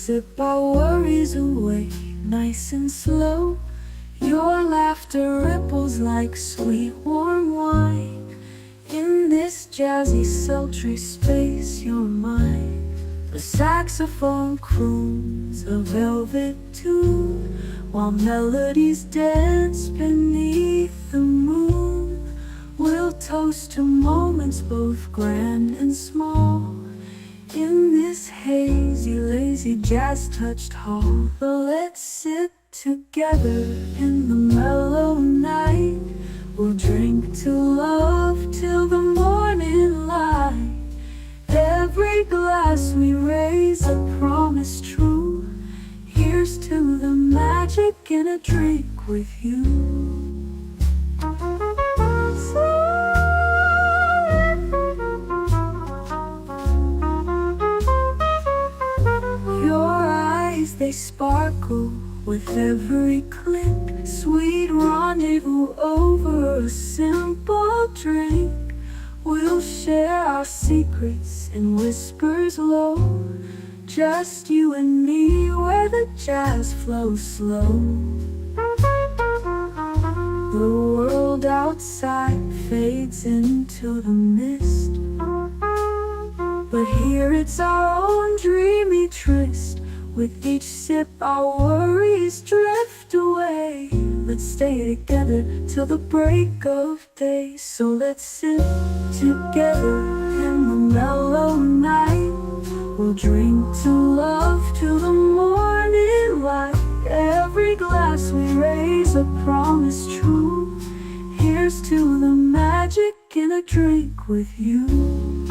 sip our worries away, nice and slow. Your laughter ripples like sweet warm wine. In this jazzy sultry space you're mine. The saxophone croons a velvet tune, while melodies dance beneath the moon. We'll toast to moments both grand and small, in this hazy, lazy, jazz-touched hall. Let's sit together in the mellow night. We'll drink to love till the morning light. Every glass we raise a promise true. Here's to the magic in a drink with you. They sparkle with every click, sweet rendezvous over a simple drink. We'll share our secrets in whispers low, just you and me where the jazz flows slow. The world outside fades into the mist, but here it's our own dreamy tryst. With each sip our worries drift away. Let's stay together till the break of day. So let's sit together in the mellow night. We'll drink to love till the morning light. Every glass we raise a promise true. Here's to the magic in a drink with you.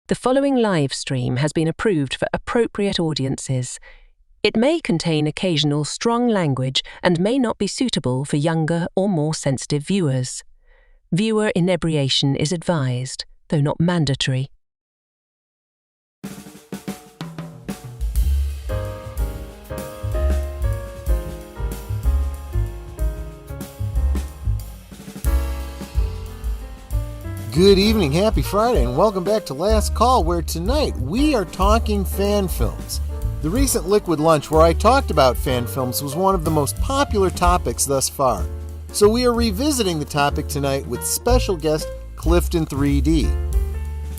The following live stream has been approved for appropriate audiences. It may contain occasional strong language and may not be suitable for younger or more sensitive viewers. Viewer inebriation is advised, though not mandatory. Good evening, happy Friday, and welcome back to Last Call, where tonight we are talking fan films. The recent Liquid Lunch where I talked about fan films was one of the most popular topics thus far. So we are revisiting the topic tonight with special guest Clifton3D.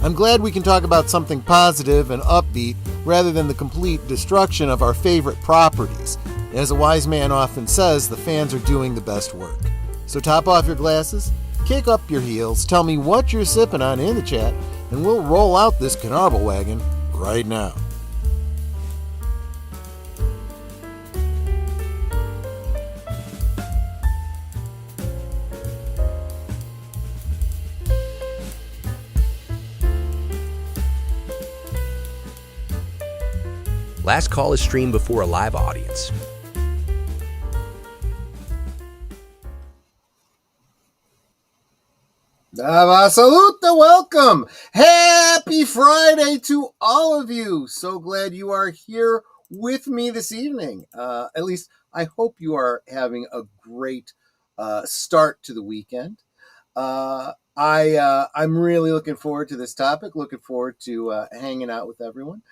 I'm glad we can talk about something positive and upbeat rather than the complete destruction of our favorite properties. As a wise man often says, the fans are doing the best work. So top off your glasses, kick up your heels, tell me what you're sipping on in the chat, and we'll roll out this Canarble Wagon right now. Last Call is streamed before a live audience. Salute, welcome! Happy Friday to all of you! So glad you are here with me this evening. At least I hope you are having a great start to the weekend. I'm really looking forward to this topic, looking forward to hanging out with everyone.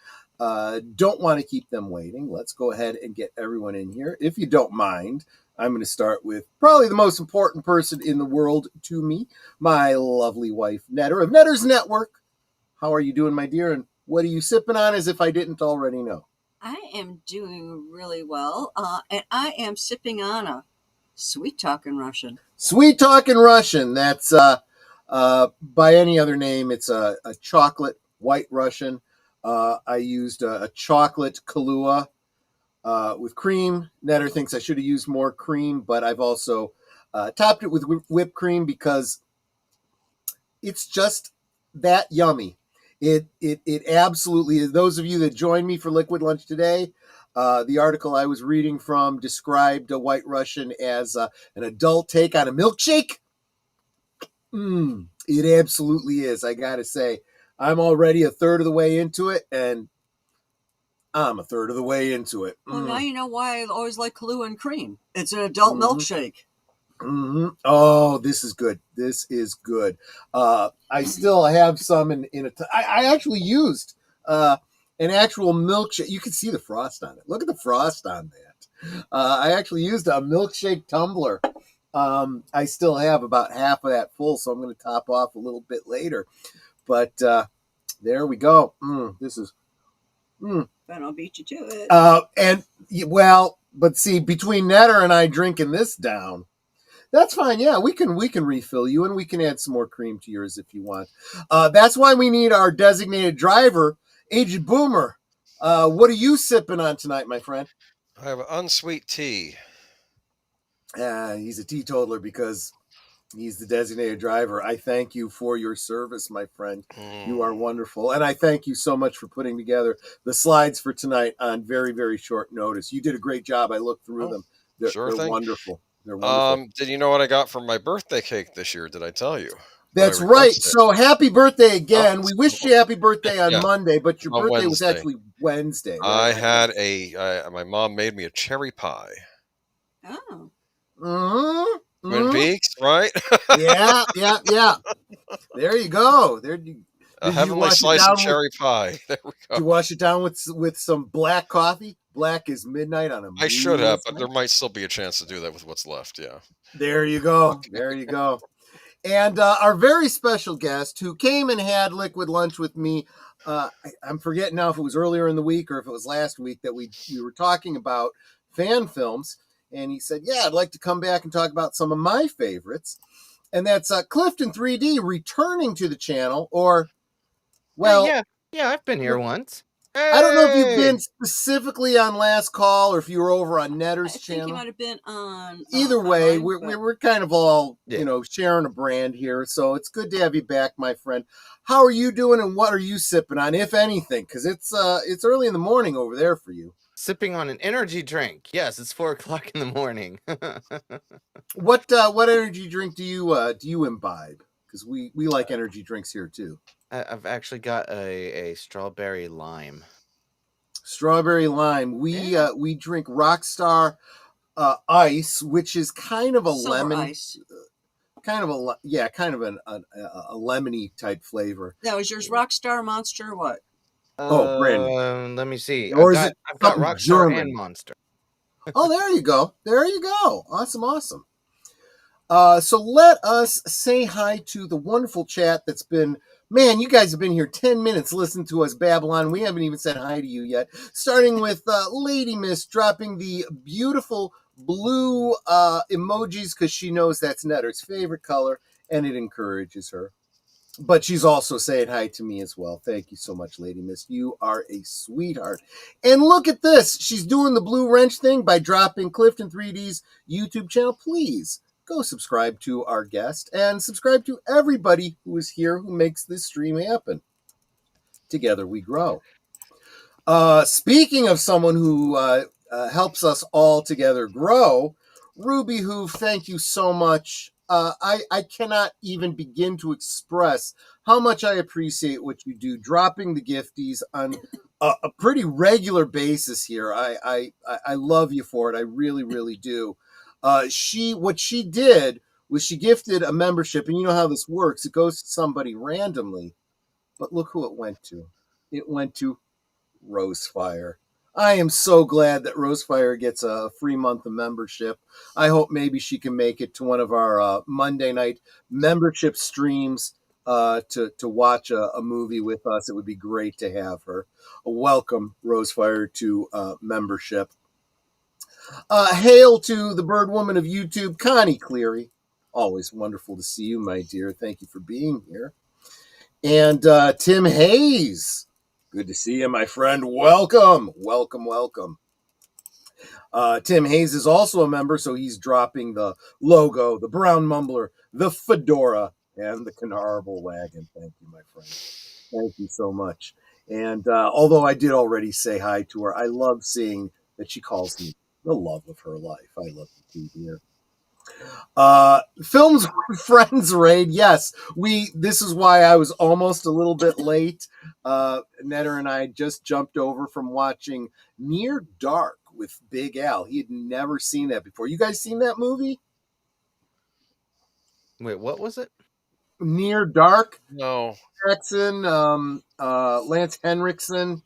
Don't want to keep them waiting. Let's go ahead and get everyone in here. If you don't mind, I'm going to start with probably the most important person in the world to me, my lovely wife, Netter of Netter's Network. How are you doing, my dear? And what are you sipping on, as if I didn't already know? I am doing really well, and I am sipping on a Sweet Talkin' Russian. Sweet Talkin' Russian. That's, by any other name, it's a chocolate white Russian. I used a chocolate Kahlua with cream. Netter thinks I should have used more cream, but I've also topped it with whipped cream because it's just that yummy. It absolutely is. Those of you that joined me for Liquid Lunch today, the article I was reading from described a White Russian as an adult take on a milkshake. It absolutely is. I got to say, I'm already a third of the way into it, and I'm a third of the way into it. Well, now you know why I always like Kahlua and cream. It's an adult milkshake. Oh, this is good. This is good. I still have some I actually used an actual milkshake. You can see the frost on it. Look at the frost on that. I actually used a milkshake tumbler. I still have about half of that full, so I'm going to top off a little bit later. But there we go. This is. Then I'll beat you to it. But see, between Netter and I drinking this down, that's fine. Yeah, we can refill you, and we can add some more cream to yours if you want. That's why we need our designated driver, Aged Boomer. What are you sipping on tonight, my friend? I have an unsweet tea. He's a teetotaler because he's the designated driver. I thank you for your service, my friend. You are wonderful. And I thank you so much for putting together the slides for tonight on very, very short notice. You did a great job. I looked through them. They're wonderful. They're wonderful. Did you know what I got for my birthday cake this year? Did I tell you? That's right. So happy birthday again. We wished you happy birthday on Monday, but your birthday was actually Wednesday. Right? I had my mom made me a cherry pie. Oh. Twin Peaks, right? Yeah. There you go. A heavenly slice of cherry pie. There we go. Did you wash it down with some black coffee? Black is midnight on a I should have, but there might still be a chance to do that with what's left. Yeah. There you go. Okay. There you go. And our very special guest who came and had liquid lunch with me, I'm forgetting now if it was earlier in the week or if it was last week that we were talking about fan films. And he said, yeah, I'd like to come back and talk about some of my favorites. And that's Clifton3D returning to the channel Yeah, I've been here once. Hey! I don't know if you've been specifically on last call or if you were over on Netter's channel. I think you might have been on. Either way, we're kind of all sharing a brand here, so it's good to have you back, my friend. How are you doing, and what are you sipping on, if anything? Because it's early in the morning over there for you. Sipping on an energy drink. Yes, it's 4:00 in the morning. What energy drink do you imbibe? Because we like energy drinks here too. I've actually got a strawberry lime. Strawberry lime. We drink Rockstar Ice, which is kind of a lemon ice. Kind of a lemony type flavor. Now, is yours Rockstar, Monster, or what? Brandon. Let me see. Or I've got Rockstar German and Monster. Oh, there you go. There you go. Awesome. So let us say hi to the wonderful chat that's been. Man, you guys have been here 10 minutes listening to us Babylon. We haven't even said hi to you yet. Starting with Lady Miss dropping the beautiful blue emojis because she knows that's Netter's favorite color and it encourages her. But she's also saying hi to me as well. Thank you so much, Lady Miss. You are a sweetheart. And look at this. She's doing the blue wrench thing by dropping Clifton3D's YouTube channel. Please go subscribe to our guest and subscribe to everybody who is here who makes this stream happen. Together we grow. Speaking of someone who helps us all together grow, RubyHoove, thank you so much. I cannot even begin to express how much I appreciate what you do, dropping the gifties on a pretty regular basis here. I love you for it. I really, really do. What she did was she gifted a membership, and you know how this works. It goes to somebody randomly, but look who it went to. It went to Rosefire. I am so glad that Rosefire gets a free month of membership. I hope maybe she can make it to one of our Monday night membership streams to watch a movie with us. It would be great to have her. Welcome, Rosefire, to membership. Hail to the bird woman of YouTube, Connie Cleary. Always wonderful to see you, my dear. Thank you for being here. And Tim Hayes. Good to see you, my friend. Welcome. Tim Hayes is also a member, so he's dropping the logo, the brown mumbler, the fedora, and the Canarble Wagon. Thank you, my friend. Thank you so much. And although I did already say hi to her, I love seeing that she calls me the love of her life. I love you too, dear. Films with Friends raid. Yes, this is why I was almost a little bit late. Netter and I just jumped over from watching Near Dark with Big Al. He had never seen that before. You guys seen that movie? Wait, what was it? Near Dark. No. Jackson, Lance Henriksen.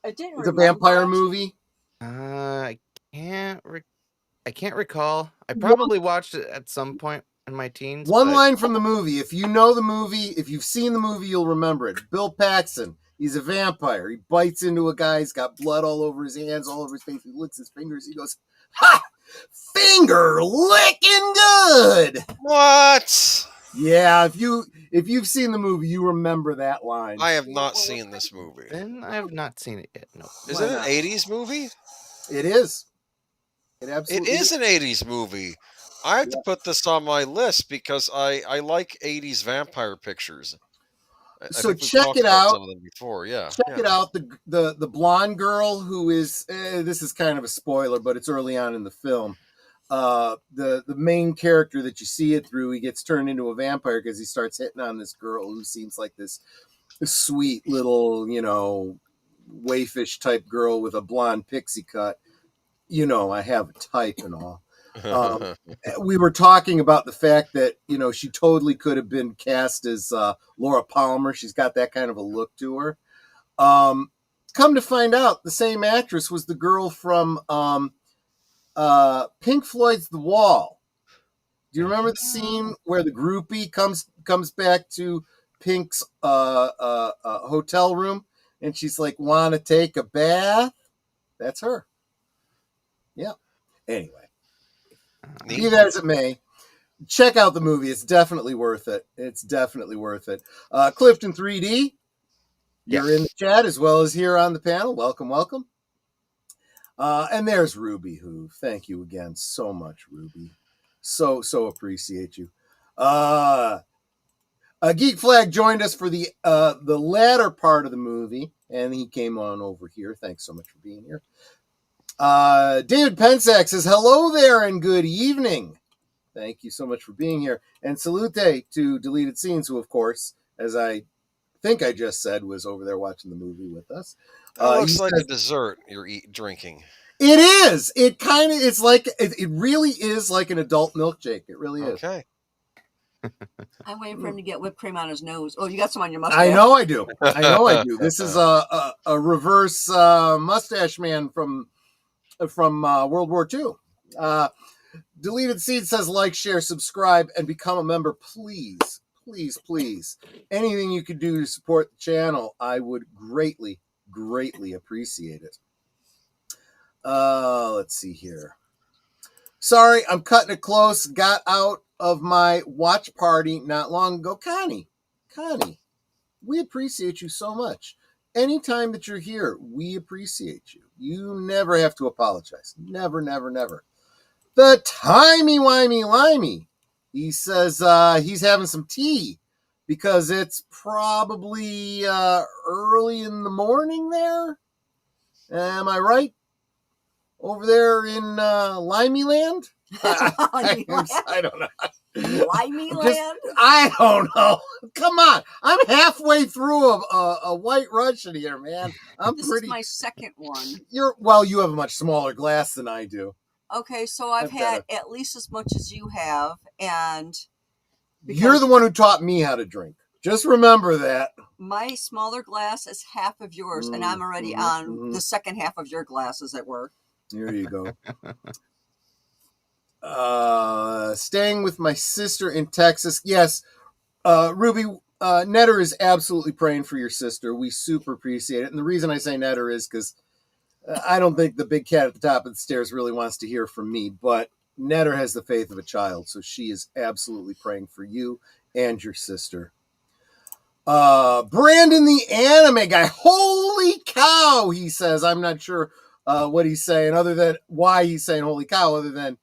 I didn't It's a remember vampire it. movie. I can't recall. I probably watched it at some point in my teens. One but... line from the movie. If you know the movie, if you've seen the movie, you'll remember it. Bill Paxton. He's a vampire. He bites into a guy. He's got blood all over his hands, all over his face. He licks his fingers. He goes, "Ha! Finger licking good." What? Yeah, if you've seen the movie, you remember that line. I have not seen this movie. Then I have not seen it yet. No. Is it an 80s movie? It is. It absolutely It is an 80s movie. I have to put this on my list because I like 80s vampire pictures. I So think we've check talked it about out. some of them before. Yeah. Check it out. The blonde girl who is this is kind of a spoiler, but it's early on in the film. The main character that you see it through, he gets turned into a vampire because he starts hitting on this girl who seems like this sweet little, wayfish type girl with a blonde pixie cut. I have a type and all. We were talking about the fact that she totally could have been cast as Laura Palmer. She's got that kind of a look to her. Come to find out, the same actress was the girl from Pink Floyd's The Wall. Do you remember the scene where the groupie comes back to Pink's hotel room and she's like, "Want to take a bath?" That's her. Yeah. Anyway. Be that as it may, check out the movie. It's definitely worth it. Clifton3D, you're in the chat as well as here on the panel. Welcome, welcome. And there's RubyHoove. Thank you again so much, Ruby. So appreciate you. Geek Flag joined us for the latter part of the movie, and he came on over here. Thanks so much for being here. David Pensack says, "Hello there and good evening." Thank you so much for being here. And salute to Deleted Scenes, who, of course, as I think I just said, was over there watching the movie with us. Looks like a dessert you're drinking. It is. It kind of is like, it really is like an adult milkshake. It really is. Okay. I'm waiting for him to get whipped cream on his nose. Oh, you got some on your mustache. I know I do. This is a reverse mustache man from World War II. Deleted Seed says, like, share, subscribe, and become a member, please. Please, please. Anything you could do to support the channel, I would greatly, greatly appreciate it. Let's see here. Sorry, I'm cutting it close. Got out of my watch party not long ago. Connie, we appreciate you so much. Anytime that you're here, we appreciate you. You never have to apologize. Never, never, never. The timey-wimey-limey. He says he's having some tea because it's probably early in the morning there. Am I right? Over there in Limey Land? I don't know. Limey Land? I don't know. Come on. I'm halfway through a White Russian here, man. This is my second one. You have a much smaller glass than I do. Okay, so I've had at least as much as you have, and you're the one who taught me how to drink. Just remember that. My smaller glass is half of yours, and I'm already on the second half of your glass, as it were. There you go. Staying with my sister in Texas. Yes, Ruby, Netter is absolutely praying for your sister. We super appreciate it. And the reason I say Netter is because I don't think the big cat at the top of the stairs really wants to hear from me, but Netter has the faith of a child, so she is absolutely praying for you and your sister. Brandon the anime guy. Holy cow, he says. I'm not sure what he's saying other than why he's saying holy cow, other than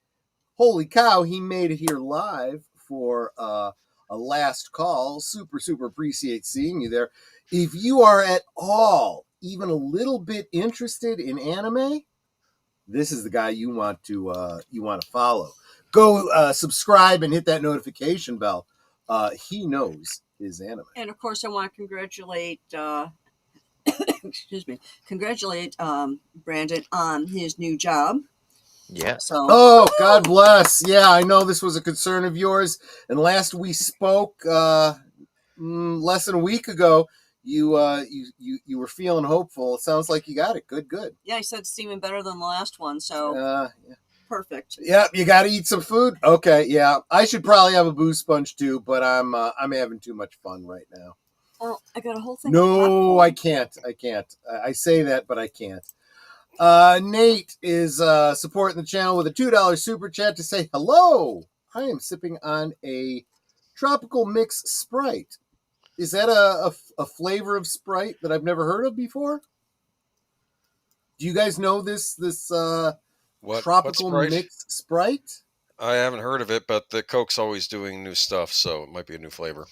holy cow, he made it here live for a last call. Super appreciate seeing you there. If you are at all even a little bit interested in anime, this is the guy you want to follow, go subscribe and hit that notification bell. He knows his anime. And of course, I want to congratulate, excuse me, Brandon on his new job. Yeah. So. Oh, God bless. Yeah, I know this was a concern of yours. And last we spoke, less than a week ago, you were feeling hopeful. It sounds like you got it. Good. Yeah, he said it's even better than the last one. So yeah. Perfect. Yeah, you got to eat some food. Okay, yeah, I should probably have a booze sponge too, but I'm having too much fun right now. Oh, I got a whole thing. No, I can't. I say that, but I can't. Nate is supporting the channel with a $2 super chat to say hello. I am sipping on a tropical mix Sprite. Is that a flavor of Sprite that I've never heard of before? Do you guys know this tropical mix Sprite? I haven't heard of it, but the Coke's always doing new stuff, so it might be a new flavor.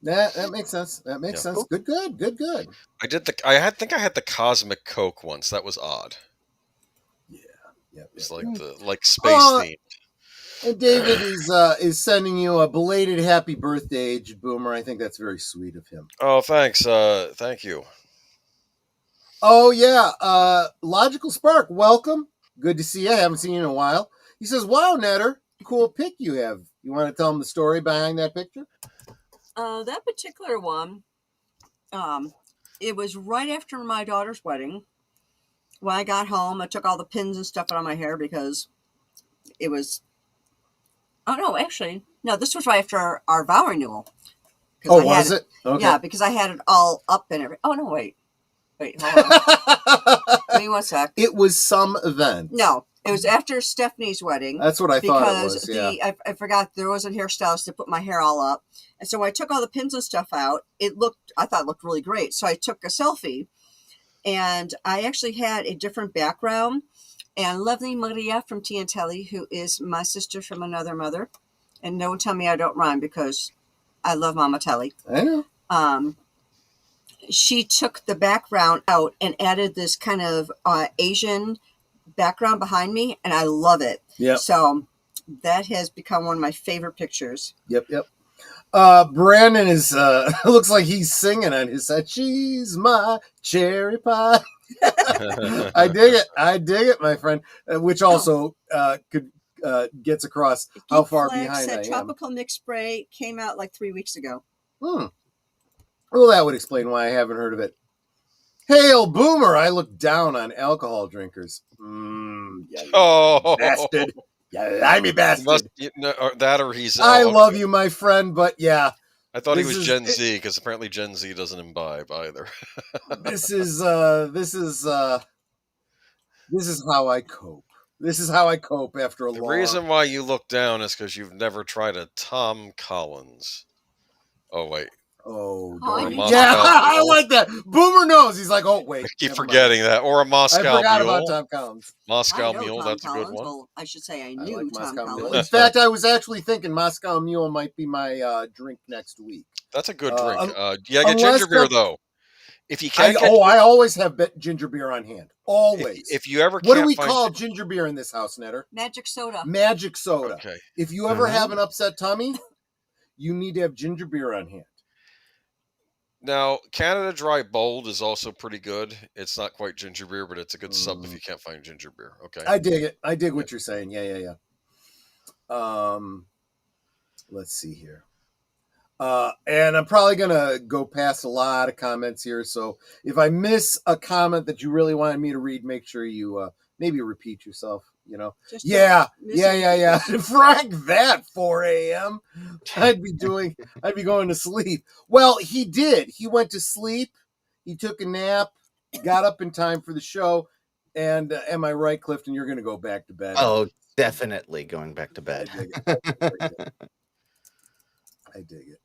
That makes sense. That makes sense. Good. I think I had the Cosmic Coke once. That was odd. Yeah. It's like space themed. And David is sending you a belated happy birthday, Aged Boomer. I think that's very sweet of him. Oh, thanks. Thank you. Oh yeah. Logical Spark, welcome. Good to see you. I haven't seen you in a while. He says, "Wow, Netter, cool pic you have. You want to tell him the story behind that picture?" That particular one, it was right after my daughter's wedding. When I got home, I took all the pins and stuff out of my hair because it was. Oh no, actually, no. This was right after our vow renewal. Oh, was it? Okay. Yeah, because I had it all up and everything. Oh no, wait, hold on. Give me 1 sec. It was some event. No, it was after Stephanie's wedding. That's what I thought it was. Yeah. I forgot there was a hairstylist to put my hair all up, and so I took all the pins and stuff out. I thought it looked really great. So I took a selfie, and I actually had a different background. And lovely Maria from Telly, who is my sister from another mother, and don't tell me I don't rhyme because I love Mama Telly. I know. She took the background out and added this kind of Asian background behind me, and I love it. Yeah. So that has become one of my favorite pictures. Yep. Brandon is looks like he's singing on his side. She's my cherry pie. I dig it, my friend. Which also gets across how far behind I am. Tropical Mix Spray came out like 3 weeks ago. Well, that would explain why I haven't heard of it. Hail, Boomer! I look down on alcohol drinkers. Bastard. Yeah, I'm a bastard. That or he's. I love you, my friend, but yeah. I thought he was Gen Z because apparently Gen Z doesn't imbibe either. This is how I cope. This is how I cope after a long. The reason why you look down is because you've never tried a Tom Collins. Oh wait. Oh, yeah, I like that. Boomer knows. He's like, oh wait. I keep forgetting that. Or a Moscow Mule. I forgot about Tom Collins. Moscow Mule, that's a good one. Well, I should say I knew Tom Mule. Collins. In fact, I was actually thinking Moscow Mule might be my drink next week. That's a good drink. Yeah, get ginger beer though. If you can't, I always have ginger beer on hand. Always. If you ever, what do we call ginger beer in this house, Netter? Magic soda. Magic soda. Okay. If you ever have an upset tummy, you need to have ginger beer on hand. Now, Canada Dry Bold is also pretty good. It's not quite ginger beer, but it's a good sub if you can't find ginger beer. Okay. I dig it. I dig what you're saying. Yeah. Let's see here. And I'm probably going to go past a lot of comments here. So if I miss a comment that you really wanted me to read, make sure you maybe repeat yourself. You know, yeah. Frank, that 4 a.m. I'd be going to sleep. Well, he did. He went to sleep. He took a nap, got up in time for the show. And am I right, Clifton? You're going to go back to bed. Oh, definitely going back to bed. I dig it.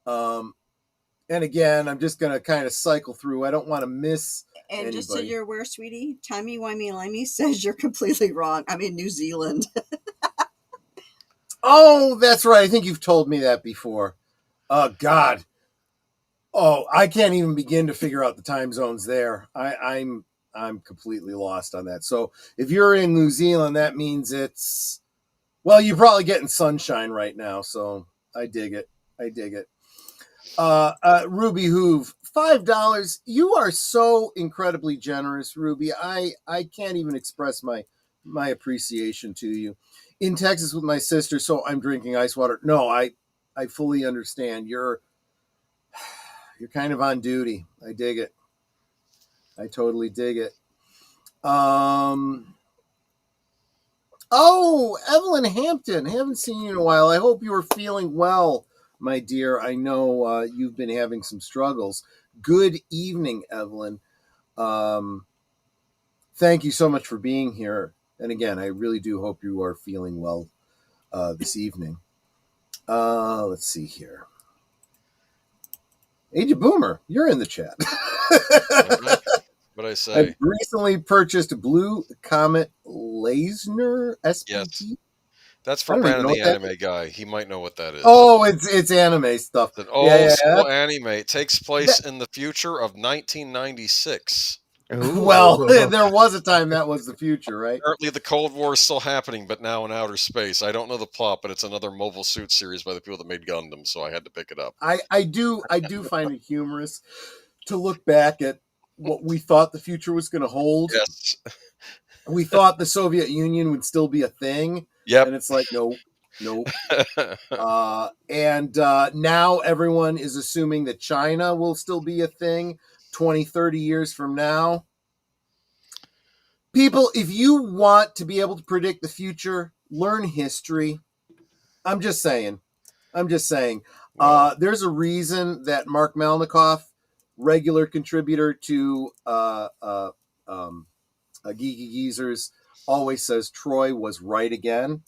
And again, I'm just going to kind of cycle through. I don't want to miss anybody. Just so you're aware, sweetie, Timey Wimey Limey says you're completely wrong. I'm in New Zealand. Oh, that's right. I think you've told me that before. God. Oh, I can't even begin to figure out the time zones there. I'm completely lost on that. So if you're in New Zealand, that means it's Well, you're probably getting sunshine right now, so I dig it. I dig it. RubyHoove, $5. You are so incredibly generous, Ruby. I can't even express my appreciation to you. In Texas with my sister, so I'm drinking ice water. No, I fully understand. You're kind of on duty. I dig it. I totally dig it. Oh, Evelyn Hampton. Haven't seen you in a while. I hope you are feeling well, my dear. I know you've been having some struggles. Good evening, Evelyn. Thank you so much for being here. And again, I really do hope you are feeling well this evening. Let's see here. Age of Boomer, you're in the chat. What I say? I've recently purchased a Blue Comet Lasner SPT. Yes. That's for Brandon, the anime guy. He might know what that is. Oh, it's anime stuff. An old school anime. It takes place in the future of 1996. Ooh. Well, there was a time that was the future, right? Apparently the Cold War is still happening, but now in outer space. I don't know the plot, but it's another Mobile Suit series by the people that made Gundam, so I had to pick it up. I do find it humorous to look back at what we thought the future was going to hold. Yes. We thought the Soviet Union would still be a thing. Yep. And it's like, no. And now everyone is assuming that China will still be a thing 20, 30 years from now. People, if you want to be able to predict the future, learn history. I'm just saying. There's a reason that Mark Malnikoff, regular contributor to Geeky Geezers, always says Troy was right again.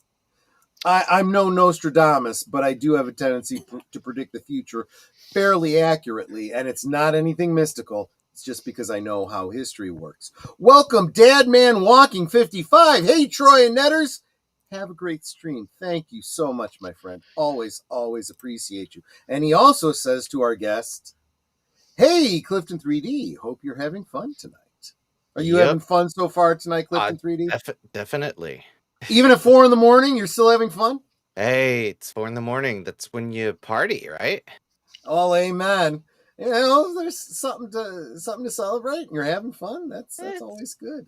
I'm no Nostradamus, but I do have a tendency to predict the future fairly accurately, and it's not anything mystical. It's just because I know how history works. Welcome, Dadman Walking 55. Hey, Troy and Netters. Have a great stream. Thank you so much, my friend. Always, always appreciate you. And he also says to our guest, hey, Clifton3D, hope you're having fun tonight. Are you having fun so far tonight, Clifton3D? Definitely. Even at 4 a.m, you're still having fun? Hey, it's 4 a.m. That's when you party, right? Oh, amen. You know, there's something to celebrate. You're having fun. That's always good.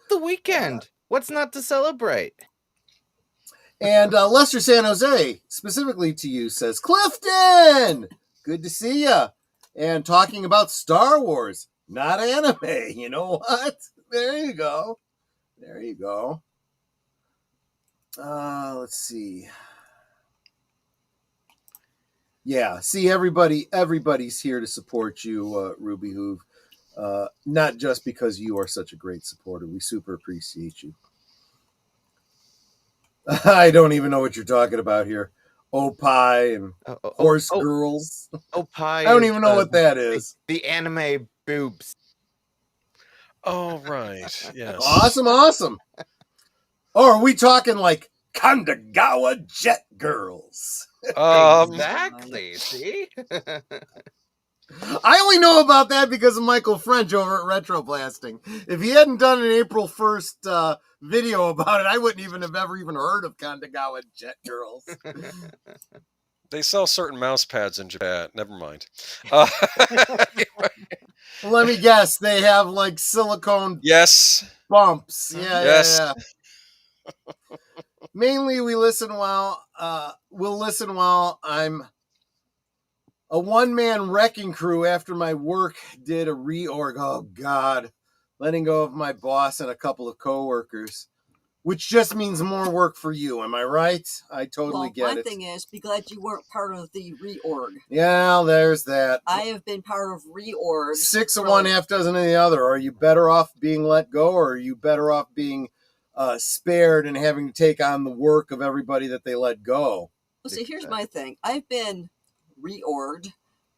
The weekend. What's not to celebrate? And Lester San Jose, specifically to you, says, Clifton, good to see ya. And talking about Star Wars, not anime. You know what? There you go. Let's see. Yeah, see, everybody's here to support you, RubyHoove. Not just because you are such a great supporter. We super appreciate you. I don't even know what you're talking about here. Opie and horse girls. Opie. I don't even know what that is. The anime boobs. Oh, right. Yes. Awesome. Oh, are we talking like Kandagawa Jet Girls? Exactly. See? I only know about that because of Michael French over at Retro Blasting. If he hadn't done an April 1st video about it, I wouldn't even have ever heard of Kandagawa Jet Girls. They sell certain mouse pads in Japan. Never mind. Let me guess. They have like silicone bumps. Yeah. Mainly we'll listen while I'm a one-man wrecking crew after my work did a reorg. Oh, God. Letting go of my boss and a couple of coworkers, which just means more work for you. Am I right? I totally get it. My thing is, be glad you weren't part of the reorg. Yeah, there's that. I have been part of reorg. 6 of one, half dozen of the other. Are you better off being let go, or are you better off being spared and having to take on the work of everybody that they let go? Well, see, here's my thing. I've been reorged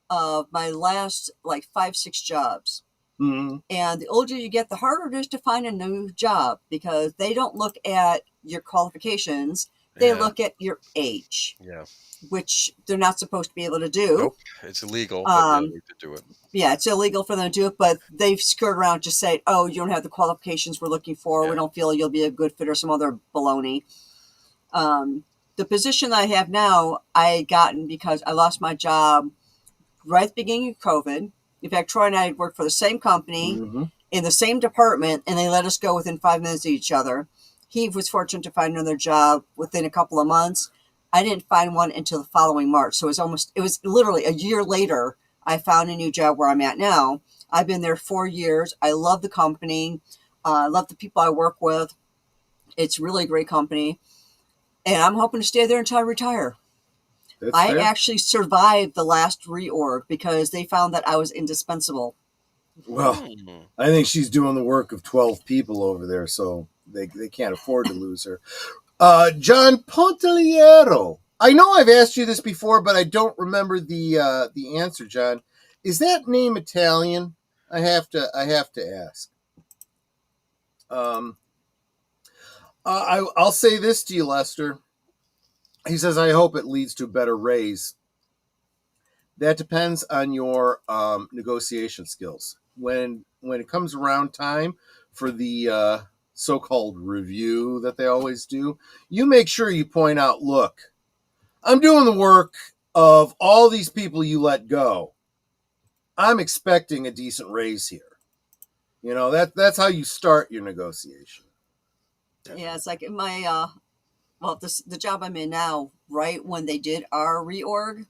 my last 5-6 jobs. Mm-hmm. And the older you get, the harder it is to find a new job because they don't look at your qualifications. They look at your age. Yeah. Which they're not supposed to be able to do. Nope. It's illegal, but they need to do it. Yeah, it's illegal for them to do it, but they've skirted around just saying, oh, you don't have the qualifications we're looking for. Yeah. We don't feel you'll be a good fit or some other baloney. The position I have now, I had gotten because I lost my job right at the beginning of COVID. In fact, Troy and I had worked for the same company in the same department, and they let us go within 5 minutes of each other. He was fortunate to find another job within a couple of months. I didn't find one until the following March. So it was literally a year later, I found a new job where I'm at now. I've been there 4 years. I love the company. I love the people I work with. It's really a great company. And I'm hoping to stay there until I retire. That's I fair. actually survived the last reorg because they found that I was indispensable. Well, I think she's doing the work of 12 people over there, so they can't afford to lose her. John Ponteliero. I know I've asked you this before, but I don't remember the answer, John. Is that name Italian? I have to ask. I'll say this to you, Lester. He says, I hope it leads to a better raise. That depends on your negotiation skills. When it comes around time for the so-called review that they always do, you make sure you point out, look, I'm doing the work of all these people you let go. I'm expecting a decent raise here. You know, that's how you start your negotiation. Yeah, it's like in my the job I'm in now, right when they did our reorg,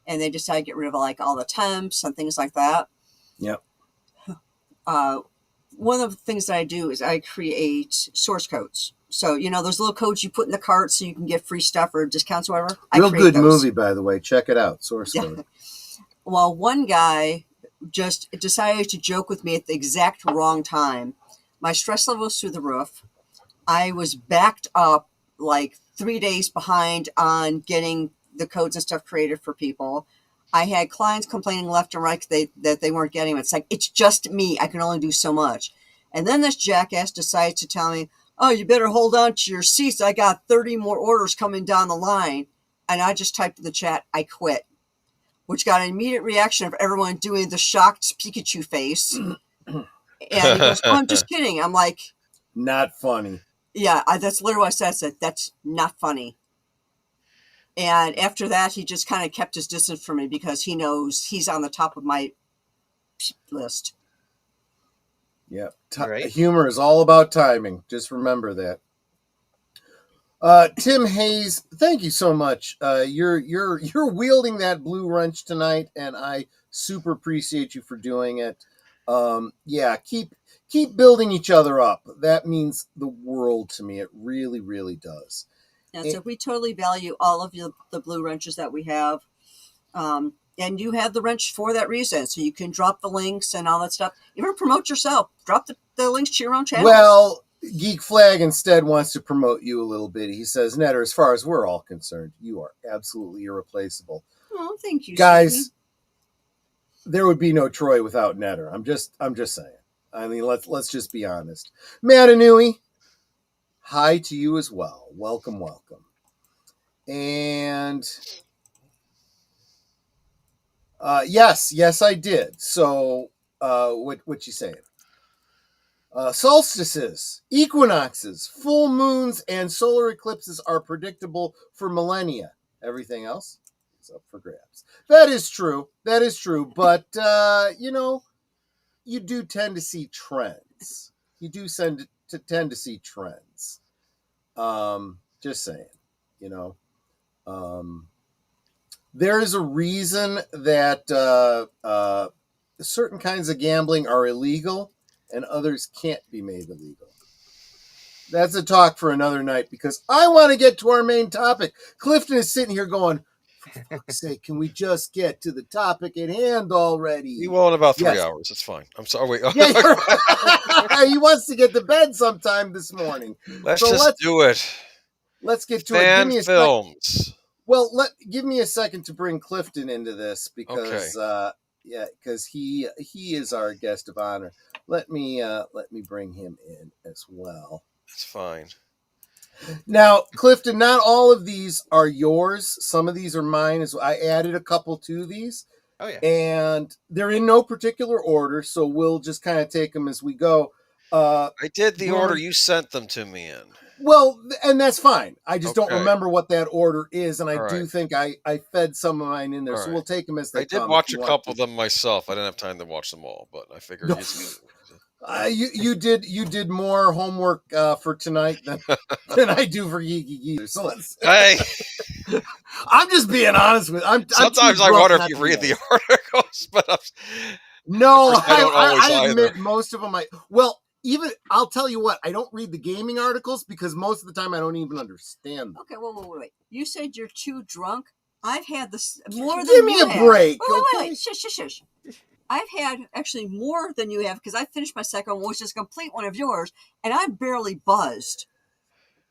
and they decided to get rid of like all the temps and things like that. Yep. One of the things that I do is I create source codes. So, you know, those little codes you put in the cart so you can get free stuff or discounts or whatever. Real good movie, by the way. Check it out. Source code. Well, one guy just decided to joke with me at the exact wrong time. My stress level was through the roof. I was backed up like 3 days behind on getting the codes and stuff created for people. I had clients complaining left and right that they weren't getting them. It's like, it's just me. I can only do so much. And then this jackass decides to tell me, oh, you better hold on to your seats. I got 30 more orders coming down the line. And I just typed in the chat, I quit, which got an immediate reaction of everyone doing the shocked Pikachu face. And he goes, oh, I'm just kidding. I'm like, not funny. Yeah, that's literally what I said. I said, that's not funny. And after that, he just kind of kept his distance from me because he knows he's on the top of my list. Yeah. Right. Humor is all about timing. Just remember that. Tim Hayes, thank you so much. You're wielding that blue wrench tonight, and I super appreciate you for doing it. Yeah, keep building each other up. That means the world to me. It really, really does. Yeah, so we totally value all of the blue wrenches that we have. And you have the wrench for that reason. So you can drop the links and all that stuff. Even promote yourself. Drop the links to your own channel. Well, Geek Flag instead wants to promote you a little bit. He says, Netter, as far as we're all concerned, you are absolutely irreplaceable. Oh, thank you, guys. Stevie. There would be no Troy without Netter. I'm just saying. I mean, let's just be honest. Matanui, hi to you as well. Welcome. And yes, I did. So, what you saying? Solstices, equinoxes, full moons, and solar eclipses are predictable for millennia. Everything else is up for grabs. That is true. But, you do tend to see trends. Tend to see trends. Just saying, there is a reason that certain kinds of gambling are illegal and others can't be made illegal. That's a talk for another night because I want to get to our main topic. Clifton is sitting here going, for fuck's sake, can we just get to the topic at hand already? We will in about 3 hours. It's fine. I'm sorry. Wait. Yeah, he wants to get to bed sometime this morning. Let's do it. Let's get to Fan it. Give me films. Well, give me a second to bring Clifton into this because because he is our guest of honor. Let me bring him in as well. That's fine. Now, Clifton, not all of these are yours. Some of these are mine. As I added a couple to these. Oh yeah. And they're in no particular order, so we'll just kind of take them as we go. I did the order you sent them to me in. Well, and that's fine. I just don't Okay. remember what that order is, and I All do right. think I fed some of mine in there, All so right. we'll take them as they I did come. watch if a you want couple of to. them myself. I didn't have time to watch them all, but I figured No. You did more homework for tonight than I do for Geeky. So let's. Hey, I'm just being honest with. I'm sometimes too I drunk wonder if not you to be read the honest. articles, but of No, course I don't always I either. admit most of them. Even I'll tell you what, I don't read the gaming articles because most of the time I don't even understand them. Okay, wait. You said you're too drunk. I've had this more than Give me you a have. break, Wait. okay? Shush. I've had actually more than you have because I finished my second one, which is a complete one of yours, and I'm barely buzzed.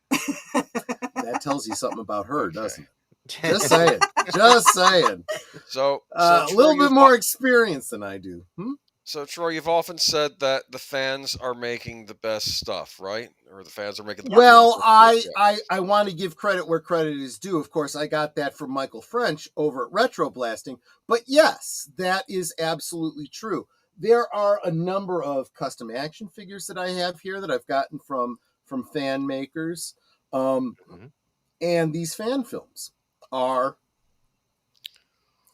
That tells you something about her, Okay. doesn't it? Just saying. Just saying. So A Troy, little bit more experience than I do. So Troy, you've often said that the fans are making the best stuff, right? Or the fans are making the Well, best stuff. I want to give credit where credit is due. Of course, I got that from Michael French over at Retro Blasting. But yes, that is absolutely true. There are a number of custom action figures that I have here that I've gotten from fan makers. And these fan films are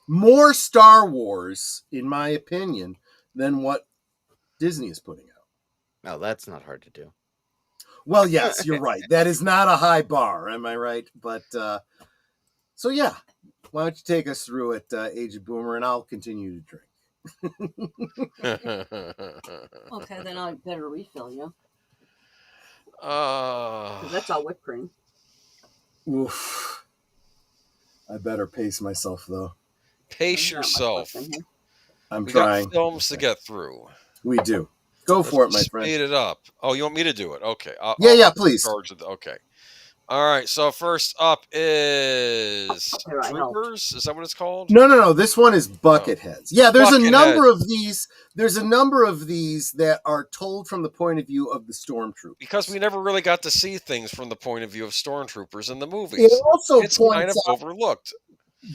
more Star Wars, in my opinion, than what Disney is putting out. No, that's not hard to do. Well, yes, you're right. That is not a high bar, am I right? But so yeah, why don't you take us through it, Aged Boomer, and I'll continue to drink. Okay, then I better refill you. 'Cause Because that's all whipped cream. Oof. I better pace myself though. Pace yourself. I'm We trying. got films to get through. We do. Go for it, my Let's friend. speed it up. Oh, you want me to do it? Okay. Yeah, please. Okay. All right. So first up is Okay, Troopers. Is that what it's called? No. This one is Bucketheads. Yeah, there's a number Buckethead. of these. There's a number of these that are told from the point of view of the stormtroopers. Because we never really got to see things from the point of view of stormtroopers in the movies. It also it's points kind of out, overlooked.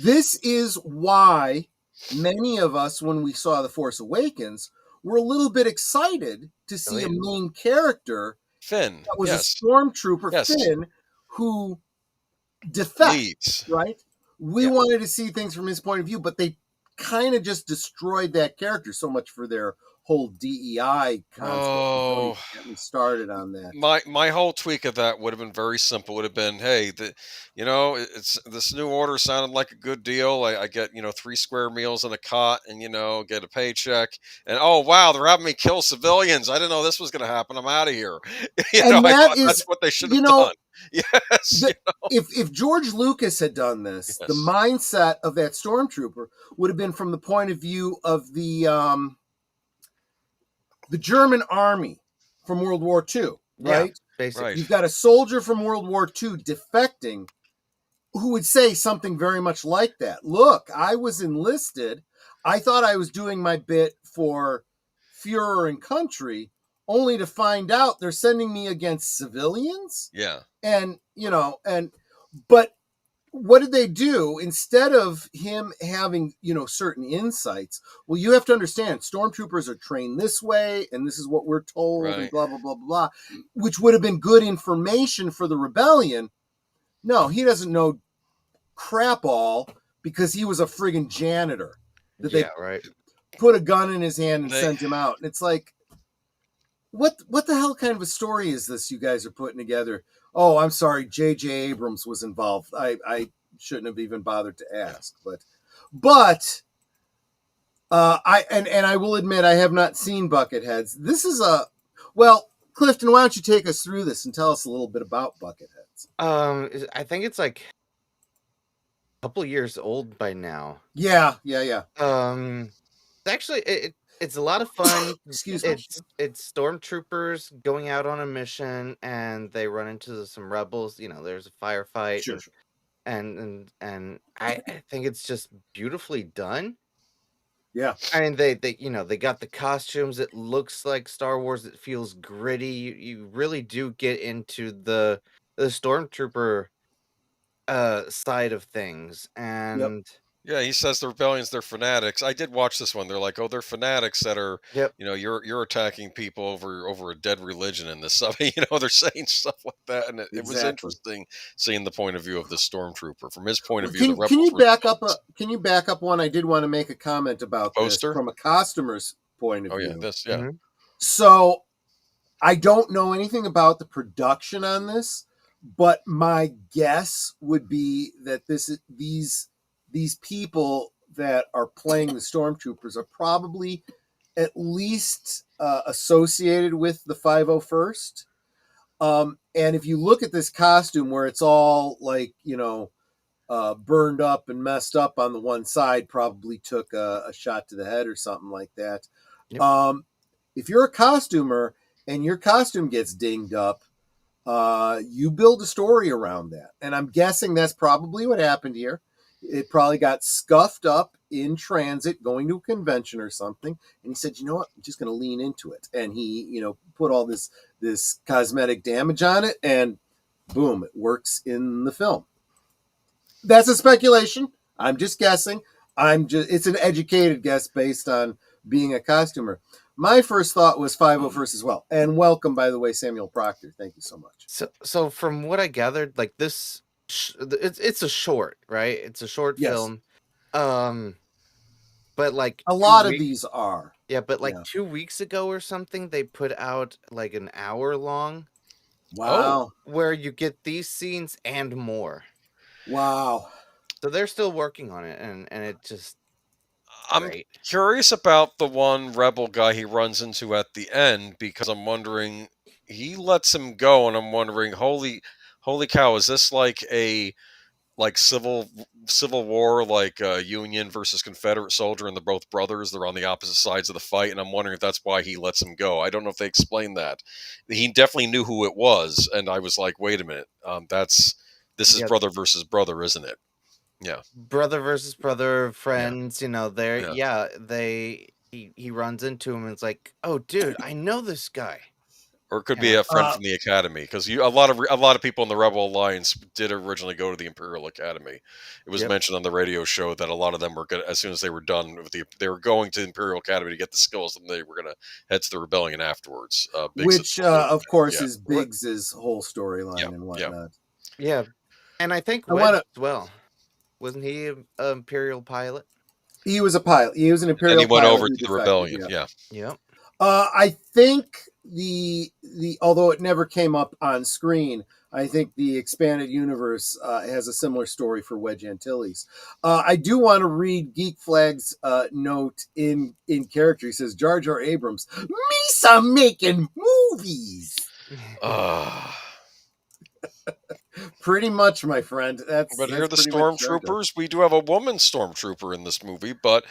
This is why many of us, when we saw The Force Awakens, were a little bit excited to see a main character, Finn, that was a stormtrooper, Finn, who defects, right? We wanted to see things from his point of view, but they kind of just destroyed that character so much for their whole DEI concept. Oh, get me started on that. My whole tweak of that would have been very simple. Would have been, hey, it's this new order sounded like a good deal. I get 3 square meals and a cot, and get a paycheck. And oh wow, they're having me kill civilians. I didn't know this was going to happen. I'm out of here. That's what they should have done. Yes. If George Lucas had done this, the mindset of that stormtrooper would have been from the point of view of the German army from World War II, right? Yeah, basically. Right. You've got a soldier from World War II defecting who would say something very much like that. Look, I was enlisted. I thought I was doing my bit for Führer and country, only to find out they're sending me against civilians. Yeah. And, but what did they do? Instead of him having, certain insights, well, you have to understand stormtroopers are trained this way, and this is what we're told, and blah, blah, blah, blah, which would have been good information for the rebellion. No, he doesn't know crap all because he was a friggin' janitor. They put a gun in his hand and sent him out. And it's like, what the hell kind of a story is this you guys are putting together? Oh, I'm sorry, J.J. Abrams was involved. I shouldn't have even bothered to ask. But I will admit I have not seen Bucketheads. This is Clifton, why don't you take us through this and tell us a little bit about Bucketheads? I think it's like a couple years old by now. Yeah. Actually, it's a lot of fun. Excuse me. It's stormtroopers going out on a mission, and they run into some rebels. There's a firefight. Sure. And I think it's just beautifully done. Yeah. I mean, they got the costumes. It looks like Star Wars. It feels gritty. You really do get into the stormtrooper side of things, and Yeah, he says the rebellions, they're fanatics. I did watch this one. They're like, oh, they're fanatics that are, Yep. you're attacking people over a dead religion and this stuff. They're saying stuff like that, and it was Exactly. interesting seeing the point of view of the stormtrooper. From his point of Well, view, the can rebels you were back the up villains. can you back up one? I did want to make a comment The about this poster. from a customer's point of Oh yeah, view. this yeah. Mhm. So I don't know anything about the production on this, but my guess would be that these people that are playing the stormtroopers are probably at least associated with the 501st. And if you look at this costume where it's all like, burned up and messed up on the one side, probably took a shot to the head or something like that. Yep. If you're a costumer and your costume gets dinged up, you build a story around that. And I'm guessing that's probably what happened here. It probably got scuffed up in transit going to a convention or something. And he said, you know what, I'm just going to lean into it. And he, put all this cosmetic damage on it, and boom, it works in the film. That's a speculation. I'm just guessing. It's an educated guess based on being a costumer. My first thought was 501st as well. And welcome, by the way, Samuel Procter. Thank you so much. So from what I gathered, like this, it's a short, right? It's a short Yes. film. But like A 2 lot of weeks, these are. yeah, but like Yeah. 2 weeks ago or something, they put out like an hour long Wow. where you get these scenes and more. Wow. So they're still working on it, and it just I'm great. curious about the one rebel guy he runs into at the end, because I'm wondering, he lets him go, and I'm wondering, holy cow, is this like a civil war, like Union versus Confederate soldier, and they're both brothers, they're on the opposite sides of the fight, and I'm wondering if that's why he lets him go. I don't know if they explain that. He definitely knew who it was, and I was like, wait a minute, this is Yeah, brother versus brother, isn't it? Yeah. brother versus brother, Yeah. friends. They're Yeah. he runs into him and it's like, oh, dude, I know this guy. Or it could be And a friend from the academy, because a lot of people in the Rebel Alliance did originally go to the Imperial Academy. It was Yep. mentioned on the radio show that a lot of them were going, as soon as they were done with they were going to the Imperial Academy to get the skills, and they were going to head to the rebellion afterwards. Which, of course, yeah. is Biggs's whole storyline and Yeah. whatnot. yeah, and I think I Wedge wanna- as well. Wasn't he an Imperial pilot? He was a pilot. He was an And Imperial he went pilot over who to the defected, rebellion. yeah. Yeah. Yep. I think the although it never came up on screen, I think the expanded universe has a similar story for Wedge Antilles. I do want to read Geek Flag's note in character. He says, Jar Jar Abrams, Misa making movies. Pretty much, my friend. But here are the stormtroopers. We do have a woman stormtrooper in this movie, but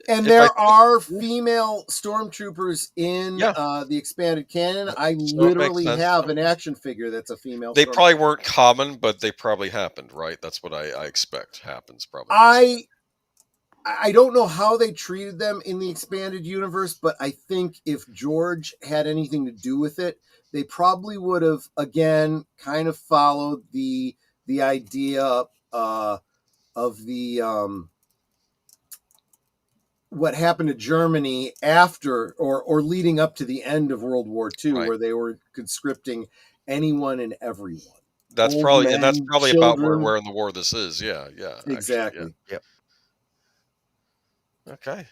and there are female stormtroopers in the expanded canon. I literally have an action figure that's a female. They probably weren't common, but they probably happened, right? That's what I expect happens probably. I don't know how they treated them in the expanded universe, but I think if George had anything to do with it, they probably would have, again, kind of followed the idea of the what happened to Germany after or leading up to the end of World War II, where they were conscripting anyone and everyone. That's probably about where in the war this is. Yeah, exactly. Actually, yeah. Yep. Okay.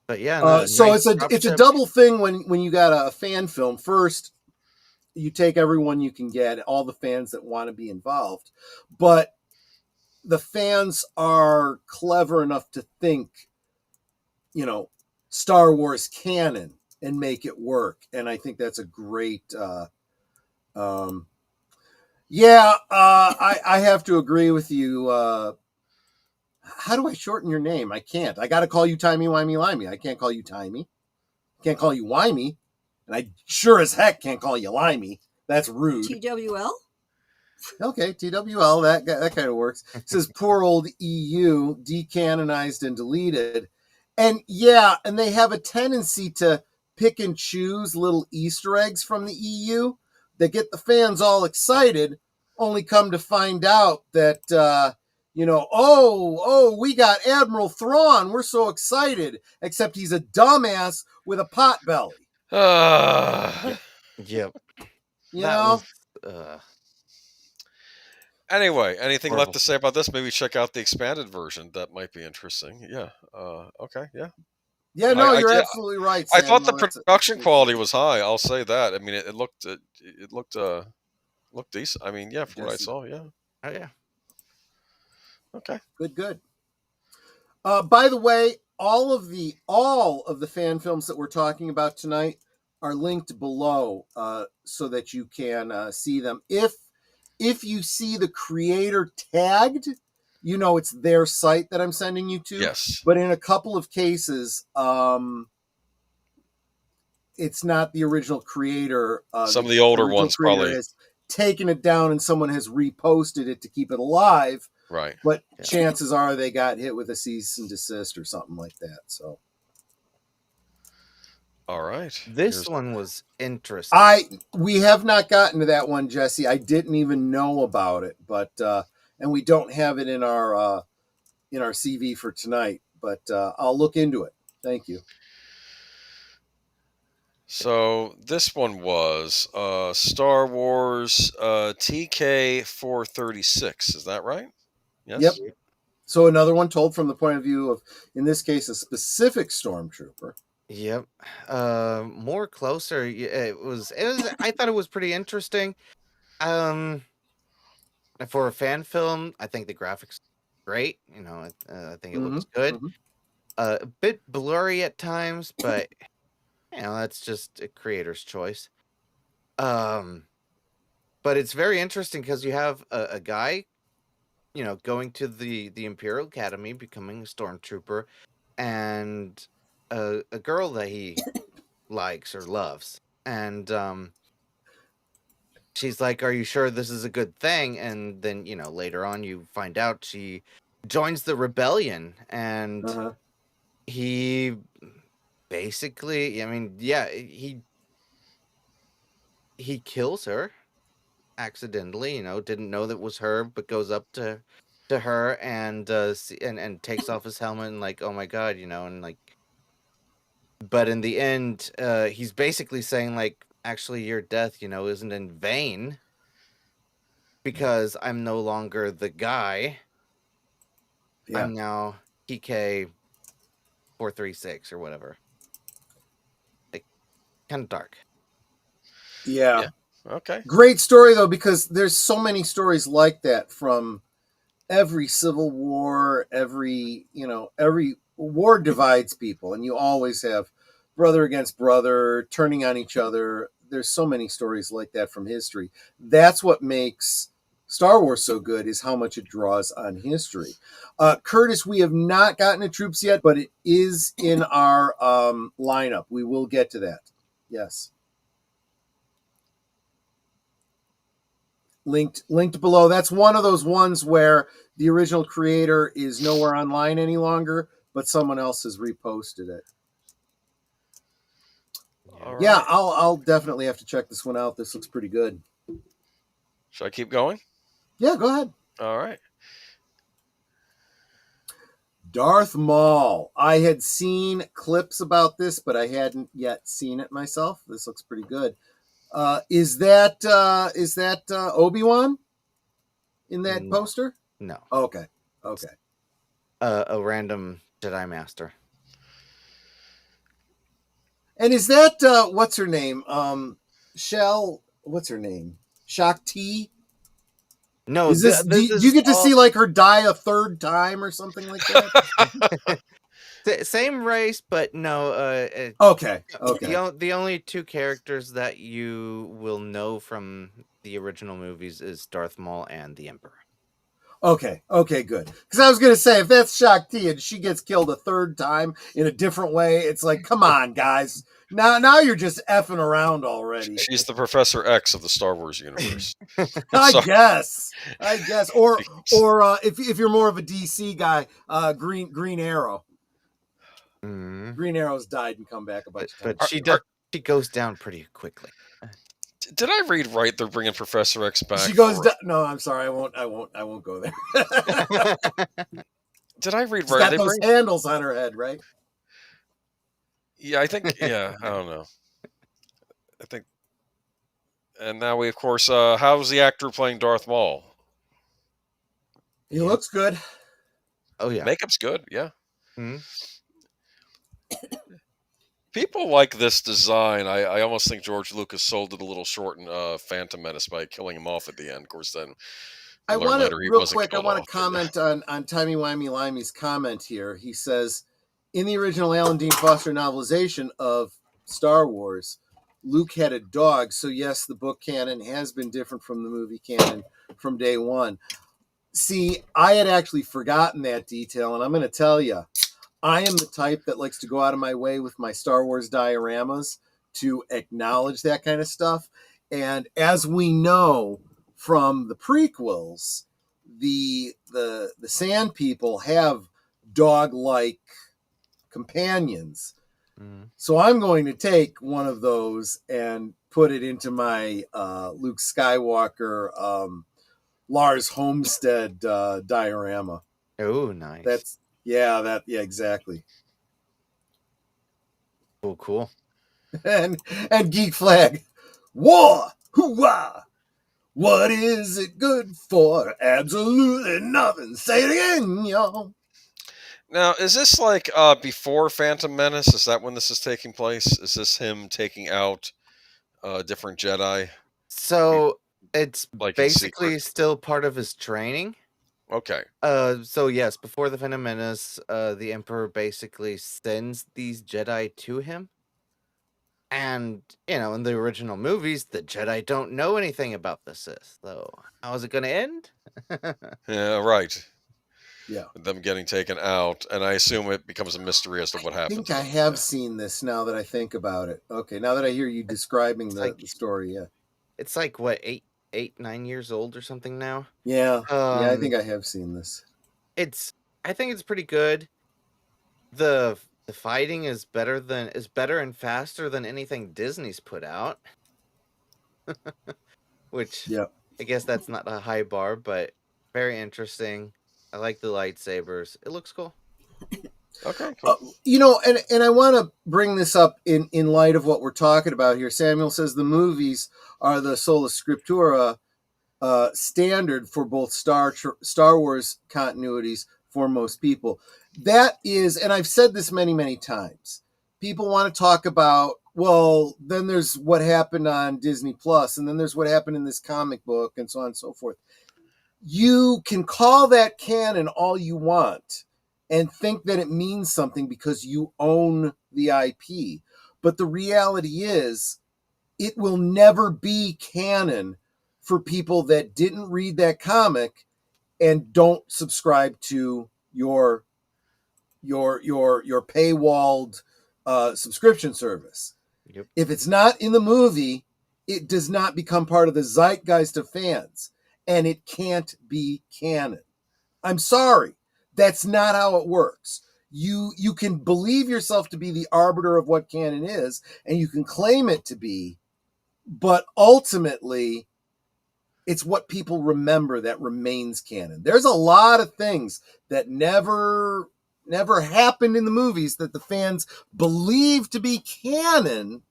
But yeah, so it's a double thing when you got a fan film. First, you take everyone you can get, all the fans that want to be involved, but the fans are clever enough to think, Star Wars canon and make it work. And I think that's a great, I have to agree with you. How do I shorten your name? I can't. I got to call you Timey Wimey Limey. I can't call you Timey. Can't call you Wimey. And I sure as heck can't call you Limey. That's rude. TWL? Okay, TWL. That kind of works. It says poor old EU, decanonized and deleted. And and they have a tendency to pick and choose little Easter eggs from the EU that get the fans all excited, only come to find out that, we got Admiral Thrawn. We're so excited. Except he's a dumbass with a pot belly. Yep. You That know? was Anyway, anything horrible. left to say about this? Maybe check out the expanded version. That might be interesting. Yeah. Okay. Yeah. Yeah, no, I you're did. absolutely right, I Sam. thought the No, it's production good quality stuff. was high. I'll say that. I mean, it looked decent. I mean, yeah, from what I Jesse. saw, yeah. Oh yeah. Okay. Good. By the way, all of the fan films that we're talking about tonight are linked below, so that you can see them. If you see the creator tagged, it's their site that I'm sending you to. Yes. But in a couple of cases, it's not the original creator. Some of the older original ones creator probably. has taken it down and someone has reposted it to keep it alive. Right. But chances are they got hit with a cease and desist or something like that. So, all right. This one was interesting. We have not gotten to that one, Jesse. I didn't even know about it, but and we don't have it in our CV for tonight. But I'll look into it. Thank you. So this one was Star Wars TK 436. Is that right? Yes. Yep. So another one told from the point of view of, in this case, a specific stormtrooper. Yep. More closer. It was. I thought it was pretty interesting. For a fan film, I think the graphics great. I think it looks good. Mm-hmm. A bit blurry at times, but that's just a creator's choice. But it's very interesting because you have a guy, going to the Imperial Academy, becoming a stormtrooper, and a girl that he likes or loves, and she's like, "Are you sure this is a good thing?" And then later on you find out she joins the rebellion, and he basically, he kills her accidentally. Didn't know that was her, but goes up to her and and takes off his helmet and like, oh my god, and like. But in the end, he's basically saying like, actually, your death, isn't in vain, because I'm no longer the guy. Yeah. I'm now PK 436 or whatever. Like, kind of dark. Yeah. Okay. Great story though, because there's so many stories like that from every Civil War, every war divides people, and you always have brother against brother turning on each other. There's so many stories like that from history. That's what makes Star Wars so good, is how much it draws on history. Curtis, we have not gotten to Troops yet, but it is in our lineup. We will get to that. Yes. Linked below. That's one of those ones where the original creator is nowhere online any longer, but someone else has reposted it. Yeah, right. I'll definitely have to check this one out. This looks pretty good. Should I keep going? Yeah, go ahead. All right. Darth Maul. I had seen clips about this, but I hadn't yet seen it myself. This looks pretty good. Is that Obi-Wan in that poster? No. Okay. A random Jedi Master. And is that what's her name? Shell. What's her name? Shakti. No. Is this? Do you get to see like her die a third time or something like that? Same race, but no. Okay. The only two characters that you will know from the original movies is Darth Maul and the Emperor. Okay, good. Because I was going to say, if that's Shakti and she gets killed a third time in a different way, it's like, come on, guys. Now you're just effing around already. She's the Professor X of the Star Wars universe. I guess. Or if you're more of a DC guy, Green Arrow. Mm. Green Arrow's died and come back a bunch of times. But she goes down pretty quickly. Did I read right? They're bringing Professor X back. She goes, no, I'm sorry, I won't go there. Did I read She's right? got They those bring. handles on her head, right? Yeah, I think. Yeah, I don't know. I think. And now we, of course, how's the actor playing Darth Maul? He looks good. Oh yeah. Makeup's good. Yeah. Hmm? People like this design. I almost think George Lucas sold it a little short in Phantom Menace by killing him off at the end. Of course, then we I learn want to, later he real wasn't quick, I killed want to off. comment on Timey Wimey Limey's comment here. He says, in the original Alan Dean Foster novelization of Star Wars, Luke had a dog. So yes, the book canon has been different from the movie canon from day one. See, I had actually forgotten that detail, and I'm going to tell you, I am the type that likes to go out of my way with my Star Wars dioramas to acknowledge that kind of stuff. And as we know from the prequels, the Sand People have dog-like companions. Mm. So I'm going to take one of those and put it into my Luke Skywalker Lars Homestead diorama. Oh, nice. That's yeah, exactly. Cool. and Geek Flag, war, hoorah! What is it good for? Absolutely nothing. Say it again, y'all. Now, is this like before Phantom Menace? Is that when this is taking place? Is this him taking out different Jedi? So it's Like in basically secret? still part of his training. Okay. So yes, before the Phantom Menace, the Emperor basically sends these Jedi to him. And, in the original movies, the Jedi don't know anything about the Sith. So how is it going to end? Yeah, right. Yeah. Them getting taken out, and I assume it becomes a mystery as to what I happens. think I have seen this now that I think about it. Okay, now that I hear you describing the story, yeah. It's like, what, 9 years old or something now? Yeah, I think I have seen this. I think it's pretty good. The fighting is better and faster than anything Disney's put out. Which, yeah, I guess that's not a high bar, but very interesting. I like the lightsabers. It looks cool. Okay, cool. And I want to bring this up in light of what we're talking about here. Samuel says the movies are the sola scriptura standard for both Star Wars continuities for most people. That is, and I've said this many, many times. People want to talk about, well, then there's what happened on Disney Plus, and then there's what happened in this comic book, and so on and so forth. You can call that canon all you want and think that it means something because you own the IP. But the reality is, it will never be canon for people that didn't read that comic and don't subscribe to your paywalled subscription service. Yep. If it's not in the movie, it does not become part of the zeitgeist of fans, and it can't be canon. I'm sorry. That's not how it works. You can believe yourself to be the arbiter of what canon is, and you can claim it to be, but ultimately, it's what people remember that remains canon. There's a lot of things that never happened in the movies that the fans believe to be canon,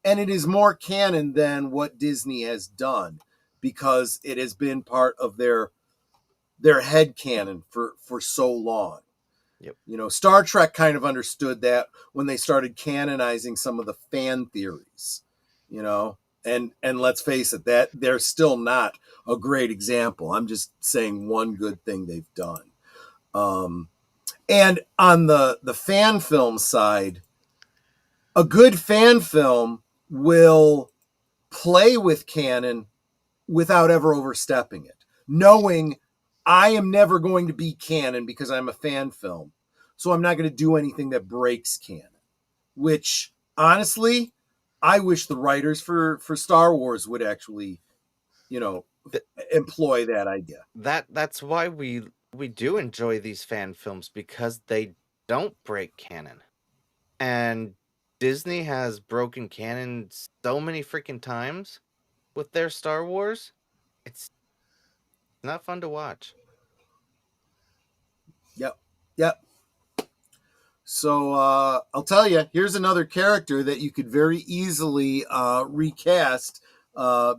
and it is more canon than what Disney has done because it has been part of their head canon for so long. Yep. Star Trek kind of understood that when they started canonizing some of the fan theories, and let's face it, that they're still not a great example. I'm just saying one good thing they've done. And on the fan film side, a good fan film will play with canon without ever overstepping it, knowing I am never going to be canon because I'm a fan film. So I'm not going to do anything that breaks canon, which honestly, I wish the writers for Star Wars would actually, employ that idea. That's why we do enjoy these fan films, because they don't break canon. And Disney has broken canon so many freaking times. with their Star Wars, it's not fun to watch. Yep. So I'll tell you, here's another character that you could very easily recast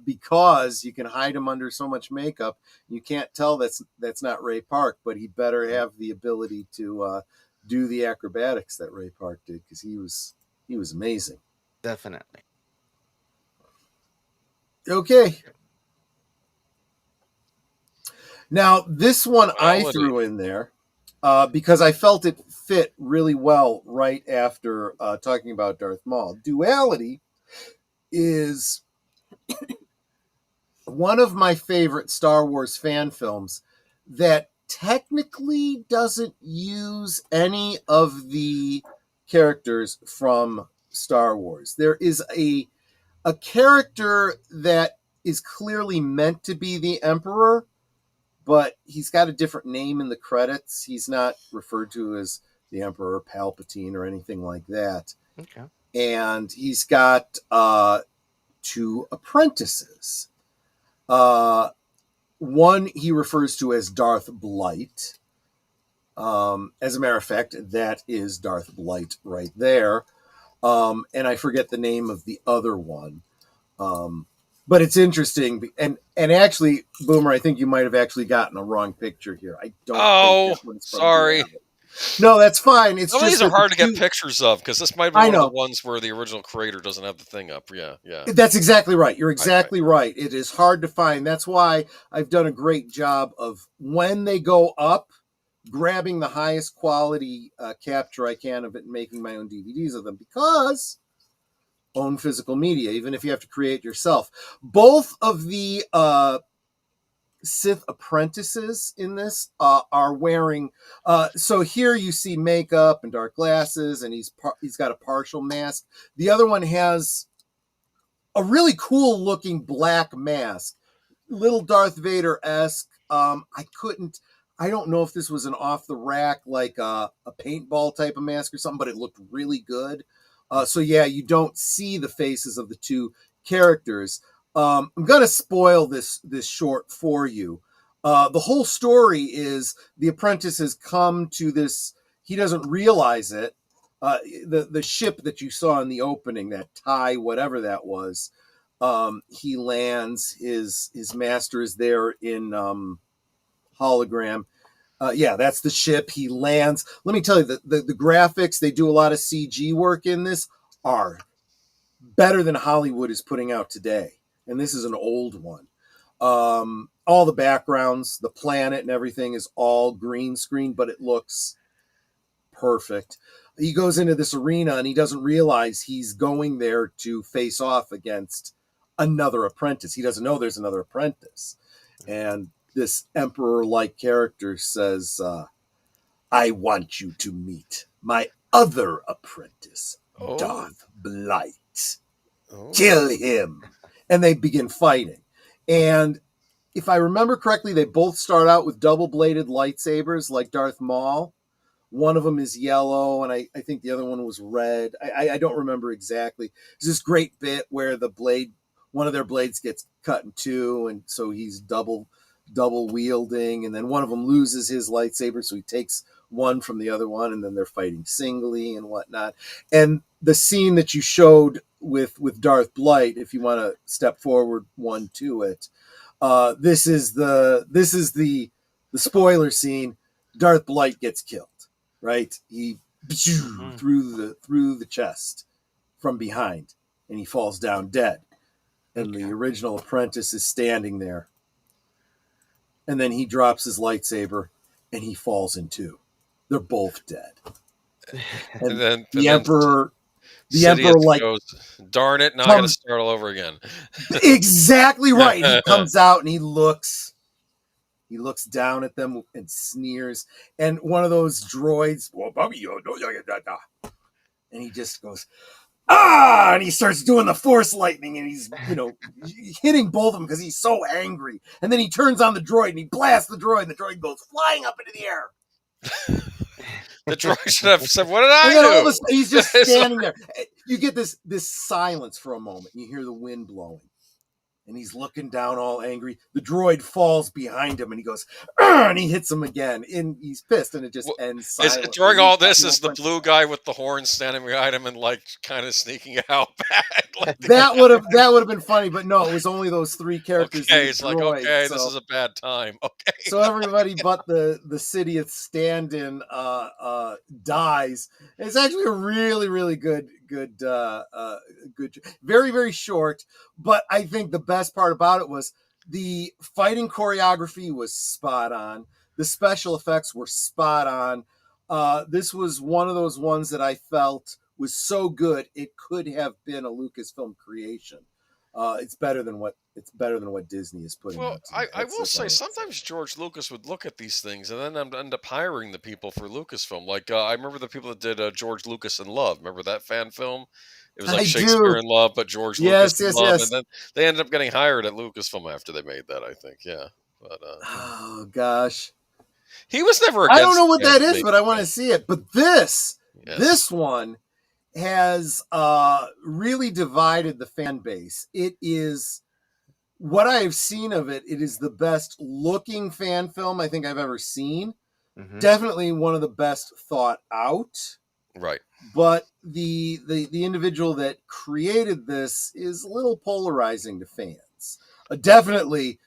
because you can hide him under so much makeup. You can't tell that's not Ray Park, but he better have the ability to do the acrobatics that Ray Park did, because he was amazing. Definitely. Okay. Now this one I threw in there because I felt it fit really well right after talking about Darth Maul. Duality is one of my favorite Star Wars fan films that technically doesn't use any of the characters from Star Wars. There is a character that is clearly meant to be the Emperor, but he's got a different name in the credits. He's not referred to as the Emperor Palpatine or anything like that. Okay. And he's got 2 apprentices. One he refers to as Darth Blight. As a matter of fact, that is Darth Blight right there. And I forget the name of the other one. But it's interesting, and actually, Boomer, I think you might have actually gotten a wrong picture here. I don't. Oh, sorry. No, that's fine. It's some of just these are hard to get pictures of, because this might be one of the ones where the original creator doesn't have the thing up. Yeah. That's exactly right. You're exactly right. It is hard to find. That's why I've done a great job of, when they go up, grabbing the highest quality capture I can of it and making my own DVDs of them, because own physical media, even if you have to create yourself. Both of the Sith apprentices in this are wearing, so here you see makeup and dark glasses, and he's got a partial mask. The other one has a really cool looking black mask, little Darth Vader-esque. I don't know if this was an off the rack, like a paintball type of mask or something, but it looked really good. So yeah, you don't see the faces of the 2 characters. I'm going to spoil this short for you. The whole story is the apprentices come to this, he doesn't realize it, the ship that you saw in the opening, that TIE, whatever that was, he lands, his master is there in hologram. Yeah, that's the ship. He lands. Let me tell you, the graphics, they do a lot of CG work in this, are better than Hollywood is putting out today. And this is an old one. All the backgrounds, the planet and everything is all green screen, but it looks perfect. He goes into this arena and he doesn't realize he's going there to face off against another apprentice. He doesn't know there's another apprentice. And this emperor-like character says, I want you to meet my other apprentice, Darth Blight. Kill him. And they begin fighting. And if I remember correctly, they both start out with double-bladed lightsabers like Darth Maul. One of them is yellow, and I think the other one was red. I don't remember exactly. There's this great bit where one of their blades gets cut in 2, and so he's double wielding, and then one of them loses his lightsaber, so he takes one from the other one, and then they're fighting singly and whatnot. And the scene that you showed with Darth Blight, if you want to step forward one to it, this is the spoiler scene. Darth Blight gets killed, right? He through the chest from behind, and he falls down dead. And the original apprentice is standing there. And then he drops his lightsaber and he falls in 2. They're both dead. And then the Emperor like goes, darn it, now I gotta start all over again. Exactly right. He comes out and he looks down at them and sneers. And one of those droids, and he just goes, and he starts doing the force lightning, and he's, hitting both of them because he's so angry. And then he turns on the droid and he blasts the droid, and the droid goes flying up into the air. The droid should have said, what did I do? He's just standing there. You get this silence for a moment. You hear the wind blowing. and he's looking down all angry. The droid falls behind him, and he goes, and he hits him again, and he's pissed, and it just ends silently. During all this, is the blue guy with the horn standing behind him and like kind of sneaking out back? Like, that would have been funny, but no, it was only those three characters. Okay, it's droid, like, okay, so, this is a bad time. Okay. So everybody but the Sidious stand-in dies. It's actually a really, really good, very, very short. But I think the best part about it was the fighting choreography was spot on. The special effects were spot on. This was one of those ones that I felt was so good it could have been a Lucasfilm creation. It's better than what Disney is putting out. I will say sometimes George Lucas would look at these things and then end up hiring the people for Lucasfilm. Like I remember the people that did George Lucas in Love. Remember that fan film? It was like Shakespeare in Love, but George Lucas in Love. And then they ended up getting hired at Lucasfilm after they made that, I think. Yeah. But oh gosh. He was never against, I don't know what that is, but I want to see it. But this one has really divided the fan base. It is, what I have seen of it, it is the best looking fan film I think I've ever seen. Mm-hmm. Definitely one of the best thought out. Right. But the individual that created this is a little polarizing to fans. Definitely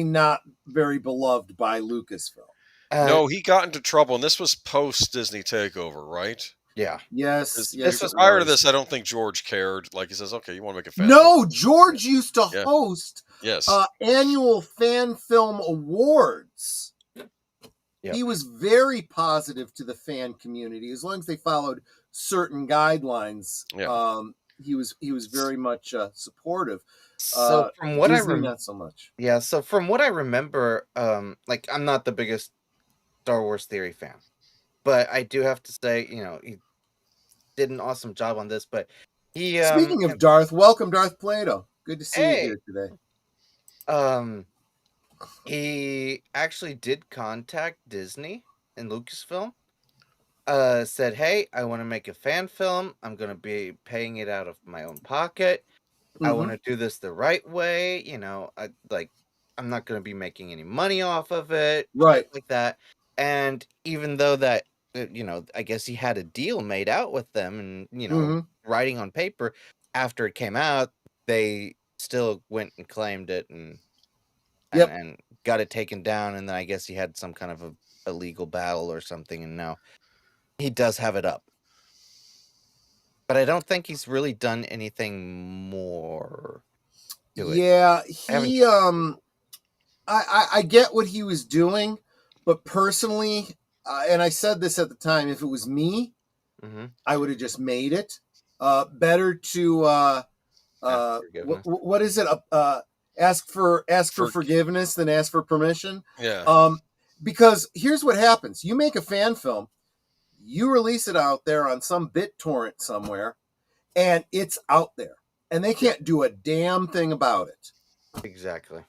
not very beloved by Lucasfilm. No, he got into trouble, and this was post Disney takeover, right? Yeah. Yes. This was prior to this. I don't think George cared. Like he says, okay, you want to make a fan? No, George used to host annual fan film awards. Yep. He was very positive to the fan community as long as they followed certain guidelines. Yeah. He was very much supportive. So from what Disney, I remember, not so much. Yeah. So from what I remember, like I'm not the biggest Star Wars theory fan, but I do have to say, he did an awesome job on this. But he speaking of Darth, welcome Darth Plato. Good to see you here today. He actually did contact Disney and Lucasfilm. Said, hey, I want to make a fan film. I'm going to be paying it out of my own pocket. Mm-hmm. I want to do this the right way. I'm not going to be making any money off of it. Right. Like that. And even though that, I guess he had a deal made out with them and, mm-hmm. writing on paper, after it came out, they still went and claimed it and got it taken down. And then I guess he had some kind of a legal battle or something. And now he does have it up. But I don't think he's really done anything more to it. Yeah, I get what he was doing, but personally, and I said this at the time, if it was me, mm-hmm. I would have just made it. Better to what is it? Ask for forgiveness than ask for permission. Yeah. Because here's what happens: you make a fan film, you release it out there on some BitTorrent somewhere, and it's out there, and they can't do a damn thing about it. Exactly.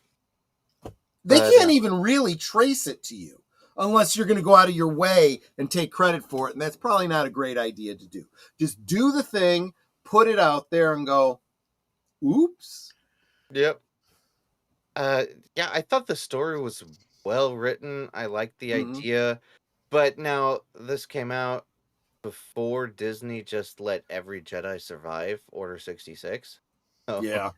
They can't even really trace it to you unless you're going to go out of your way and take credit for it, and that's probably not a great idea to do. Just do the thing, put it out there, and go, oops. Yep. Yeah, I thought the story was well written. I liked the mm-hmm. idea, but now this came out before Disney just let every Jedi survive Order 66. So, yeah.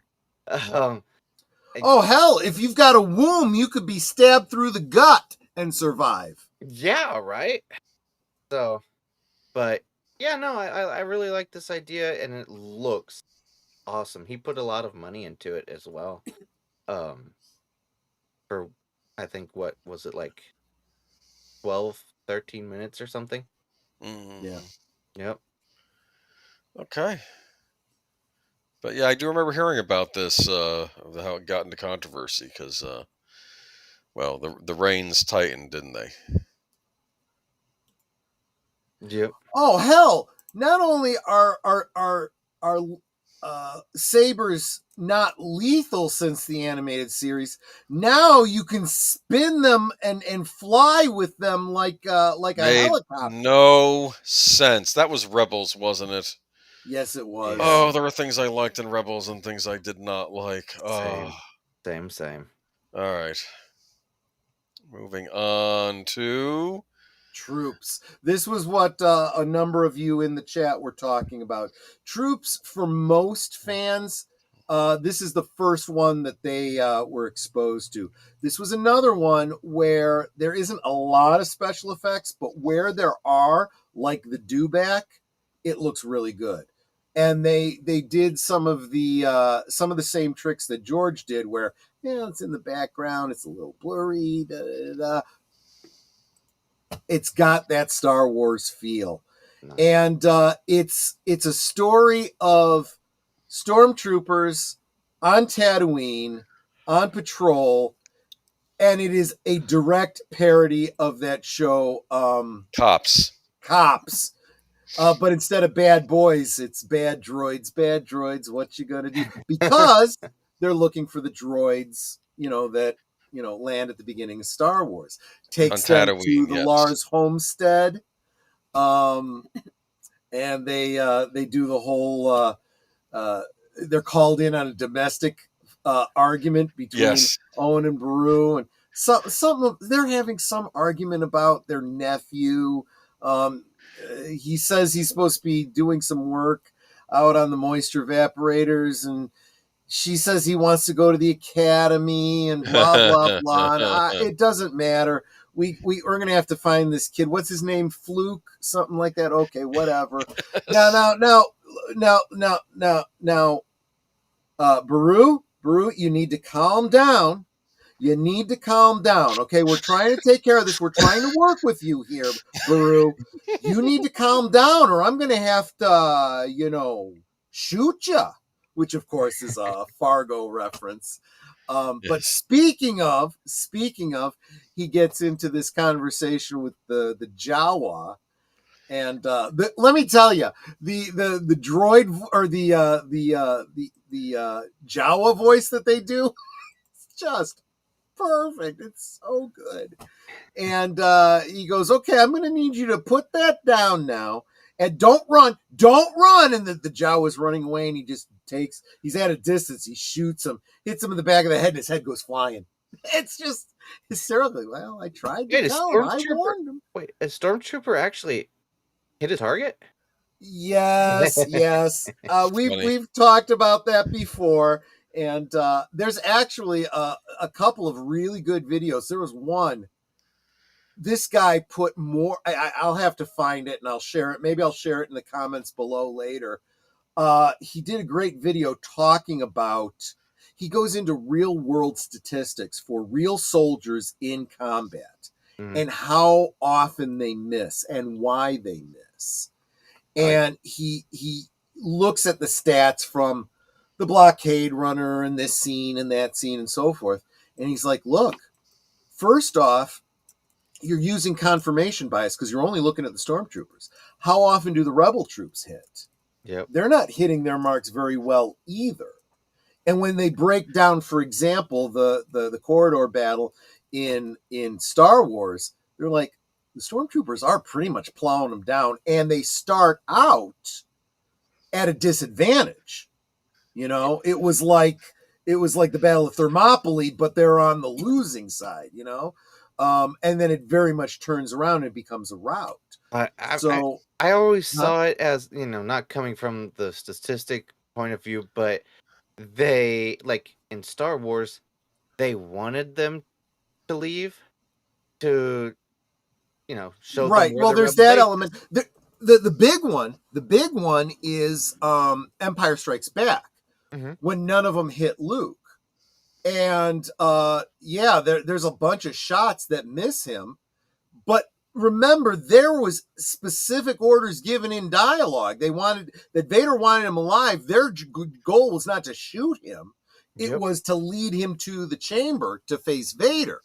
Oh, hell, if you've got a womb, you could be stabbed through the gut and survive. Yeah, right? So, but, yeah, no, I really like this idea, and it looks awesome. He put a lot of money into it as well. For, I think, what was it, like 12, 13 minutes or something? Mm-hmm. Yeah. Yep. Okay. But yeah, I do remember hearing about this, how it got into controversy, because, the reins tightened, didn't they? Yep. Oh, hell! Not only are sabers not lethal since the animated series, now you can spin them and fly with them like a helicopter. No sense. That was Rebels, wasn't it? Yes, it was. Yeah. Oh, there were things I liked in Rebels and things I did not like. Same. Oh. Same. All right. Moving on to Troops. This was what a number of you in the chat were talking about. Troops, for most fans, this is the first one that they were exposed to. This was another one where there isn't a lot of special effects, but where there are, like the dewback, it looks really good. And they did some of the same tricks that George did, where it's in the background, it's a little blurry, it's got that Star Wars feel. Nice. And it's a story of stormtroopers on Tatooine on patrol, and it is a direct parody of that show Cops. But instead of bad boys, it's bad droids, what you gonna do? Because they're looking for the droids, that land at the beginning of Star Wars. Takes them to Tatooine, the yes. Lars homestead, and they do the whole. They're called in on a domestic argument between Yes. Owen and Beru, and they're having some argument about their nephew. He says he's supposed to be doing some work out on the moisture evaporators, and she says he wants to go to the academy, and blah blah blah. And it doesn't matter. We're gonna have to find this kid. What's his name? Fluke, something like that. Okay, whatever. Now, Beru, you need to calm down. You need to calm down. Okay, we're trying to take care of this. We're trying to work with you here, Beru. You need to calm down, or I'm gonna have to, shoot you. Which, of course, is a Fargo reference. But Yes. speaking of, he gets into this conversation with the Jawa, and let me tell you, the droid or the Jawa voice that they do, it's just perfect. It's so good. And he goes, "Okay, I'm going to need you to put that down now. And don't run. And the Jawa's running away, and he's at a distance. He shoots him, hits him in the back of the head, and his head goes flying. It's just hysterically. Well, I tried to tell him. I warned him. Wait, a stormtrooper actually hit a target? Yes. We've talked about that before. And there's actually a couple of really good videos. There was one. This guy put more. I'll have to find it and I'll share it. Maybe I'll share it in the comments below later. He did a great video talking about. He goes into real world statistics for real soldiers in combat and how often they miss and why they miss. And he looks at the stats from the blockade runner and this scene and that scene and so forth. And he's like, look, first off, you're using confirmation bias because you're only looking at the stormtroopers. How often do the rebel troops hit? Yep. They're not hitting their marks very well either. And when they break down, for example, the corridor battle in Star Wars, they're like, the stormtroopers are pretty much plowing them down, and they start out at a disadvantage. It was like the Battle of Thermopylae, but they're on the losing side, and then it very much turns around and becomes a rout. I always saw it as, not coming from the statistic point of view, but they, like in Star Wars, they wanted them to leave to, show them where Well, there's that element. The big one is Empire Strikes Back, when none of them hit Luke. And there's a bunch of shots that miss him. But remember, there was specific orders given in dialogue. Vader wanted him alive. Their goal was not to shoot him. It was to lead him to the chamber to face Vader.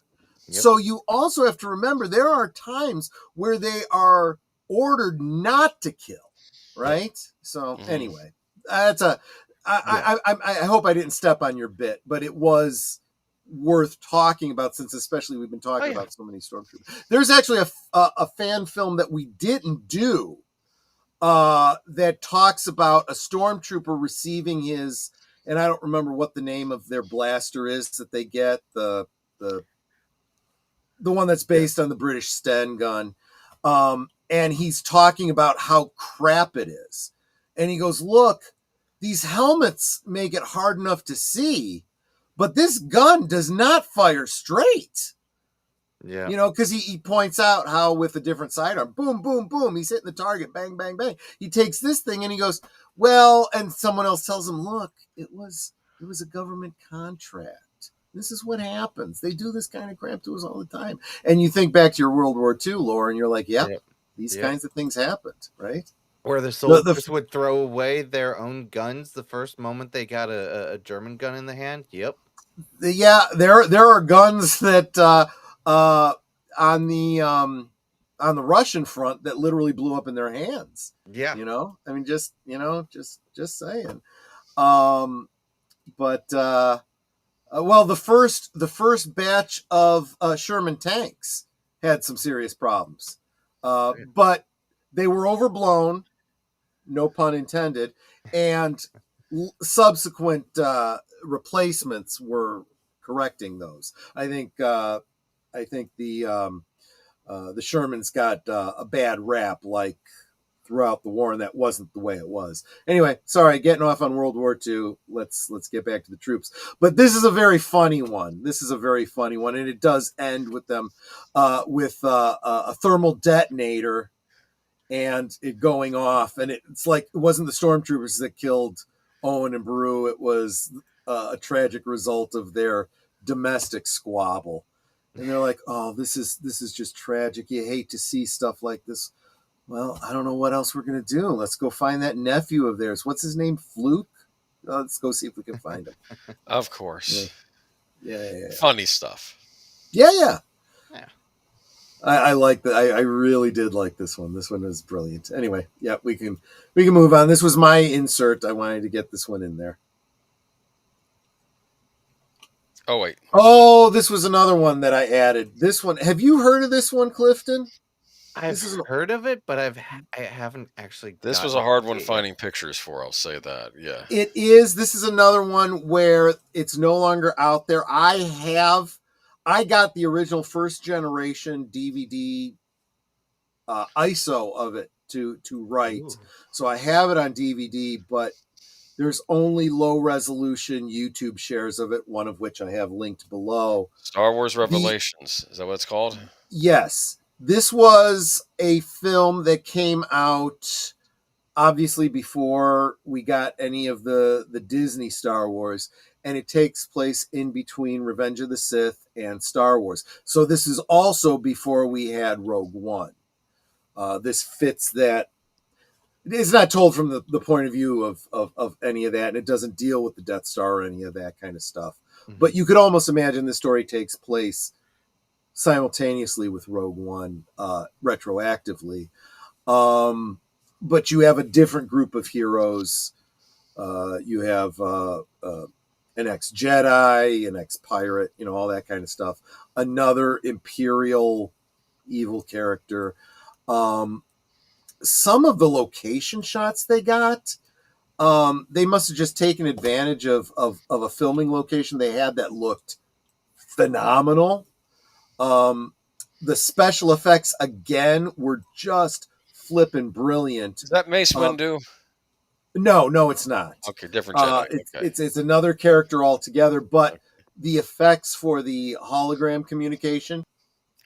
Yep. So you also have to remember there are times where they are ordered not to kill, right? So anyway, that's I hope I didn't step on your bit, but it was worth talking about since especially we've been talking about so many stormtroopers. There's actually a fan film that we didn't do that talks about a stormtrooper receiving his, and I don't remember what the name of their blaster is that they get, the one that's based on the British Sten gun. And he's talking about how crap it is. And he goes, look, these helmets make it hard enough to see, but this gun does not fire straight. Yeah. You know, because he points out how with a different sidearm, boom, boom, boom, he's hitting the target, bang, bang, bang. He takes this thing and he goes, well, and someone else tells him, look, it was a government contract. This is what happens. They do this kind of crap to us all the time. And you think back to your World War II lore, and you're like, yep. These kinds of things happened, right? Where the soldiers would throw away their own guns the first moment they got a German gun in the hand. Yep. Yeah, there are guns that on the Russian front that literally blew up in their hands. Yeah. You know, I mean, just saying. Well, the first batch of Sherman tanks had some serious problems, but they were overblown, no pun intended, and subsequent replacements were correcting those. I think the Shermans got a bad rap like throughout the war, and that wasn't the way it was. Anyway, sorry, getting off on World War II. Let's get back to the troops. But this is a very funny one. And it does end with them with a thermal detonator and it going off. And it's like it wasn't the stormtroopers that killed Owen and Beru. It was a tragic result of their domestic squabble. And they're like, oh, this is just tragic. You hate to see stuff like this. Well, I don't know what else we're going to do. Let's go find that nephew of theirs. What's his name? Fluke? Let's go see if we can find him. Of course. Yeah. Funny stuff. Yeah. I like that. I really did like this one. This one is brilliant. Anyway, yeah, we can move on. This was my insert. I wanted to get this one in there. Oh, wait. Oh, this was another one that I added. This one. Have you heard of this one, Clifton? I've heard of it, but I haven't actually. This was a hard one finding pictures for. I'll say that. Yeah, it is. This is another one where it's no longer out there. I got the original first generation DVD ISO of it to write. Ooh. So I have it on DVD, but there's only low resolution YouTube shares of it, one of which I have linked below. Star Wars Revelations. Is that what it's called? Yes. This was a film that came out obviously before we got any of the Disney Star Wars, and it takes place in between Revenge of the Sith and Star Wars. So this is also before we had Rogue One. This fits that. It's not told from the point of view of any of that, and it doesn't deal with the Death Star or any of that kind of stuff. Mm-hmm. But you could almost imagine the story takes place simultaneously with Rogue One, retroactively. But you have a different group of heroes. You have an ex-Jedi, an ex-pirate, all that kind of stuff. Another Imperial evil character. Some of the location shots they got, they must have just taken advantage of a filming location they had that looked phenomenal. The special effects again were just flipping brilliant. Is that Mace Windu? No, it's not. Okay, different Jedi. It's another character altogether, but the effects for the hologram communication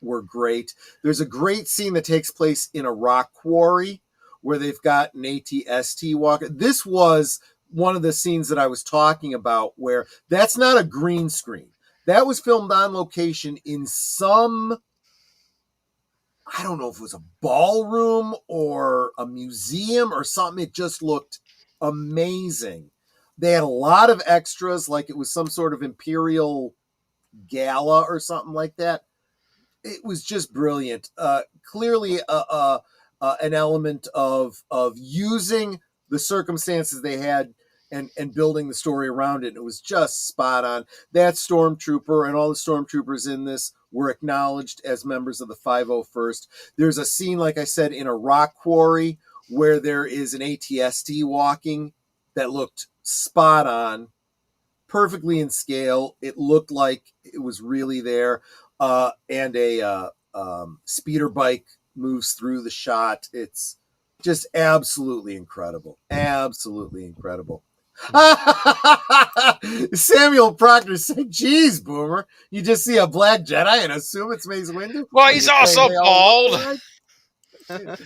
were great. There's a great scene that takes place in a rock quarry where they've got an AT-ST walker. This was one of the scenes that I was talking about where that's not a green screen. That was filmed on location in some, I don't know if it was a ballroom or a museum or something. It just looked amazing. They had a lot of extras, like it was some sort of imperial gala or something like that. It was just brilliant. Clearly an element of using the circumstances they had and building the story around it. It was just spot on. That stormtrooper and all the stormtroopers in this were acknowledged as members of the 501st. There's a scene, like I said, in a rock quarry where there is an ATST walking that looked spot on, perfectly in scale. It looked like it was really there. And a speeder bike moves through the shot. It's just absolutely incredible. Absolutely incredible. Samuel Procter said, geez, Boomer, you just see a black Jedi and assume it's Mace Windu? Well, Are he's you saying also they all look bald. alike?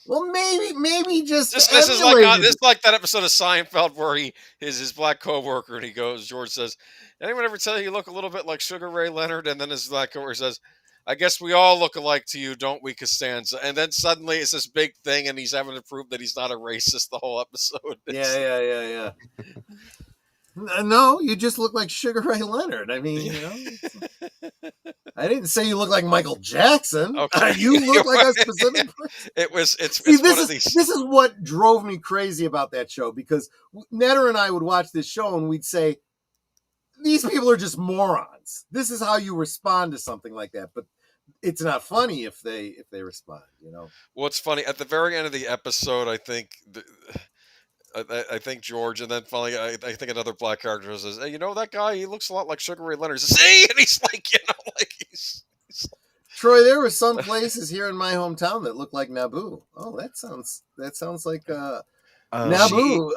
Well, maybe just This is like emulated. this is like that episode of Seinfeld where he is his black coworker and he goes, George says, anyone ever tell you look a little bit like Sugar Ray Leonard? And then his black coworker says, I guess we all look alike to you, don't we, Costanza? And then suddenly it's this big thing and he's having to prove that he's not a racist the whole episode. Yeah. No, you just look like Sugar Ray Leonard. I mean, I didn't say you look like Michael Jackson. Okay. You look like a specific person. It's See, one of these. This is what drove me crazy about that show, because Netter and I would watch this show and we'd say, these people are just morons. This is how you respond to something like that. But it's not funny if they respond, Well, it's funny. At the very end of the episode, I think George, and then finally, I think another black character says, "Hey, that guy? He looks a lot like Sugar Ray Leonard." He says, "See," and he's like, he's Troy, there were some places here in my hometown that look like Naboo. Oh, that sounds like Naboo.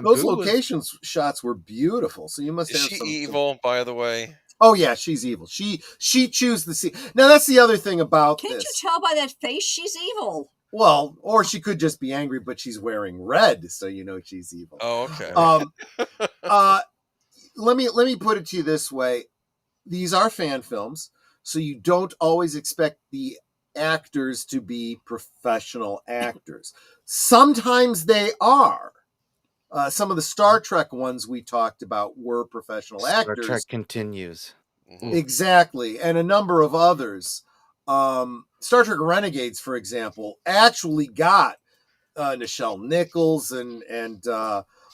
Those locations shots were beautiful. So you must have she evil, by the way. Oh yeah, she's evil. She chews the sea. Now that's the other thing about Can't this. you tell by that face she's evil? Well, or she could just be angry, but she's wearing red, so she's evil. Oh, okay. Let me put it to you this way: these are fan films, so you don't always expect the actors to be professional actors. Sometimes they are. Some of the Star Trek ones we talked about were professional actors. Star Trek continues. Exactly, and a number of others. Star Trek Renegades, for example, actually got Nichelle Nichols and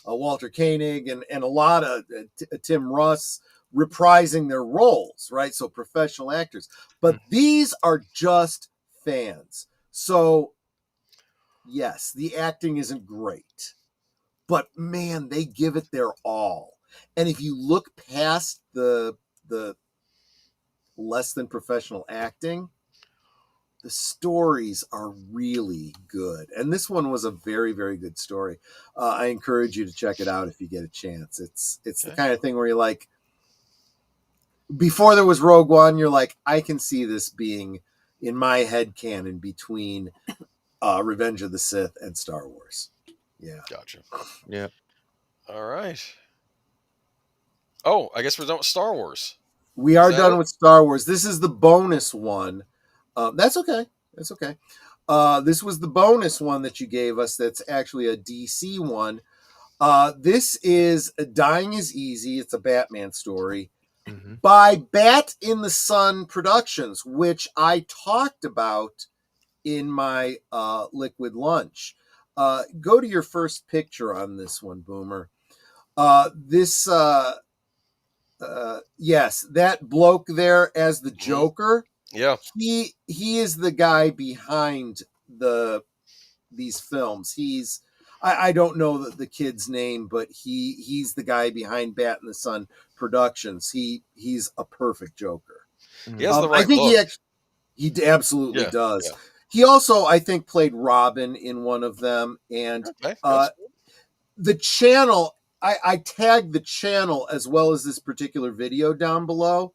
Walter Koenig and a lot of Tim Russ reprising their roles, right? So professional actors. But these are just fans. So, yes, the acting isn't great. But, man, they give it their all. And if you look past the less than professional acting, the stories are really good. And this one was a very, very good story. I encourage you to check it out if you get a chance. It's the kind of thing where you're like, before there was Rogue One, you're like, I can see this being in my head canon between Revenge of the Sith and Star Wars. Yeah. Gotcha. Yeah. All right. Oh, I guess we're done with Star Wars. We are done with Star Wars. This is the bonus one. That's okay. That's okay. This was the bonus one that you gave us. That's actually a DC one. This is Dying is Easy. It's a Batman story by Bat in the Sun Productions, which I talked about in my Liquid Lunch. Go to your first picture on this one, Boomer. Yes, that bloke there as the Joker. Yeah, he is the guy behind these films. I don't know the kid's name, but he's the guy behind Bat in the Sun Productions. He's a perfect Joker. He has the right I think look. he absolutely does. Yeah. He also, I think, played Robin in one of them, and the channel. I tagged the channel as well as this particular video down below.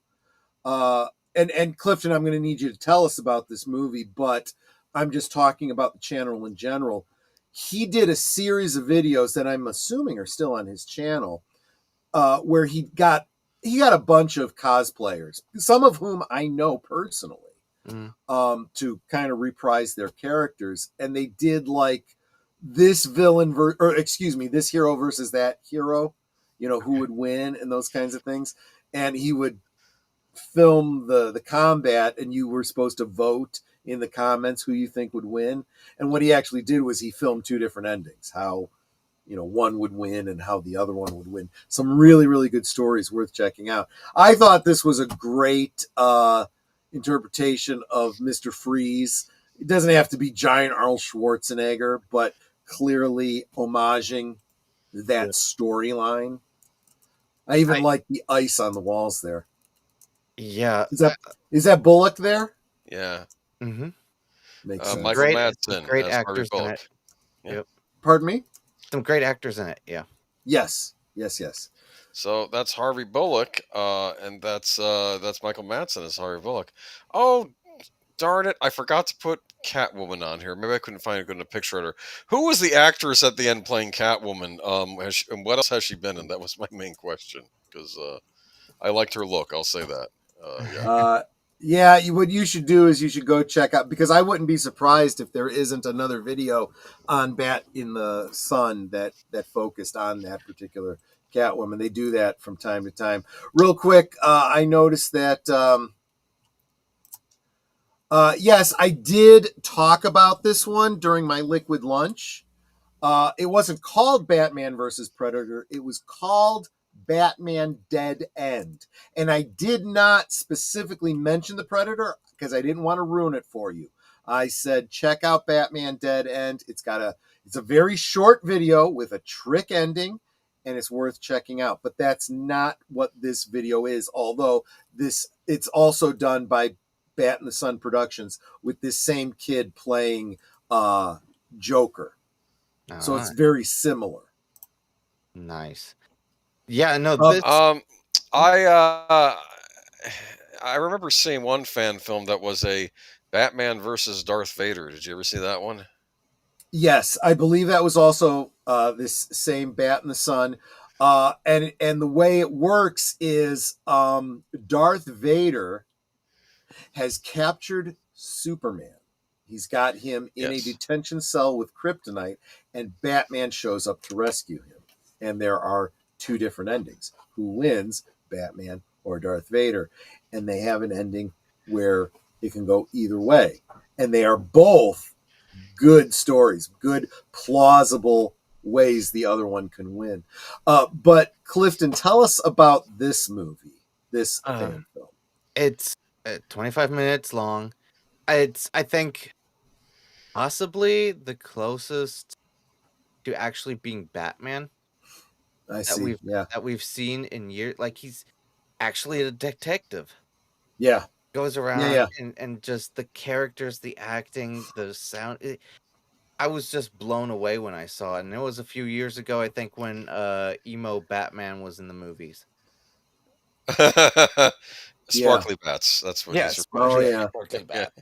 And Clifton, I'm going to need you to tell us about this movie, but I'm just talking about the channel in general. He did a series of videos that I'm assuming are still on his channel, where he got a bunch of cosplayers, some of whom I know personally, to kind of reprise their characters, and they did like this villain this hero versus that hero, who would win and those kinds of things, and he would film the combat, and you were supposed to vote in the comments who you think would win. And what he actually did was he filmed two different endings, how one would win and how the other one would win. Some really, really good stories worth checking out. I thought this was a great interpretation of Mr. Freeze it doesn't have to be giant Arnold Schwarzenegger, but clearly homaging that storyline. I even like the ice on the walls there. Yeah. Is that Bullock there? Yeah. Mm-hmm. Makes sense. Michael Great Madsen as Harvey actors in Bullock. it. Yeah. Yep. Pardon me? Some great actors in it. Yeah. Yes. So that's Harvey Bullock, and that's Michael Madsen as Harvey Bullock. Oh, darn it! I forgot to put Catwoman on here. Maybe I couldn't find a good enough picture of her. Who was the actress at the end playing Catwoman? And what else has she been in? That was my main question because I liked her look. I'll say that. Yeah. What you should do is you should go check out, because I wouldn't be surprised if there isn't another video on Bat in the Sun that focused on that particular Catwoman. They do that from time to time. Real quick, I noticed that. Yes, I did talk about this one during my liquid lunch. It wasn't called Batman versus Predator. It was called Batman Dead End. And I did not specifically mention the Predator because I didn't want to ruin it for you. I said, check out Batman Dead End. It's a very short video with a trick ending, and it's worth checking out. But that's not what this video is, although it's also done by Bat in the Sun Productions with this same kid playing Joker. So it's very similar. Nice. Yeah, no. I remember seeing one fan film that was a Batman versus Darth Vader. Did you ever see that one? Yes, I believe that was also this same Bat in the Sun. And the way it works is Darth Vader has captured Superman. He's got him in a detention cell with kryptonite, and Batman shows up to rescue him. And there are two different endings. Who wins, Batman or Darth Vader? And they have an ending where it can go either way. And they are both good stories, good, plausible ways the other one can win. But Clifton, tell us about this movie, this fan film. It's 25 minutes long. I think possibly the closest to actually being Batman that we've seen in years. Like, he's actually a detective. Yeah. Goes around and just the characters, the acting, the sound. I was just blown away when I saw it. And it was a few years ago, I think, when emo Batman was in the movies. Sparkly bats. That's what these are. Sparkly bat.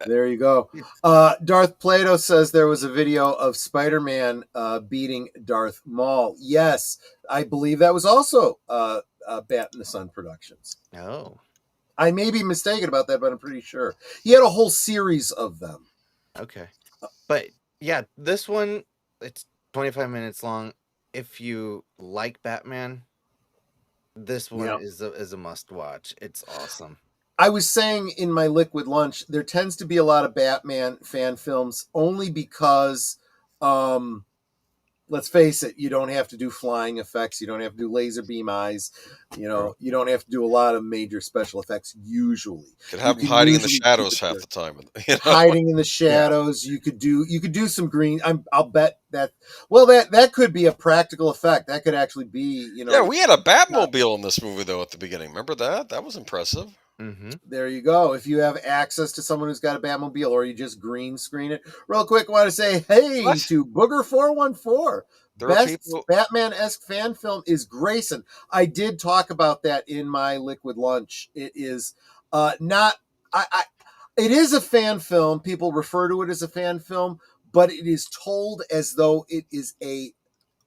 There you go. Darth Plato says there was a video of Spider-Man beating Darth Maul. Yes, I believe that was also Bat in the Sun Productions. Oh. I may be mistaken about that, but I'm pretty sure. He had a whole series of them. Okay. But yeah, this one, it's 25 minutes long. If you like Batman, this one is a must watch. It's awesome. I was saying in my liquid lunch, there tends to be a lot of Batman fan films only because, let's face it, you don't have to do flying effects. You don't have to do laser beam eyes. You don't have to do a lot of major special effects usually. Could have them hiding in the shadows half the time. Hiding in the shadows. You could do some green. I'll bet that. Well, that could be a practical effect. That could actually be, Yeah, we had a Batmobile in this movie though at the beginning. Remember that? That was impressive. Mm-hmm. There you go. If you have access to someone who's got a Batmobile, or you just green screen it. Real quick, I want to say hey to Booger414. Best Batman-esque fan film is Grayson. I did talk about that in my liquid lunch. It is not. It is a fan film. People refer to it as a fan film, but it is told as though it is a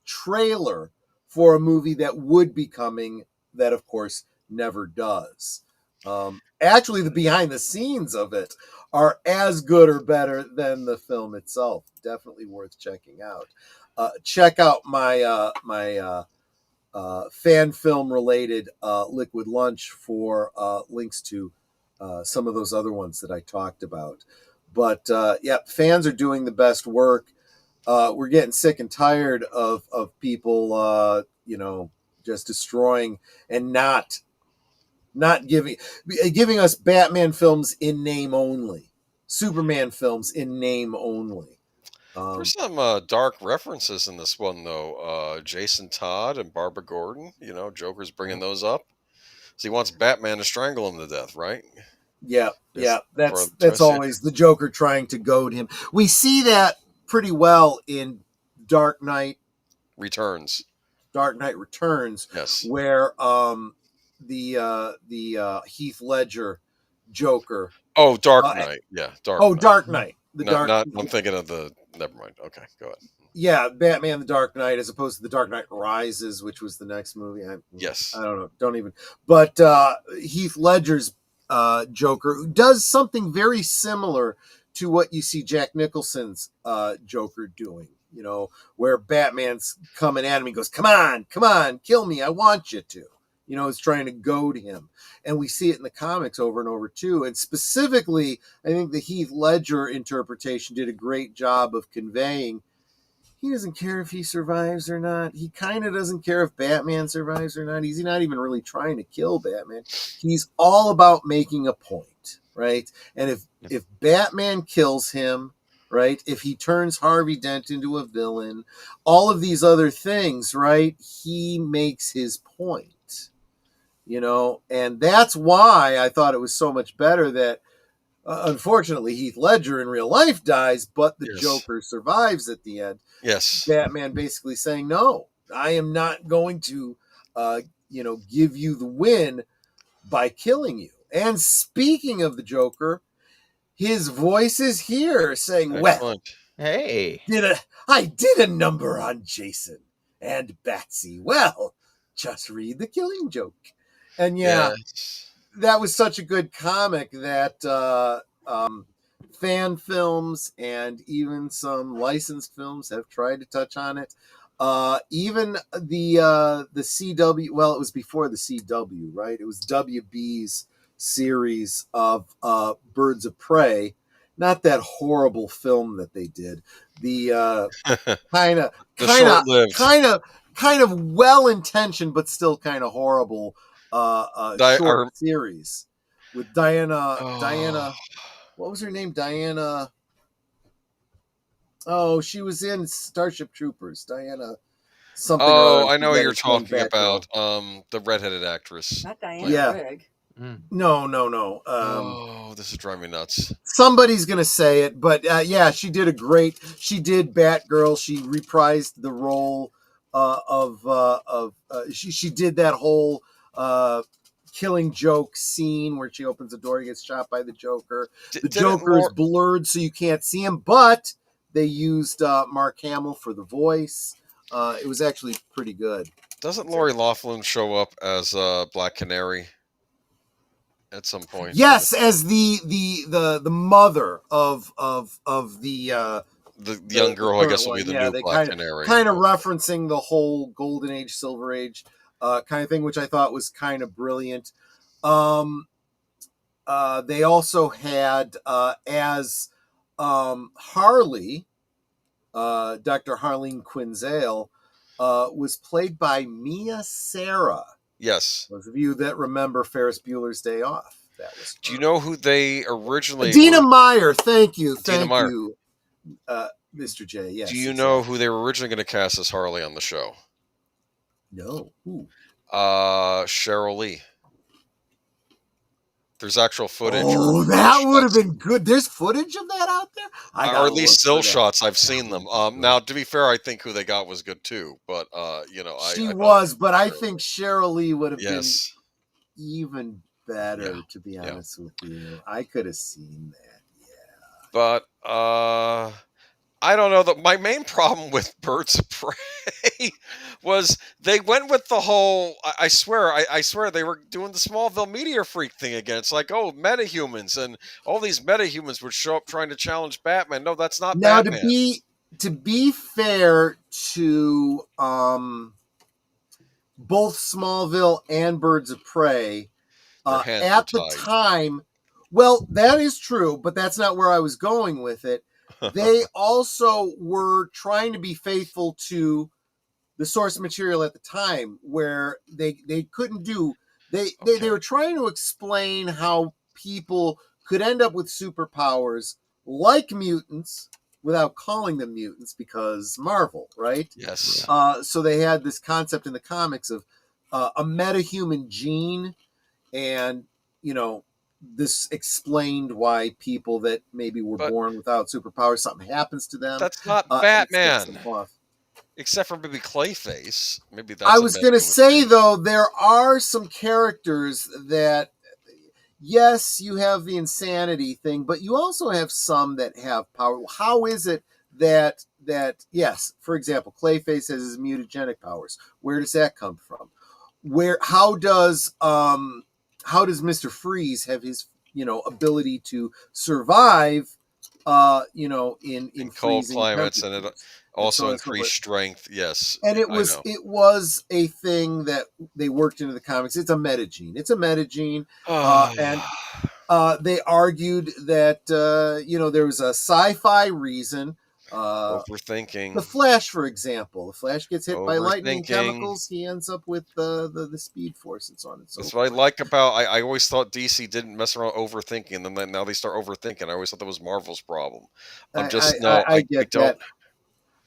trailer for a movie that would be coming. That, of course, never does. Actually, the behind the scenes of it are as good or better than the film itself. Definitely worth checking out. Check out my fan film related liquid lunch for links to some of those other ones that I talked about. But fans are doing the best work. We're getting sick and tired of people, just destroying and not not giving us Batman films in name only, Superman films in name only. There's some dark references in this one, though. Jason Todd and Barbara Gordon, Joker's bringing those up. So he wants Batman to strangle him to death, right? Yeah, Just for the that's twist here. always the Joker trying to goad him. We see that pretty well in Dark Knight Returns. Returns, Yes. where the Heath Ledger Joker. Oh, Dark Knight. Yeah, Dark Knight. Dark Knight. I'm thinking of the. Never mind. Okay, go ahead. Yeah, Batman: The Dark Knight, as opposed to The Dark Knight Rises, which was the next movie. Yes. I don't know. Don't even. But Heath Ledger's Joker does something very similar to what you see Jack Nicholson's Joker doing. Where Batman's coming at him, he goes, "Come on, kill me! I want you to." Is trying to goad him. And we see it in the comics over and over too. And specifically, I think the Heath Ledger interpretation did a great job of conveying he doesn't care if he survives or not. He kind of doesn't care if Batman survives or not. He's not even really trying to kill Batman. He's all about making a point, right? And if Batman kills him, right, if he turns Harvey Dent into a villain, all of these other things, right, he makes his point. And that's why I thought it was so much better that unfortunately Heath Ledger in real life dies, but the Joker survives at the end. Yes. Batman basically saying, no, I am not going to, give you the win by killing you. And speaking of the Joker, his voice is here saying, Excellent. well, Hey. I did a number on Jason and Batsy. Well, just read The Killing Joke. And that was such a good comic that fan films and even some licensed films have tried to touch on it. Even the CW, well, it was before the CW, right? It was WB's series of Birds of Prey. Not that horrible film that they did. The kind of well-intentioned, but still kind of horrible short series with Diana. What was her name? Diana. Oh, she was in Starship Troopers. Diana something. Oh, I know what you're talking about. The redheaded actress. Not Diana Rigg. No. This is driving me nuts. Somebody's gonna say it, but she did she did Batgirl. She reprised the role she did that whole Killing Joke scene where she opens the door, gets shot by the Joker. The Joker is blurred so you can't see him, but they used Mark Hamill for the voice. It was actually pretty good. Doesn't Lori Loughlin show up as Black Canary at some point? Yes, as the mother of the young girl, I guess, will be the new Black Canary. Kind of referencing the whole Golden Age, Silver Age kind of thing, which I thought was kind of brilliant. They also had as Harley, Dr. Harleen Quinzel, was played by Mia Sara. Yes. Those of you that remember Ferris Bueller's Day Off. That was her. Do you know who they originally... Dina Meyer, thank you, Mr. J. Yes. Do you know who they were originally going to cast as Harley on the show? No. Who? Cheryl Lee. There's actual footage. Oh, that would have been good. There's footage of that out there? Or at least still shots. I've seen them. Now, to be fair, I think who they got was good too. But, she was, but I think Cheryl Lee would have been even better, to be honest with you. I could have seen that, But, I don't know. My main problem with Birds of Prey was they went with the whole. I swear they were doing the Smallville meteor freak thing again. It's like, oh, metahumans, and all these metahumans would show up trying to challenge Batman. No, that's not Batman. Now, to be fair to both Smallville and Birds of Prey, at the time, well, that is true, but that's not where I was going with it. They also were trying to be faithful to the source material at the time, where they couldn't do They were trying to explain how people could end up with superpowers like mutants without calling them mutants, because Marvel, right? Yes. So they had this concept in the comics of a metahuman gene, and this explained why people that maybe were But born without superpowers, something happens to them. that's not and it sets Batman. them off. Except for maybe Clayface. Maybe that's I a was going to metahuman say, gene. though, there are some characters that, yes, you have the insanity thing, but you also have some that have power. How is it that yes, for example, Clayface has his mutagenic powers? Where does that come from? How does Mr. Freeze have his ability to survive in cold freezing climates, and it temperatures, and so also on and so forth? increased strength. Yes, And I know. it was a thing that they worked into the comics. It's a metagene. And they argued that there was a sci-fi reason. Overthinking. The Flash, for example, the Flash gets hit by lightning Overthinking. chemicals. He ends up with the Speed Force and so on and so That's forth. what I like about. I always thought DC didn't mess around overthinking, and then now they start overthinking. I always thought that was Marvel's problem. I'm just I I get don't. that.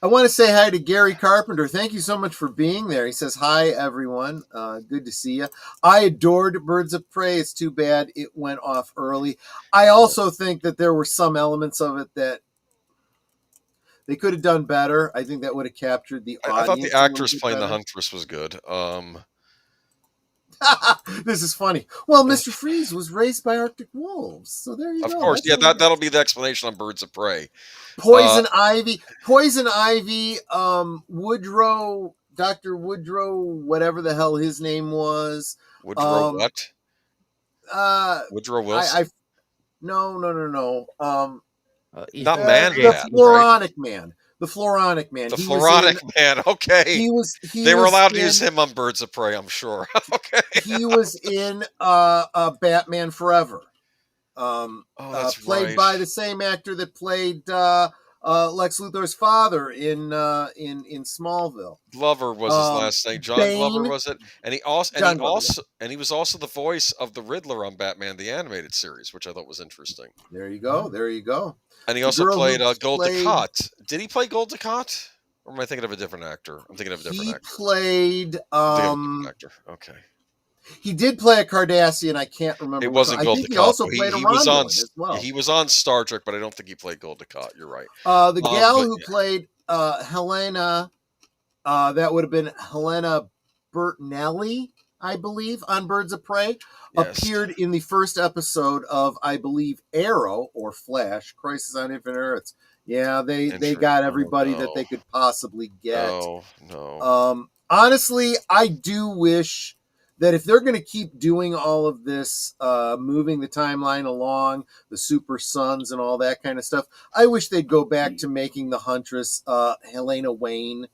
I want to say hi to Gary Carpenter. Thank you so much for being there. He says, hi, everyone. Good to see you. I adored Birds of Prey. It's too bad it went off early. I also think that there were some elements of it that they could have done better. I think that would have captured the audience. I thought the a little actress bit playing the better. Huntress was good. This is funny. Well, Mr. Freeze was raised by Arctic wolves, so there you go. Of course, That's yeah. That'll be the explanation on Birds of Prey. Poison Ivy, Woodrow, Dr. Woodrow, whatever the hell his name was. Woodrow what? Woodrow Wilson? No. He's Not the Man The Bat, Floronic Man. The Floronic Man. The He Floronic was Man. Okay. They were allowed to use him on Birds of Prey, I'm sure. Okay. He was in Batman Forever. That's played right. by the same actor that played Lex Luthor's father in Smallville. Glover was his last name. John Bane, Glover was it? And he was also the voice of the Riddler on Batman the Animated Series, which I thought was interesting. There you go. And he also played Gold Dukat. Did he play Gold Dukat? Or am I thinking of a different actor? I'm thinking of a different actor. He played actor. Okay. He did play a Cardassian. I can't remember. It wasn't Gold Dukat. He also played a Romulan as well. He was on Star Trek, but I don't think he played Gold Dukat. You're right. The gal who played Helena, that would have been Helena Bertinelli, I believe, on Birds of Prey, appeared in the first episode of, I believe, Arrow or Flash, Crisis on Infinite Earths. Yeah, they got everybody that they could possibly get. No. Honestly, I do wish that if they're going to keep doing all of this, moving the timeline along, the Super Sons and all that kind of stuff, I wish they'd go back to making the Huntress Helena Wayne,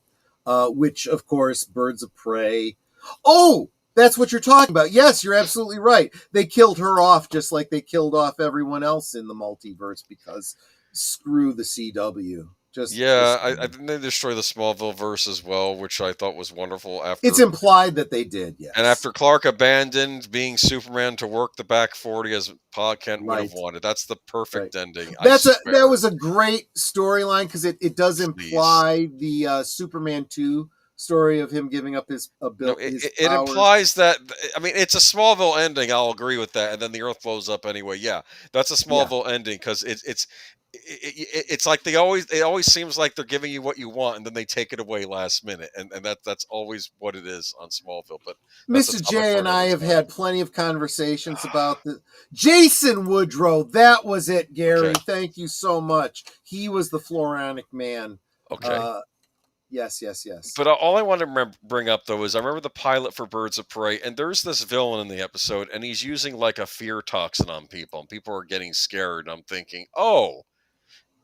which, of course, Birds of Prey. Oh, that's what you're talking about. Yes, you're absolutely right. They killed her off just like they killed off everyone else in the multiverse, because screw the CW. I think they destroyed the Smallville verse as well, which I thought was wonderful. It's implied that they did, yes. And after Clark abandoned being Superman to work the back 40 as Pa Kent would have wanted, that's the perfect ending. That was a great storyline, because it does imply the Superman 2 story of him giving up his ability. It implies that, I mean, it's a Smallville ending. I'll agree with that. And then the Earth blows up anyway. Yeah, that's a Smallville ending, because it's like it always seems like they're giving you what you want, and then they take it away last minute, and that's always what it is on Smallville. But Mr. J and I have had plenty of conversations about the Jason Woodrow. That was it, Gary. Okay. Thank you so much. He was the Floronic Man. Okay. Yes. But all I want to bring up, though, is I remember the pilot for Birds of Prey, and there's this villain in the episode, and he's using like a fear toxin on people, and people are getting scared, and I'm thinking, oh,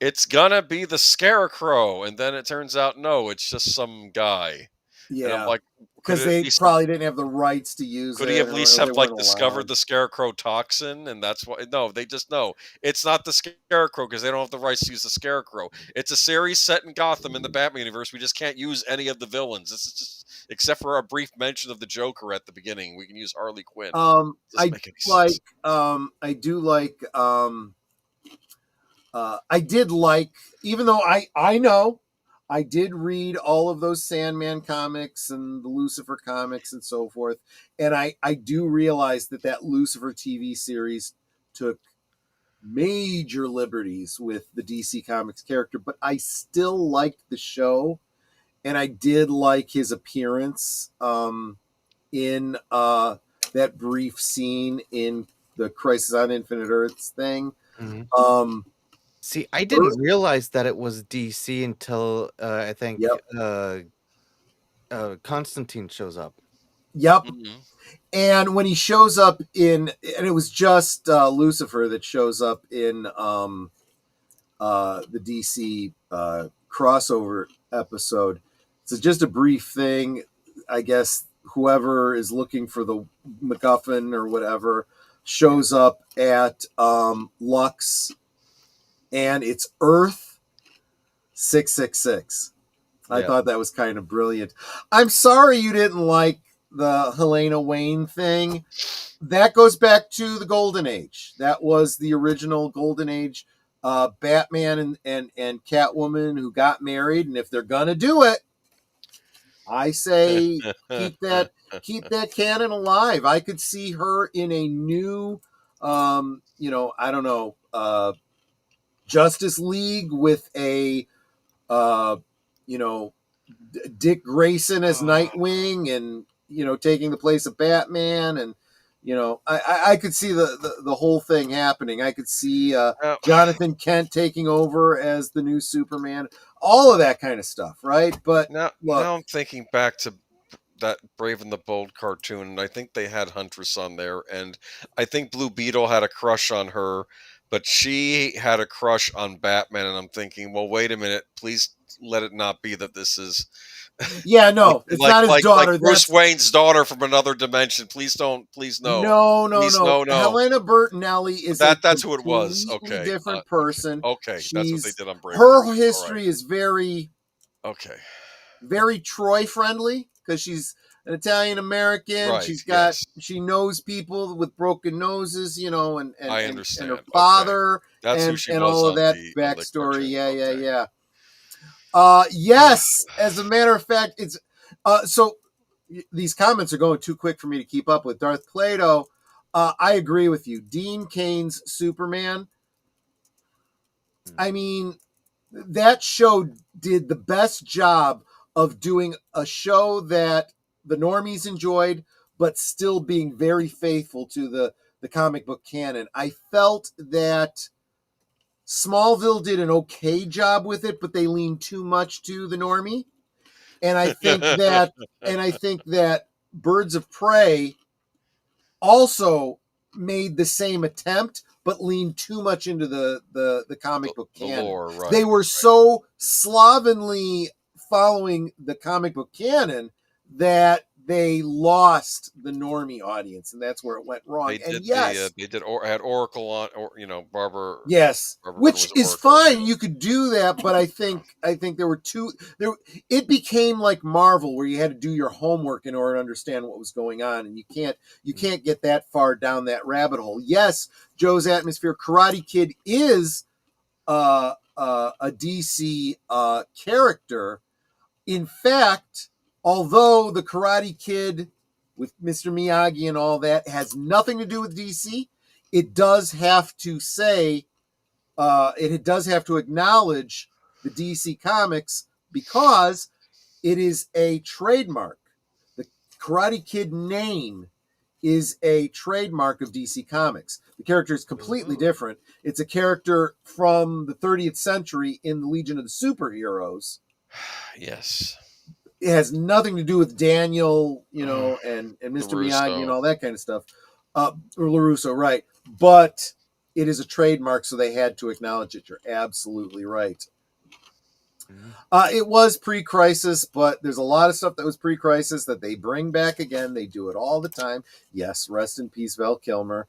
it's gonna be the Scarecrow, and then it turns out, no, it's just some guy. And I'm Yeah, like, could because it at they least probably didn't have the rights to use could he at it, least or they have like weren't discovered allowed. the Scarecrow toxin? And that's why no, they just know it's not the Scarecrow because they don't have the rights to use the Scarecrow. It's a series set in Gotham in the Batman universe. We just can't use any of the villains. This is just except for a brief mention of the Joker at the beginning. We can use Harley Quinn. Doesn't make any sense. I do like, I did like, even though I know I did read all of those Sandman comics and the Lucifer comics and so forth, and I do realize that Lucifer TV series took major liberties with the DC Comics character, but I still liked the show, and I did like his appearance in that brief scene in the Crisis on Infinite Earths thing. Mhm. Um, See, I didn't realize that it was DC until I think Yep. Constantine shows up. Yep. Mhm. And when he shows up in, and it was just Lucifer that shows up in the DC crossover episode. It's just a brief thing. I guess whoever is looking for the MacGuffin or whatever shows up at Lux, and it's Earth 666. I Yeah. thought that was kind of brilliant. I'm sorry you didn't like the Helena Wayne thing. That goes back to the Golden Age. That was the original Golden Age Batman and Catwoman who got married. And if they're gonna do it, I say keep that canon alive. I could see her in a new, I don't know, Justice League with a, Dick Grayson as Nightwing, and taking the place of Batman, and I could see the whole thing happening. I could see Jonathan Kent taking over as the new Superman, all of that kind of stuff, right? But now look, I'm thinking back to that Brave and the Bold cartoon, and I think they had Huntress on there, and I think Blue Beetle had a crush on her, but she had a crush on Batman, and I'm thinking, well, wait a minute, please let it not be that this is yeah, no, it's not his like daughter. Bruce That's Wayne's daughter from another dimension. Please don't, please no, please no. no. Helena Bertinelli is a That's who it was. completely Okay, different okay, person. okay. That's what they She's did on Brave and the her Bold. All right, history is very okay, very Troy friendly because she's an Italian American. right, yes, She knows people with broken noses, I and her understand. Okay, father that's who she and was all of on that the backstory. cartoon. Yeah, yeah, Okay. yeah. Yes, as a matter of fact, it's so these comments are going too quick for me to keep up with. Darth Plato, I agree with you. Dean Kane's Superman. I mean, that show did the best job of doing a show that the normies enjoyed, but still being very faithful to the comic book canon. I felt that Smallville did an okay job with it, but they leaned too much to the normie. And I think that Birds of Prey also made the same attempt, but leaned too much into the comic book The canon. lore, right? They were so slovenly following the comic book canon that they lost the normie audience, and that's where it went wrong. They And did yes, they did or had Oracle on, or Barbara yes, Gordon which was is Oracle. fine. You could do that, but I think there were there. It became like Marvel, where you had to do your homework in order to understand what was going on, and you can't get that far down that rabbit hole. Yes, Joe's Atmosphere Karate Kid is a DC character. In fact, although the Karate Kid with Mr. Miyagi and all that has nothing to do with DC, it does have to say, it does have to acknowledge the DC Comics because it is a trademark. The Karate Kid name is a trademark of DC Comics. The character is completely different. It's a character from the 30th century in the Legion of the Superheroes. Yes. It has nothing to do with Daniel, and Mr. Miyagi and LaRusso. all that kind of stuff. Or LaRusso, right. But it is a trademark, so they had to acknowledge it. You're absolutely right. It was pre-crisis, but there's a lot of stuff that was pre-crisis that they bring back again. They do it all the time. Yes, rest in peace, Val Kilmer.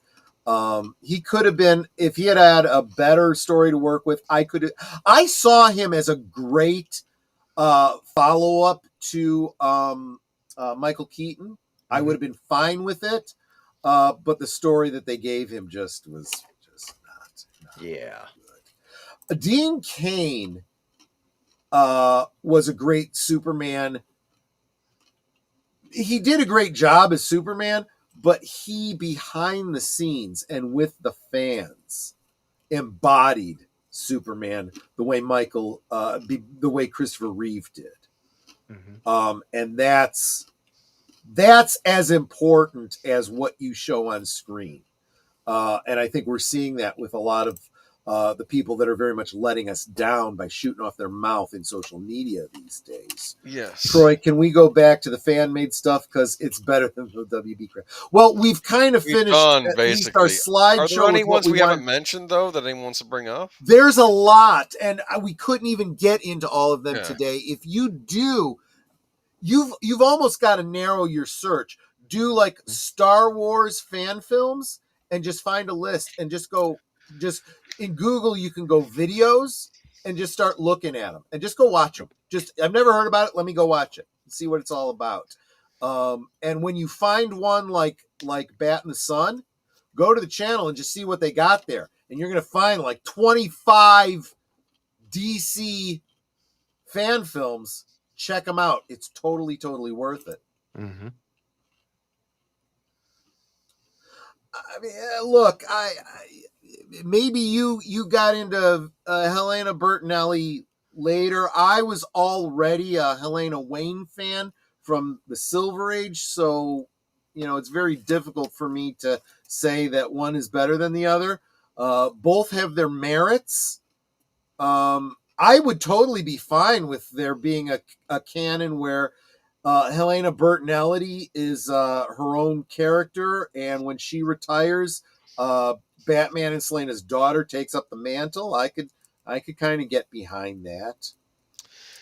He could have been, if he had had a better story to work with, I saw him as a great follow-up to Michael Keaton. I would have been fine with it, but the story that they gave him just was just not Yeah. good. Dean Cain was a great Superman. He did a great job as Superman, but he, behind the scenes and with the fans, embodied Superman the way the way Christopher Reeve did. And that's as important as what you show on screen. And I think we're seeing that with a lot of the people that are very much letting us down by shooting off their mouth in social media these days. Yes. Troy, can we go back to the fan-made stuff? Because it's better than the WB crap. Well, we've kind of finished done, at least basically. our slideshow. Are there any with what ones we want. haven't mentioned, though, that anyone wants to bring up? There's a lot, and we couldn't even get into all of them today. If you do, you've almost got to narrow your search. Do like Star Wars fan films and just find a list and just in Google, you can go videos and just start looking at them and just go watch them. I've never heard about it. Let me go watch it and see what it's all about. And when you find one like Bat in the Sun, go to the channel and just see what they got there. And you're going to find like 25 DC fan films. Check them out. It's totally, totally worth it. Mm-hmm. I mean, look, maybe you got into Helena Bertinelli later. I was already a Helena Wayne fan from the Silver Age, so it's very difficult for me to say that one is better than the other. Both have their merits. I would totally be fine with there being a canon where Helena Bertinelli is her own character, and when she retires, Batman and Selena's daughter takes up the mantle. I could kind of get behind that.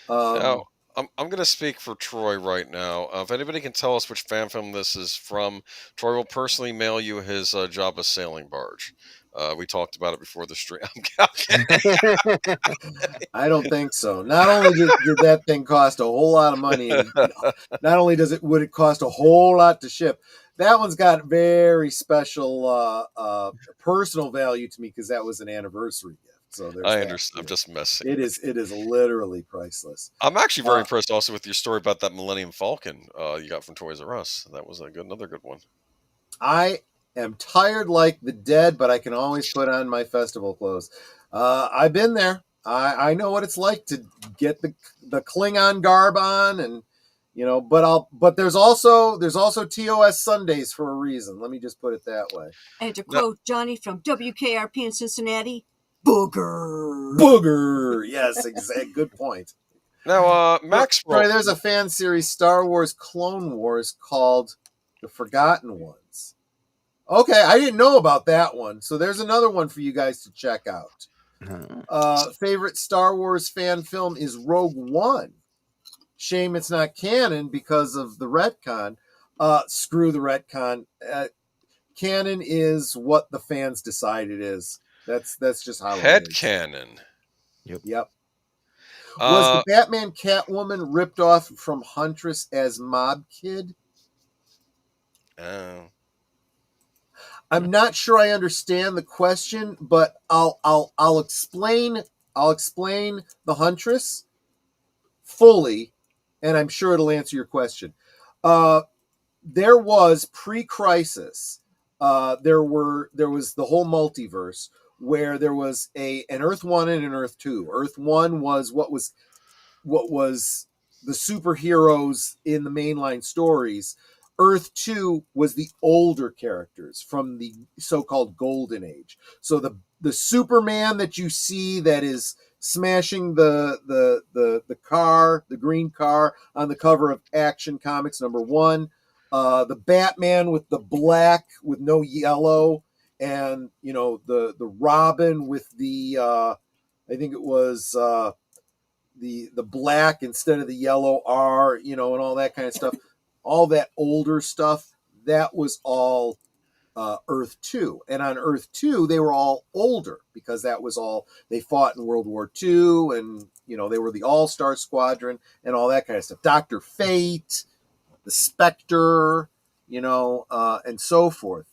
Now, I'm going to speak for Troy right now. If anybody can tell us which fan film this is from, Troy will personally mail you his Jabba sailing barge. We talked about it before the stream. I don't think so. Not only did that thing cost a whole lot of money, and not only would it cost a whole lot to ship, that one's got very special personal value to me because that was an anniversary gift. So I understand. I'm just messing. It is literally priceless. I'm actually very impressed also with your story about that Millennium Falcon you got from Toys R Us. That was another good one. I am tired like the dead, but I can always put on my festival clothes. I've been there. I know what it's like to get the Klingon garb on, and but there's also TOS Sundays for a reason. Let me just put it that way. And to quote Johnny from WKRP in Cincinnati, booger. Booger. Yes, exactly. Good point. Now, Max, Sorry, there's a fan series, Star Wars Clone Wars, called The Forgotten Ones. Okay, I didn't know about that one. So there's another one for you guys to check out. Favorite Star Wars fan film is Rogue One. Shame it's not canon because of the retcon. Screw the retcon. Canon is what the fans decide it is. That's just how head it is. canon. Yep. Was the Batman Catwoman ripped off from Huntress as Mob Kid? I'm not sure I understand the question, but I'll explain the Huntress fully, and I'm sure it'll answer your question. There was pre-crisis. There was the whole multiverse where there was an Earth 1 and an Earth 2. Earth 1 was what was the superheroes in the mainline stories. Earth 2 was the older characters from the so-called Golden Age. So the Superman that you see that is smashing the car, the green car on the cover of Action Comics #1, the Batman with the black with no yellow, and the Robin with the I think it was the black instead of the yellow R, and all that kind of stuff. All that older stuff, that was all Earth 2. And on Earth 2, they were all older because that was all, they fought in World War II, and, they were the All-Star Squadron and all that kind of stuff. Dr. Fate, the Spectre, and so forth.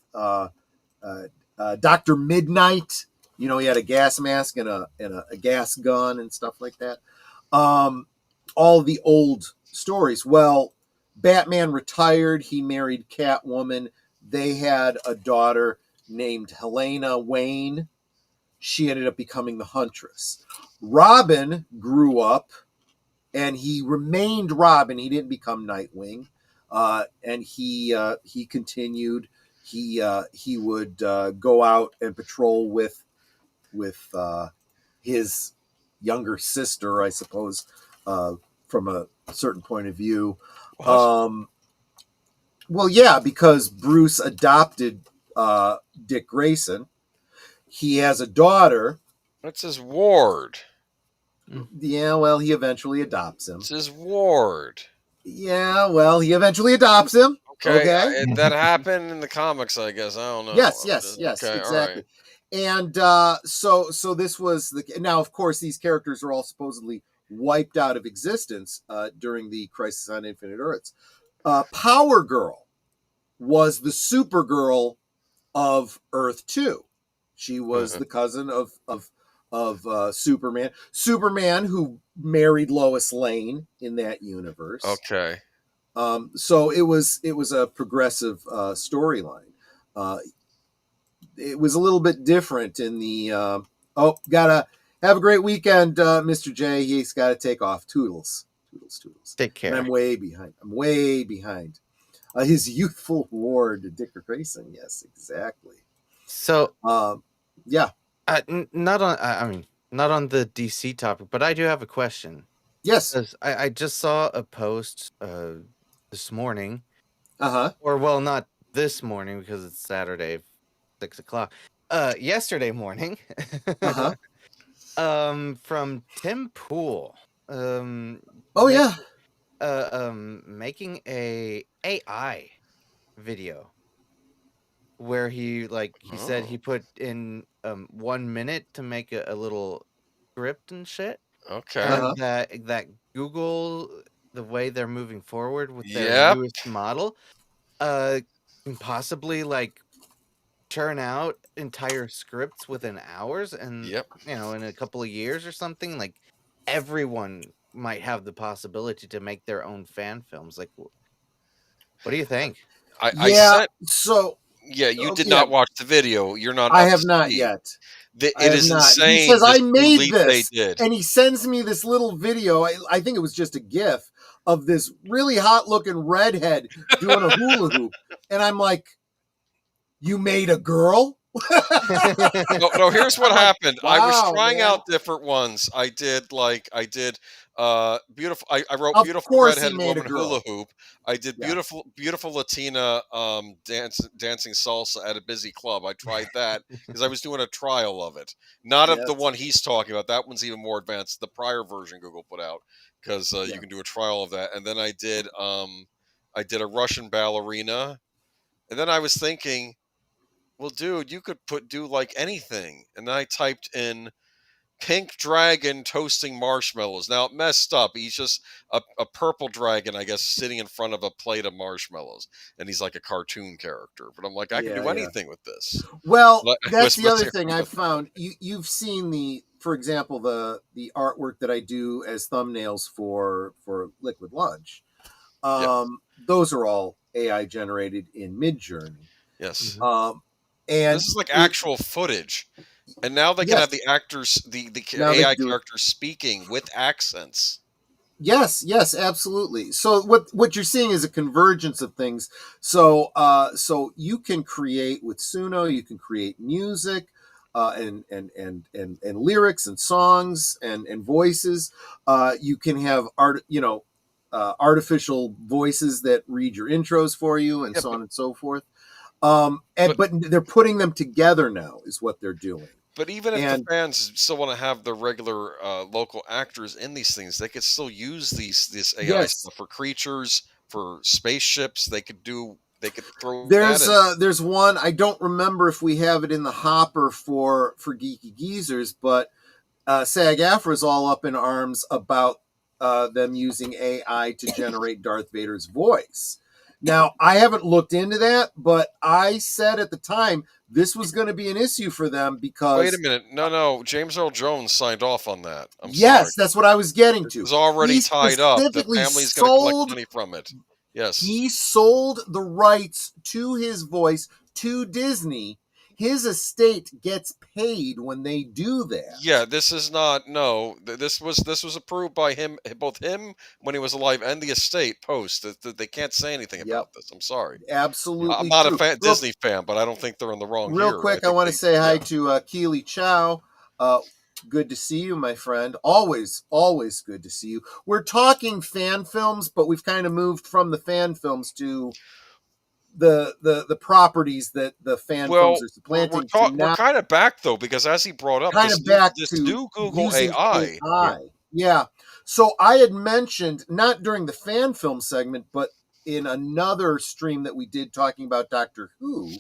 Dr. Midnight, he had a gas mask and a gas gun and stuff like that. All the old stories. Well, Batman retired. He married Catwoman. They had a daughter named Helena Wayne. She ended up becoming the Huntress. Robin grew up, and he remained Robin. He didn't become Nightwing, and he continued. He would go out and patrol with his younger sister, I suppose, from a certain point of view. Well, yeah, because Bruce adopted Dick Grayson. He has a daughter. That's his ward. Yeah, well, he eventually adopts him. It's his ward. Yeah, well, he eventually adopts him. Okay. That happened in the comics, I guess. I don't know. Yes, Okay, exactly. Right. And so this was now, of course, these characters are all supposedly wiped out of existence during the Crisis on Infinite Earths. Power Girl was the Supergirl of Earth 2. She was the cousin of Superman. Superman, who married Lois Lane in that universe. Okay. So it was a progressive storyline. It was a little bit different in the. Gotta have a great weekend, Mr. J. He's got to take off. Toodles. Take care. And I'm way behind. His youthful ward, Dick Grayson. Yes, exactly. So, yeah. Not on the DC topic, but I do have a question. Yes. I just saw a post this morning. Or well, not this morning because it's Saturday, 6:00. Yesterday morning. From Tim Pool. Making a AI video where he said he put in 1 minute to make a little script and shit. Okay. And that Google, the way they're moving forward with their newest model, can possibly churn out entire scripts within hours, and in a couple of years or something, everyone might have the possibility to make their own fan films. What do you think? You did not watch the video. You're not. I have not yet. It is insane. He says, I made this. They did. And he sends me this little video. I think it was just a GIF of this really hot looking redhead doing a hula hoop. And I'm like, you made a girl? No, here's what happened. Wow, I was trying out different ones. I did beautiful. I wrote beautiful redheaded woman hula hoop. I did beautiful Latina dancing salsa at a busy club. I tried that because I was doing a trial of it, not of the one he's talking about. That one's even more advanced. The prior version Google put out because you can do a trial of that. And then I did a Russian ballerina, and then I was thinking, well, dude, you could do anything. And then I typed in pink dragon toasting marshmallows. Now, it messed up. He's just a purple dragon, I guess, sitting in front of a plate of marshmallows. And he's like a cartoon character. But I'm like, I can do anything with this. Well, that's the other thing I've found. You've seen for example, the artwork that I do as thumbnails for Liquid Lunch. Those are all AI generated in Midjourney. Yes. And this is actual footage, and now they can have the actors, the AI characters speaking with accents. Yes, absolutely. So what you're seeing is a convergence of things. So you can create with Suno, you can create music, and lyrics and songs and voices. You can have artificial voices that read your intros for you, and so on and so forth. But they're putting them together now is what they're doing. But even if the And fans still want to have the regular local actors in these things, they could still use this AI yes, stuff for creatures, for spaceships. They could throw that in. there's one, I don't remember if we have it in the hopper for Geeky Geezers, but SAG-AFTRA is all up in arms about them using AI to generate Darth Vader's voice. Now, I haven't looked into that, but I said at the time this was going to be an issue for them because Wait a minute. No. James Earl Jones signed off on that. I'm sorry. yes, that's what I was getting This to. is already He tied up. The specifically family's going to collect sold money from it. Yes. he sold the rights to his voice to Disney. His estate gets paid when they do that. Yeah, this is not no. This was approved by him, both him when he was alive and the estate post. That they can't say anything Yep, about this. I'm sorry. I'm absolutely not a true. Disney fan, but I don't think they're in the wrong Real here. quick, I think want to they, say hi yeah. to Keely Chow. Good to see you, my friend. Always good to see you. We're talking fan films, but we've kind of moved from the fan films to the properties that the fan Well, films are supplanting to we're now kind of back though, because as he brought up kind of back this to new Google using AI. AI. Yeah. So I had mentioned, not during the fan film segment, but in another stream that we did talking about Doctor Who,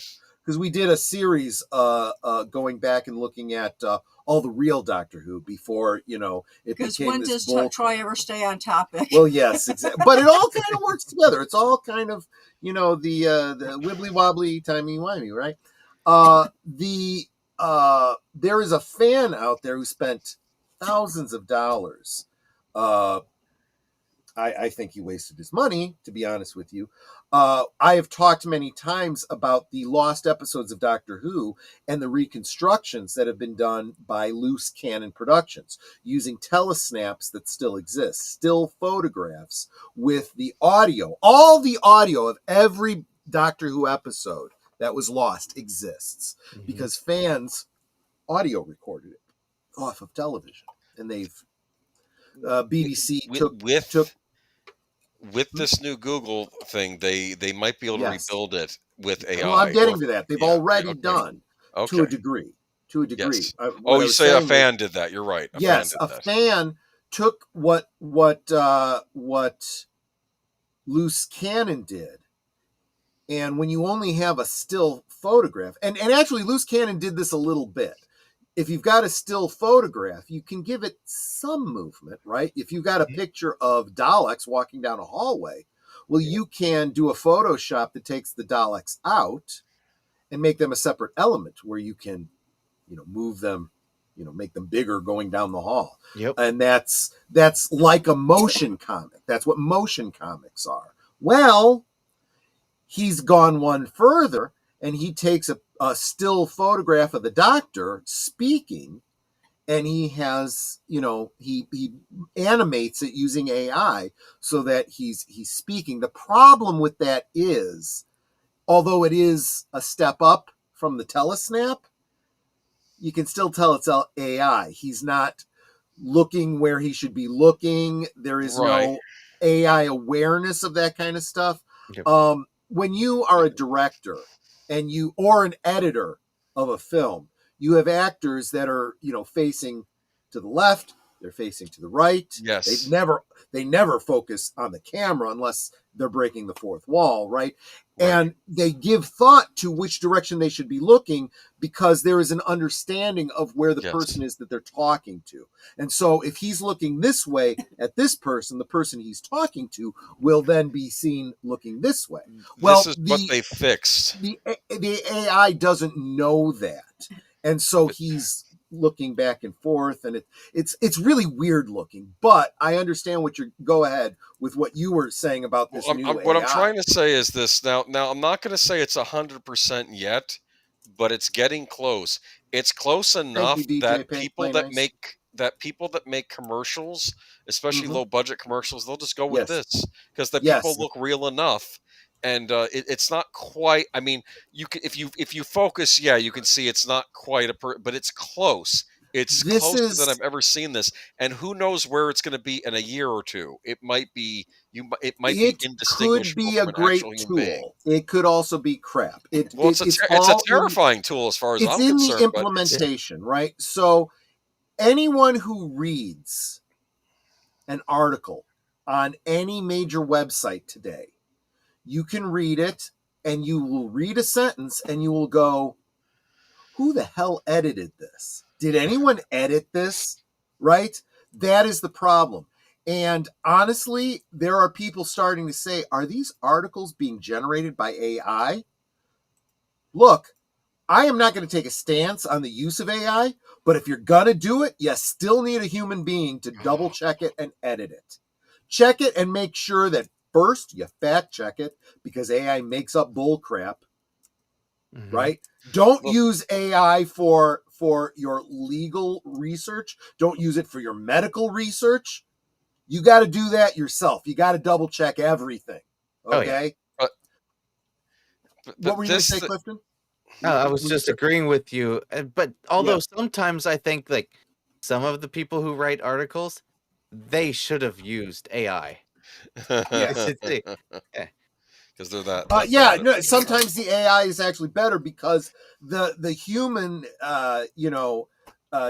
because we did a series going back and looking at all the real Doctor Who before, it Because became when this does bull. Troy ever stay on topic? Well, yes, exactly. But it all kind of works together. It's all kind of, the wibbly wobbly, timey wimey, right? There is a fan out there who spent thousands of dollars. I think he wasted his money, to be honest with you. I have talked many times about the lost episodes of Doctor Who and the reconstructions that have been done by Loose Cannon Productions using telesnaps that still exist, still photographs with the audio. All the audio of every Doctor Who episode that was lost exists because fans audio recorded it off of television, and they've BBC took With this new Google thing, they might be able to yes. rebuild it with AI. Well, I'm getting to that. They've already Okay. done to a degree. Yes. What You say a fan did that. You're right. Yes, a fan took what Loose Cannon did, and when you only have a still photograph, and actually Loose Cannon did this a little bit. If you've got a still photograph, you can give it some movement, right? If you've got a picture of Daleks walking down a hallway, well, you can do a Photoshop that takes the Daleks out and make them a separate element where you can, move them, make them bigger going down the hall. Yep. And that's like a motion comic. That's what motion comics are. Well, he's gone one further, and he takes a still photograph of the Doctor speaking, and he has, he animates it using AI so that he's speaking. The problem with that is, although it is a step up from the telesnap, you can still tell it's AI. He's not looking where he should be looking. There is no AI awareness of that kind of stuff. Yep. When you are a director or an editor of a film, you have actors that are, facing to the left, they're facing to the right. Yes. They never focus on the camera unless they're breaking the fourth wall, right? And they give thought to which direction they should be looking because there is an understanding of where the person is that they're talking to. And so if he's looking this way at this person, the person he's talking to will then be seen looking this way. Well, this is what they fixed. The AI doesn't know that. And so he's looking back and forth, and it's really weird looking, but I understand go ahead with what you were saying about this new AI. What I'm trying to say is this. Now I'm not going to say it's 100% yet, but it's getting close. It's close enough that people that make commercials, especially low budget commercials, they'll just go with this because the people look real enough. And it's not quite. I mean, you can if you focus, you can see it's not quite but it's close. It's This closer than is I've ever seen this, and who knows where it's going to be in a year or two. It might be it might be it could indistinguishable be a from an actual great human being. tool. It could also be crap. Well, It's it's a all in terrifying tool as far as it's I'm in the concerned, but it's implementation, right? So anyone who reads an article on any major website today, you can read it and you will read a sentence and you will go, who the hell edited this? Did anyone edit this? Right? That is the problem. And honestly, there are people starting to say, are these articles being generated by AI? Look, I am not going to take a stance on the use of AI, but if you're going to do it, you still need a human being to double check it and edit it. Check it and make sure that first you fact check it, because AI makes up bull crap, right? Don't use AI for your legal research. Don't use it for your medical research. You got to do that yourself. You got to double check everything. Okay. but What were you going to say, this Clifton? I was just agreeing with you. But although sometimes I think like some of the people who write articles, they should have used AI. because they're that bad at it. Sometimes the AI is actually better because the human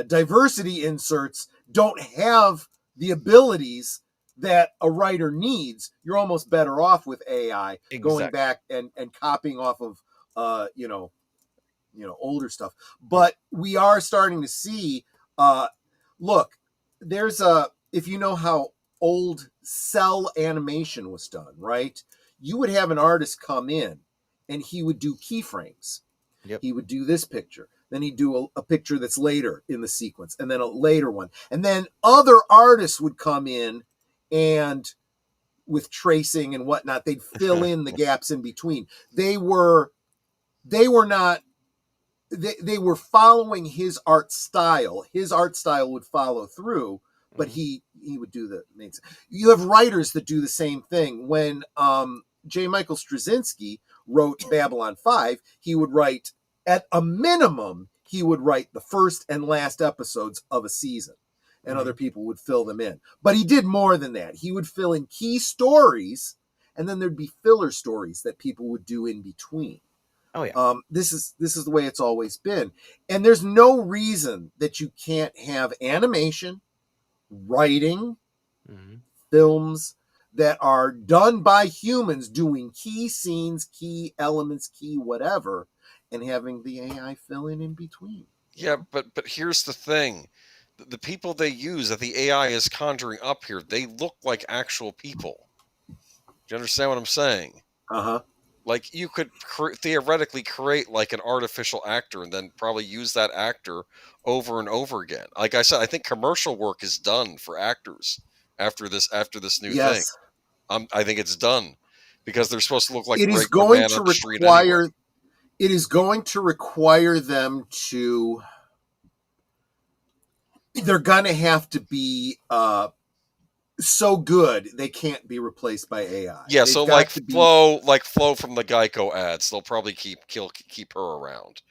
diversity inserts don't have the abilities that a writer needs. You're almost better off with AI going back and copying off of older stuff. But we are starting to see look, there's if you know how old cell animation was done, right? You would have an artist come in and he would do keyframes. Yep. He would do this picture. Then he'd do a picture that's later in the sequence, and then a later one. And then other artists would come in and with tracing and whatnot, they'd fill in the gaps in between. They were not they were following his art style. His art style would follow through, but he would do the main. You have writers that do the same thing. When J. Michael Straczynski wrote Babylon 5, he would write, at a minimum, he would write the first and last episodes of a season, and other people would fill them in. But he did more than that. He would fill in key stories, and then there'd be filler stories that people would do in between. Oh yeah. This is the way it's always been. And there's no reason that you can't have animation, writing, films that are done by humans doing key scenes, key elements, key whatever, and having the AI fill in between. Yeah, but here's the thing. The people they use that the AI is conjuring up here, they look like actual people. Do you understand what I'm saying? Uh-huh. Like, you could theoretically create like an artificial actor and then probably use that actor over and over again. Like I said, I think commercial work is done for actors after this new thing. I think it's done because they're supposed to look like it is regular going man to on the street require anyway. It is going to require them to. They're going to have to be so good they can't be replaced by AI. Yeah, so like Flo from the Geico ads, they'll probably keep her around.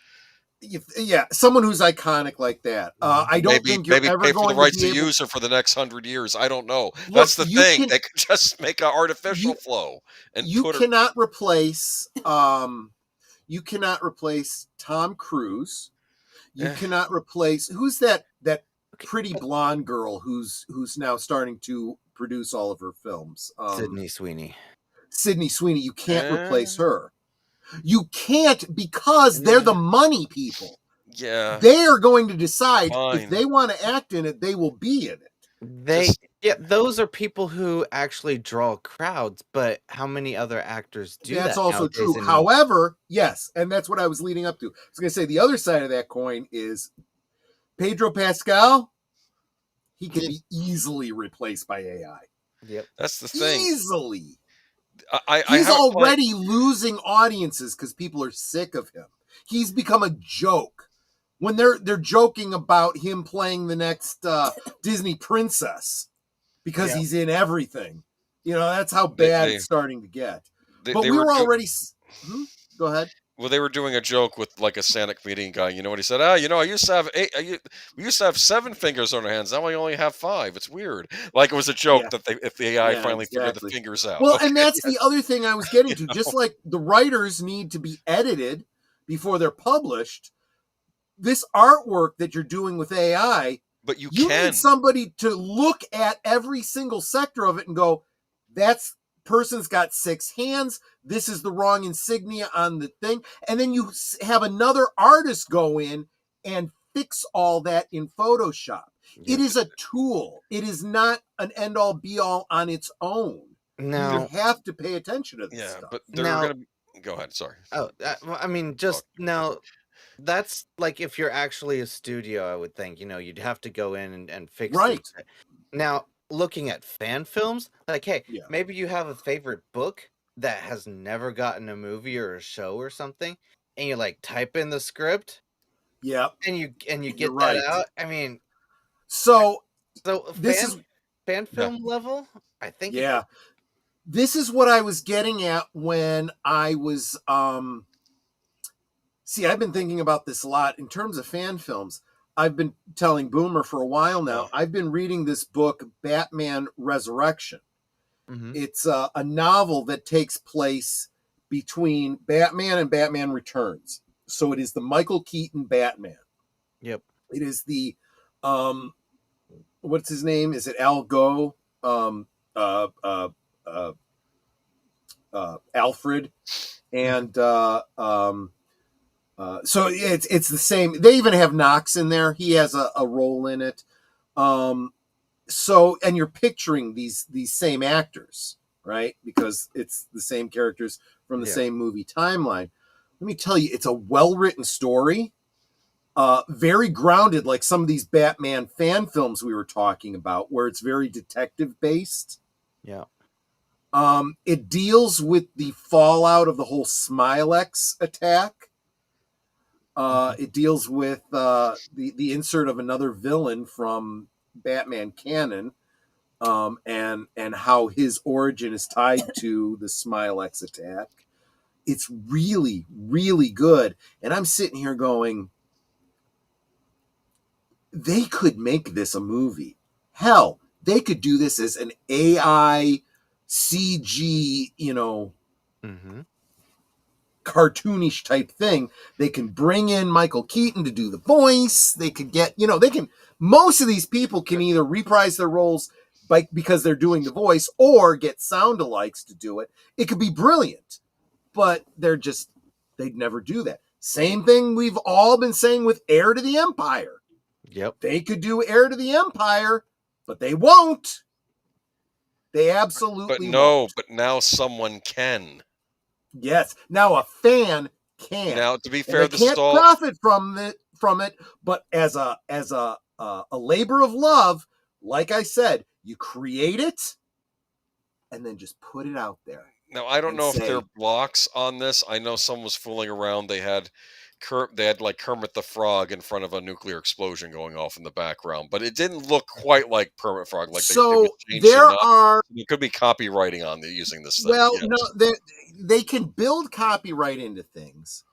Yeah, someone who's iconic like that. I don't think you're ever pay going for the rights to to use her for the next 100 years. I don't know. Look, that's the thing. They could just make an artificial Flo and you cannot replace. You cannot replace Tom Cruise. You cannot replace who's that pretty blonde girl who's now starting to produce all of her films. Sydney Sweeney. You can't replace her. You can't, because they're the money people. Yeah. They are going to decide if they want to act in it, they will be in it. Those are people who actually draw crowds, but how many other actors do that? That's also true. However, yes, and that's what I was leading up to. I was going to say the other side of that coin is Pedro Pascal. He can be easily replaced by AI. Yep, that's the thing. Easily. He's already losing audiences because people are sick of him. He's become a joke. When they're joking about him playing the next Disney princess because he's in everything. That's how bad it's starting to get. But we were already... Go ahead. Well, they were doing a joke with like a Santa comedian guy. You know what he said? I used to have we used to have 7 fingers on our hands. Now I only have 5. It's weird. Like it was a joke Yeah, that if the AI yeah, finally figured the exactly. fingers out. Well, Okay, and that's the other thing I was getting you to. know, Just like the writers need to be edited before they're published, this artwork that you're doing with AI, but you you need can. somebody to look at every single sector of it and go, that's person's got 6 hands. This is the wrong insignia on the thing. And then you have another artist go in and fix all that in Photoshop. It Yep. is a tool. It is not an end all be all on its own. You Now, have to pay attention to this Yeah, stuff. but they're now, gonna. Go ahead. Sorry. well, I mean, Talk just to me. now, that's like if you're actually a studio, I would think, you'd have to go in and fix this. Right. Now, looking at fan films, like, hey, Yeah. maybe you have a favorite book that has never gotten a movie or a show or something, and you like type in the script Yeah. and you You're get right. that out. I mean, So so this is fan Yeah. film level, I think it yeah. This is what I was getting at when I was see, I've been thinking about this a lot in terms of fan films. I've been telling Boomer for a while now. Yeah. I've been reading this book, Batman Resurrection. Mhm. It's a novel that takes place between Batman and Batman Returns. So it is the Michael Keaton Batman. Yep. It is the what's his name? Is it Al Go? Uh, uh, uh, Alfred, and so it's the same. They even have Knox in there. He has a role in it. So and you're picturing these same actors, right? Because it's the same characters from the Yeah. same movie timeline. Let me tell you, it's a well-written story. Very grounded, like some of these Batman fan films we were talking about, where it's very detective based. Yeah. It deals with the fallout of the whole Smilex attack. It deals with the insert of another villain from Batman canon, and how his origin is tied to the Smilex attack. It's really, really good. And I'm sitting here going, they could make this a movie. Hell, they could do this as an AI CG, Mm-hmm. cartoonish type thing. They can bring in Michael Keaton to do the voice. They could get, most of these people can either reprise their roles because they're doing the voice or get sound-alikes to do it. It could be brilliant, but they'd never do that. Same thing we've all been saying with Heir to the Empire. Yep. They could do Heir to the Empire, but they won't. They absolutely won't. But now someone can. Yes. Now a fan can. Now, to be And fair, they the can't stall. profit from it, but as a labor of love, like I said, you create it and then just put it out there. Now, I don't and know if there say- are blocks on this. I know someone was fooling around. They had like Kermit the Frog in front of a nuclear explosion going off in the background, but it didn't look quite like Kermit Frog. Like it So was changed there enough. are There could be copywriting on using this thing. well, yes. no, they can build copyright into things.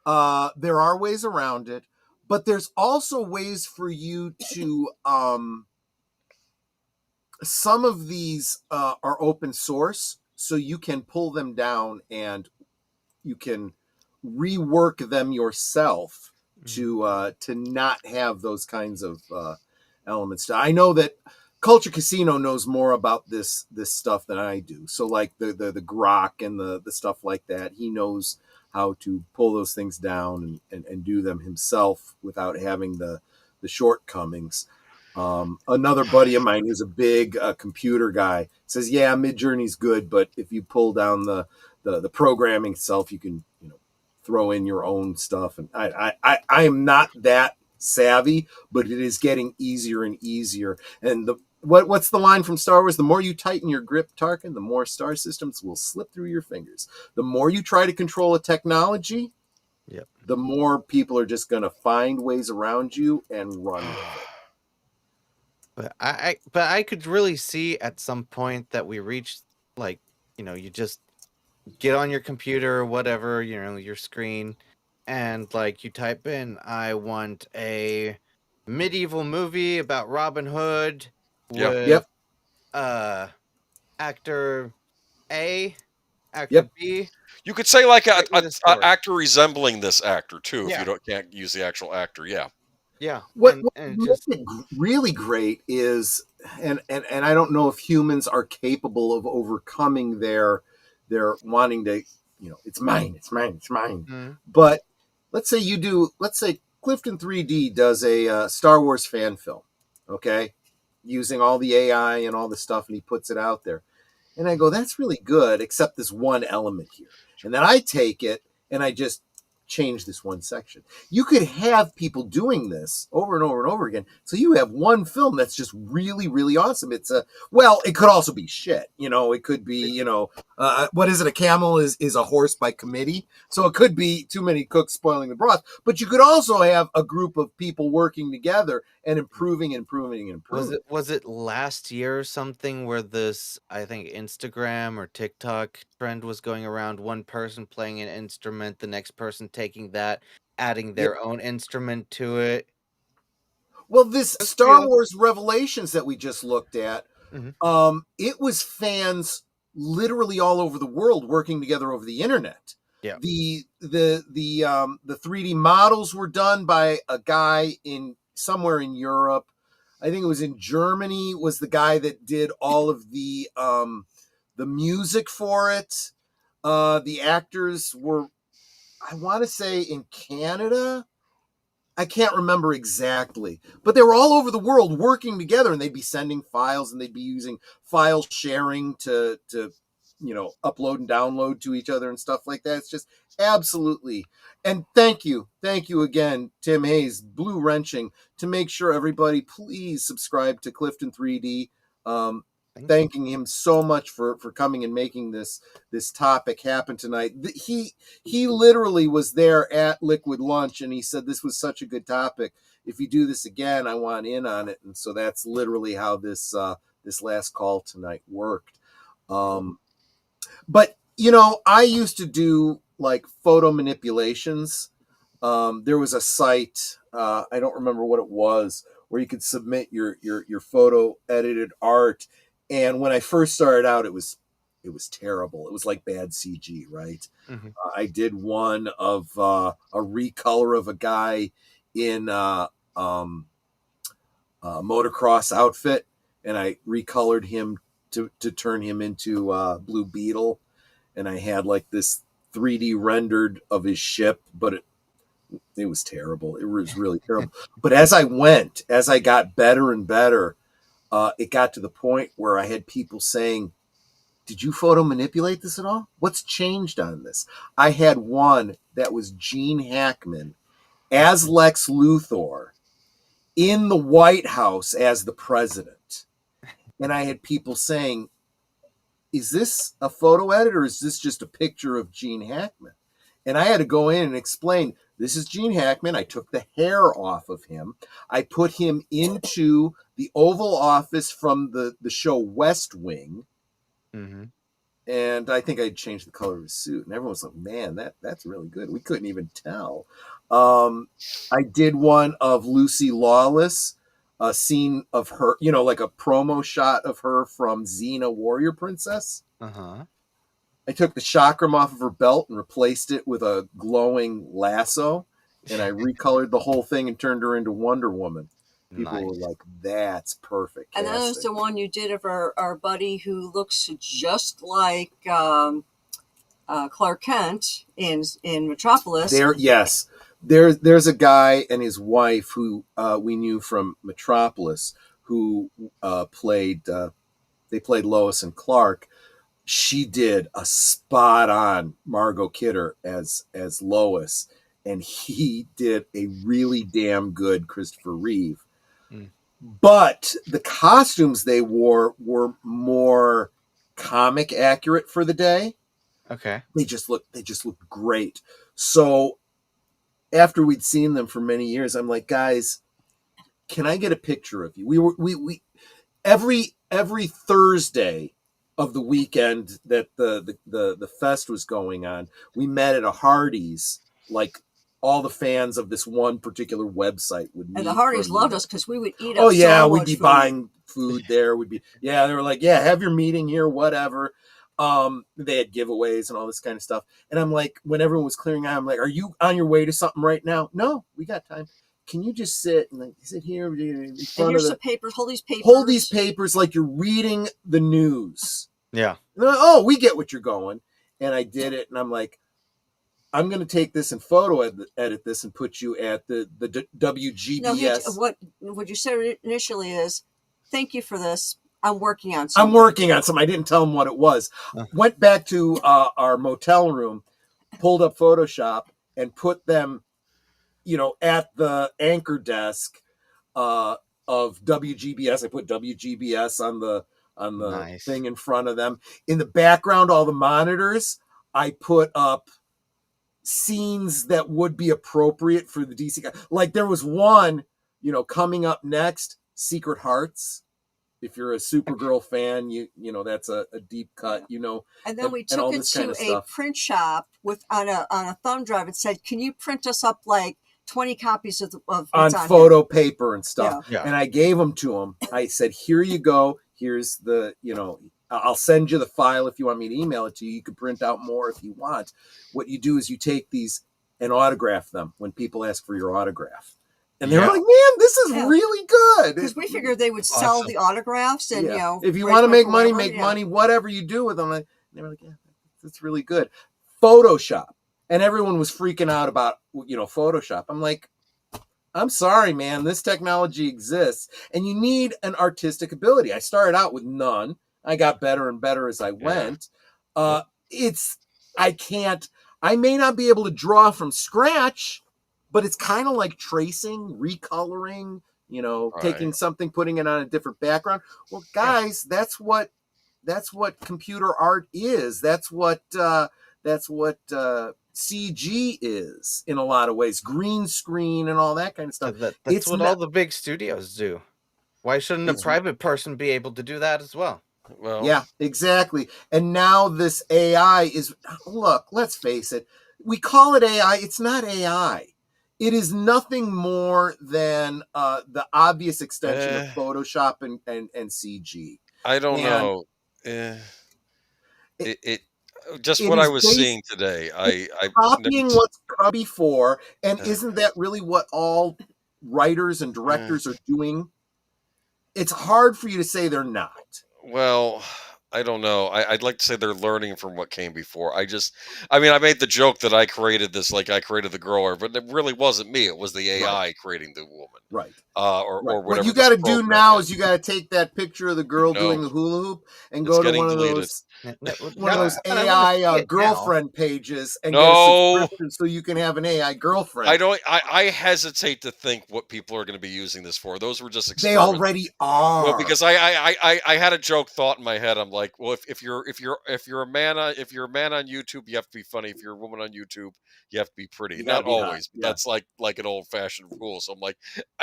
There are ways around it, but there's also ways for you to some of these are open source, so you can pull them down and you can rework them yourself to not have those kinds of elements. I know that Culture Casino knows more about this stuff than I do. So like the grok and the stuff like that, he knows how to pull those things down and do them himself without having the shortcomings. Another buddy of mine who's a big computer guy says, yeah, Midjourney's good, but if you pull down the programming itself, you can throw in your own stuff. And I am not that savvy, but it is getting easier and easier. And what's the line from Star Wars? The more you tighten your grip, Tarkin, the more star systems will slip through your fingers. The more you try to control a technology, Yep. the more people are just going to find ways around you and run with it. But I could really see at some point that we reached, like, you just get on your computer or whatever, your screen, and like you type in, I want a medieval movie about Robin Hood Yeah. with Yep. actor A, actor Yep. B, You could say like write me the a story. actor resembling this actor too, if you Yeah, can't use the actual actor. Yeah. yeah, What and it makes just it really great is, and I don't know if humans are capable of overcoming their wanting to, it's mine, it's mine, it's mine. mm, But let's say Clifton3D does a Star Wars fan film, okay, using all the AI and all the stuff, and he puts it out there. And I go, that's really good, except this one element here. And then I take it and I just change this one section. You could have people doing this over and over and over again. So you have one film that's just really, really awesome. It could also be shit. It could be, what is it? A camel is a horse by committee. So it could be too many cooks spoiling the broth. But you could also have a group of people working together and improving and improving and improving. was it last year or something where this, I think, Instagram or TikTok trend was going around, one person playing an instrument, the next person taking that, adding Yeah. their own instrument to it. Well, this That's Star real. Wars Revelations that we just looked at, Hmm. it was fans literally all over the world working together over the internet. Yeah. The 3D models were done by a guy in somewhere in Europe. I think it was in Germany. Was the guy that did all of the music for it. The actors were, I want to say, in Canada. I can't remember exactly, but they were all over the world working together, and they'd be sending files, and they'd be using file sharing to upload and download to each other and stuff like that. It's just absolutely. And thank you again, Tim Hayes, Blue Wrenching, to make sure everybody please subscribe to Clifton3D. Um, Thank you. Thanking him so much for coming and making this topic happen tonight. He literally was there at Liquid Lunch, and he said this was such a good topic. If you do this again, I want in on it. And so that's literally how this last call tonight worked. But I used to do like photo manipulations. There was a site, I don't remember what it was, where you could submit your photo edited art. And when I first started out, it was terrible. It was like bad CG, right? Hmm. I did one of a recolor of a guy in motocross outfit, and I recolored him to turn him into Blue Beetle, and I had like this 3D rendered of his ship, but it was terrible. It was really terrible. But as I got better and better, it got to the point where I had people saying, did you photo manipulate this at all? What's changed on this? I had one that was Gene Hackman as Lex Luthor in the White House as the president. And I had people saying, is this a photo edit or is this just a picture of Gene Hackman? And I had to go in and explain, this is Gene Hackman. I took the hair off of him. I put him into the Oval Office from the show West Wing. Hmm. And I think I changed the color of his suit. And everyone was like, man, that's really good. We couldn't even tell. I did one of Lucy Lawless, a scene of her, like a promo shot of her from Xena Warrior Princess. Uh-huh. I took the chakram off of her belt and replaced it with a glowing lasso. And I recolored the whole thing and turned her into Wonder Woman. People were Nice. like, that's perfect And that was casting. the one you did of our buddy who looks just like Clark Kent in Metropolis. There's a guy and his wife who we knew from Metropolis who played Lois and Clark. She did a spot on Margot Kidder as Lois, and he did a really damn good Christopher Reeve. Mm. But the costumes they wore were more comic accurate for the day. Okay. They just looked great. So after we'd seen them for many years, I'm like, guys, can I get a picture of you? We every Thursday of the weekend that the fest was going on, we met at a Hardee's. Like all the fans of this one particular website would meet. And the Hardys loved us because we would eat. Oh yeah, so we'd much be food. buying food there. They were like, yeah, have your meeting here, whatever. They had giveaways and all this kind of stuff. And I'm like, when everyone was clearing out, I'm like, are you on your way to something right now? No, we got time. Can you just sit and like sit here in front here's of the papers. Hold these papers. Hold these papers like you're reading the news. Yeah. And they're like, oh, we get what you're going. And I did it, and I'm like, I'm going to take this and photo edit this and put you at the WGBS. No, what you said initially is, thank you for this. I'm working on something. I didn't tell him what it was. Went back to our motel room, pulled up Photoshop, and put them, at the anchor desk of WGBS. I put WGBS on the Nice. thing in front of them. In the background, all the monitors, I put up scenes that would be appropriate for the DC guy. Like there was one, coming up next, Secret Hearts. If you're a Supergirl fan, you know that's a deep cut, And then we took it to a print shop on a thumb drive and said, "Can you print us up like 20 copies of on photo paper and stuff?" Yeah. And I gave them to him. I said, "Here you go. Here's the, I'll send you the file if you want me to email it to you. You can print out more if you want. What you do is you take these and autograph them when people ask for your autograph." And they were like, "Man, this is really good." Because we figured they would sell the autographs and, if you want to make money, money, whatever you do with them. And they were like, "Yeah, that's really good." Photoshop. And everyone was freaking out about, Photoshop. I'm like, I'm sorry, man, this technology exists and you need an artistic ability. I started out with none. I got better and better as I went. I may not be able to draw from scratch, but it's kind of like tracing, recoloring, taking something, putting it on a different background. Well, guys, that's what computer art is. That's what CG is in a lot of ways, green screen and all that kind of stuff. That's what all the big studios do. Why shouldn't a private person be able to do that as well? Well, yeah, exactly. And now this AI is, look, let's face it. We call it AI. It's not AI. It is nothing more than the obvious extension of Photoshop and CG. I don't know. Just what I was seeing today. I copying what's come before, and isn't that really what all writers and directors are doing? It's hard for you to say they're not. Well, I don't know. I'd like to say they're learning from what came before. I made the joke that I created this, like I created the girl, but it really wasn't me. It was the AI creating the woman. Right. Or whatever. What you got to do now is you got to take that picture of the girl doing the hula hoop and go to one of those AI girlfriend pages and get a subscription so you can have an AI girlfriend. I hesitate to think what people are going to be using this for. Those were just experiments. They already are. Well, because I had a joke thought in my head. I'm like, well, if you're a man on YouTube, you have to be funny. If you're a woman on YouTube, you have to be pretty. Not always. But that's like an old fashioned rule. So I'm like,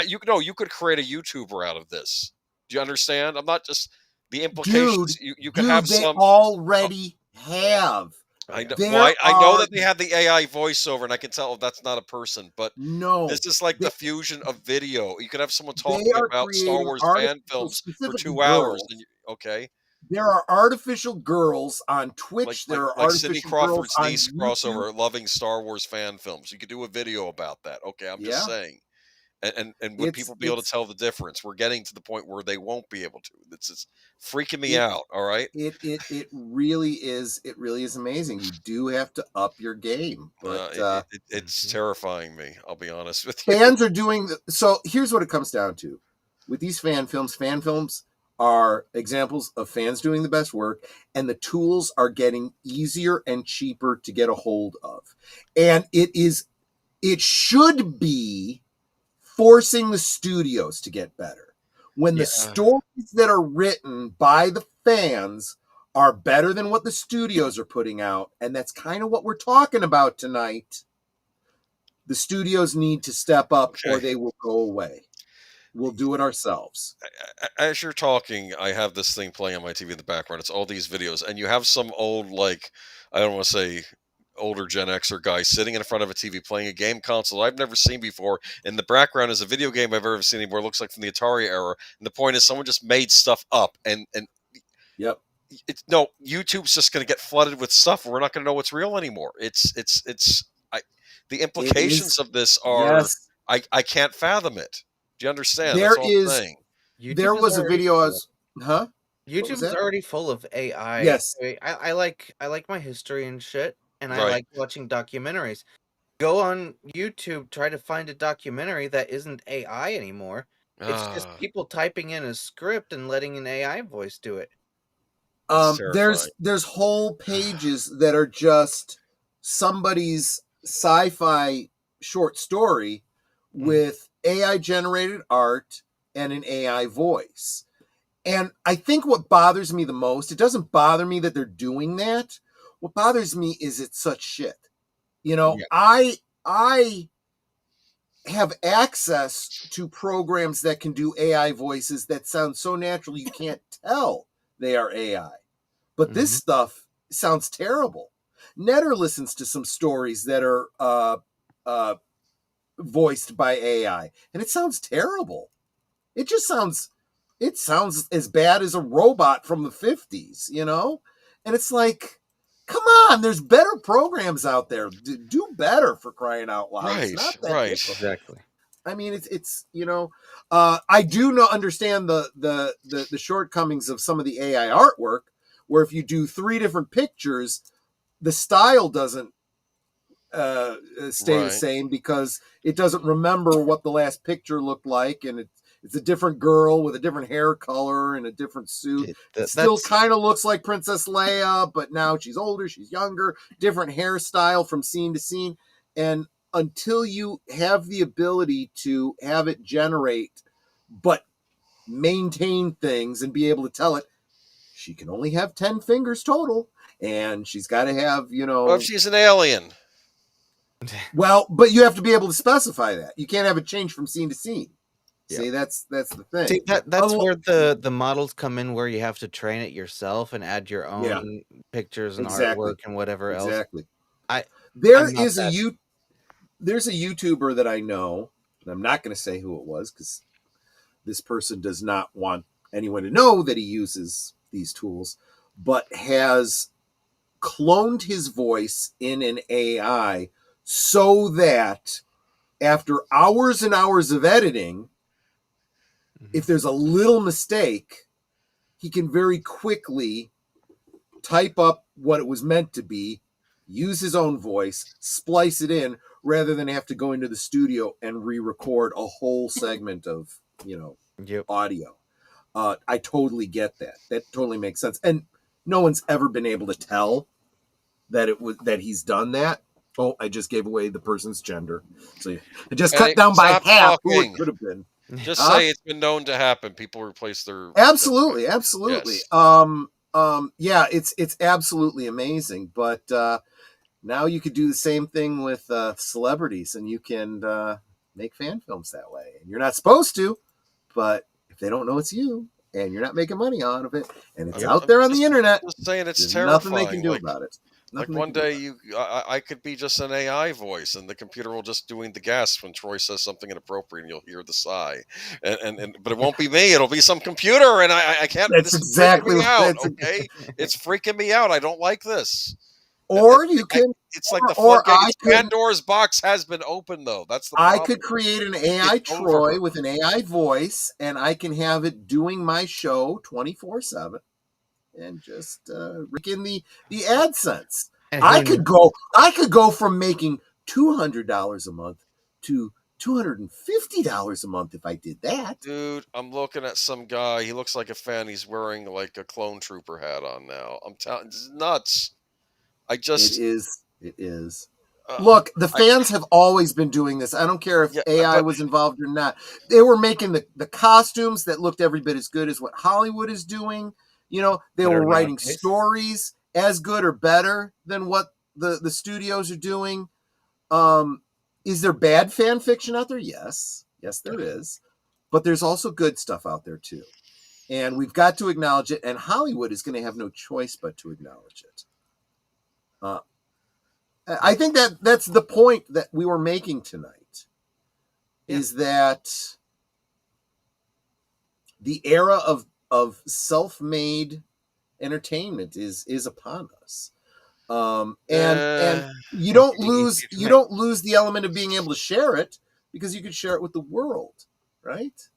you could create a YouTuber out of this. Do you understand? I'm not just the implications. You could have they some already have. I know that they have the AI voiceover, and I can tell that's not a person. But no, this is like the fusion of video. You could have someone talking about Star Wars fan films for 2 hours. Okay. There are artificial girls on Twitch. There are artificial Cindy Crawford's girls niece on crossover loving Star Wars fan films. You could do a video about that. Okay, I'm just saying. And would people be able to tell the difference? We're getting to the point where they won't be able to. It's freaking me out. All right. It really is. It really is amazing. You do have to up your game. But it's terrifying me. I'll be honest with you. Fans are doing so. Here's what it comes down to: with these fan films are examples of fans doing the best work, and the tools are getting easier and cheaper to get a hold of. And it should be forcing the studios to get better. When the stories that are written by the fans are better than what the studios are putting out, and that's kind of what we're talking about tonight, the studios need to step up or they will go away. we'll do it ourselves. As you're talking, I have this thing playing on my TV in the background. It's all these videos, and you have some old, like, I don't want to say older Gen Xer guy sitting in front of a TV playing a game console I've never seen before. In the background is a video game I've ever seen anymore. It looks like from the Atari era. And the point is, someone just made stuff up, and Yep. it's no, YouTube's just going to get flooded with stuff. We're not going to know what's real anymore. The implications of this are, yes. I can't fathom it. Do you understand? There That's all I'm is saying. there was a video I was huh? YouTube is that? already full of AI. Yes. I like my history and shit, and I Right. like watching documentaries. Go on YouTube, try to find a documentary that isn't AI anymore. It's just people typing in a script and letting an AI voice do it. There's whole pages that are just somebody's sci-fi short story with AI generated art and an AI voice. And I think what bothers me the most, it doesn't bother me that they're doing that. What bothers me is it's such shit. You know, I have access to programs that can do AI voices that sound so natural you can't tell they are AI. But this stuff sounds terrible. Netter listens to some stories that are voiced by AI, and it sounds terrible. It sounds as bad as a robot from the 50s, you know? And it's like, come on, there's better programs out there. Do better, for crying out loud. Right, it's not that difficult. Exactly. I mean, it's you know, I do understand the shortcomings of some of the AI artwork, where if you do 3 different pictures, the style doesn't stay the same because it doesn't remember what the last picture looked like, and it's a different girl with a different hair color and a different suit. It still kind of looks like Princess Leia, but now she's older, she's younger, different hairstyle from scene to scene. And until you have the ability to have it generate but maintain things and be able to tell it, she can only have 10 fingers total, and she's got to have, you know... Well, if she's an alien. Well, but you have to be able to specify that. You can't have it change from scene to scene. Yeah. See, that's the thing. See, that's where the models come in, where you have to train it yourself and add your own pictures and artwork and whatever else. Exactly. There's a YouTuber that I know, and I'm not going to say who it was because this person does not want anyone to know that he uses these tools, but has cloned his voice in an AI so that after hours and hours of editing, if there's a little mistake, he can very quickly type up what it was meant to be, use his own voice, splice it in, rather than have to go into the studio and re-record a whole segment of, you know, audio. I totally get that. That totally makes sense. And no one's ever been able to tell that he's done that. Oh, I just gave away the person's gender. So I just cut down by half who it could have been. Just say it's been known to happen. People replace their... Absolutely. Yes. Yeah, it's absolutely amazing. But now you could do the same thing with celebrities, and you can make fan films that way. And you're not supposed to, but if they don't know it's you, and you're not making money out of it, and it's out there on the internet, just saying it's there's terrifying. Nothing they can do about it. Like one day I could be just an AI voice, and the computer will just doing the gasp when Troy says something inappropriate, and you'll hear the sigh, and but it won't be me. It'll be some computer, and I can't. That's exactly what out. Okay, it's freaking me out. I don't like this. Or you can. It's like the floodgates. Pandora's box has been opened, though. That's the problem. I could create an AI Troy with an AI voice, and I can have it doing my show 24/7. And just rig in the AdSense. I could go from making $200 a month to $250 a month if I did that. Dude, I'm looking at some guy. He looks like a fan. He's wearing like a clone trooper hat on now. I'm telling, this is nuts. It is. Look, the fans have always been doing this. I don't care if AI was involved or not. They were making the costumes that looked every bit as good as what Hollywood is doing. You know, they were writing stories as good or better than what the studios are doing. Is there bad fan fiction out there? Yes, there is. but there's also good stuff out there too. And we've got to acknowledge it, and Hollywood is going to have no choice but to acknowledge it. I think that's the point that we were making tonight, is that the era of self-made entertainment is upon us. And you don't lose the element of being able to share it, because you can share it with the world, right?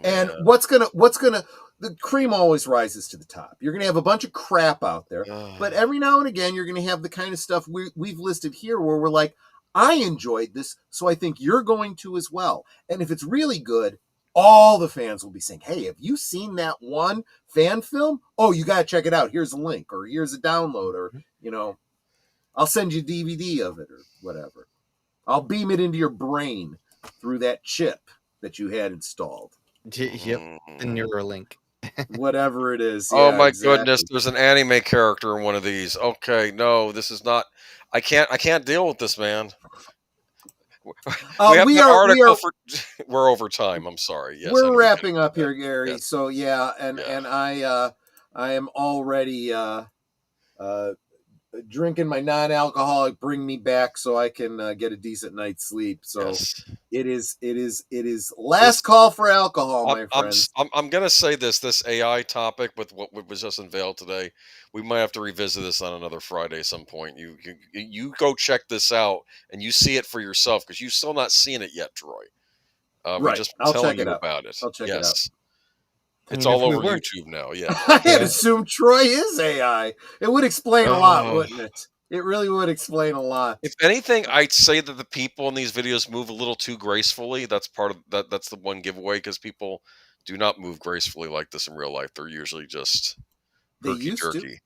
And what's gonna the cream always rises to the top. You're gonna have a bunch of crap out there, but every now and again you're gonna have the kind of stuff we've listed here, where we're like, I enjoyed this, so I think you're going to as well. And if it's really good, all the fans will be saying, hey, have you seen that one fan film? Oh, you got to check it out. Here's a link, or here's a download, or, I'll send you a DVD of it, or whatever. I'll beam it into your brain through that chip that you had installed. Yep, the Neuralink. Whatever it is. Oh yeah, my exactly. goodness, there's an anime character in one of these. Okay, no, this is not. I can't deal with this, man. We have an article for. We're over time. I'm sorry. Yes, we're wrapping up here, Gary. Yes. So and I am already drinking my non-alcoholic Bring Me Back so I can get a decent night's sleep. So it is last call for alcohol, my friends. I'm gonna say this AI topic with what was just unveiled today. We might have to revisit this on another Friday at some point. You go check this out and you see it for yourself, because you've still not seen it yet, Troy. We're just telling you about it. I'll check it out. It's all over YouTube now. Yeah. I had assumed Troy is AI. It would explain a lot, wouldn't it? It really would explain a lot. If anything, I'd say that the people in these videos move a little too gracefully. That's part of that. That's the one giveaway, because people do not move gracefully like this in real life. They're usually just herky-jerky.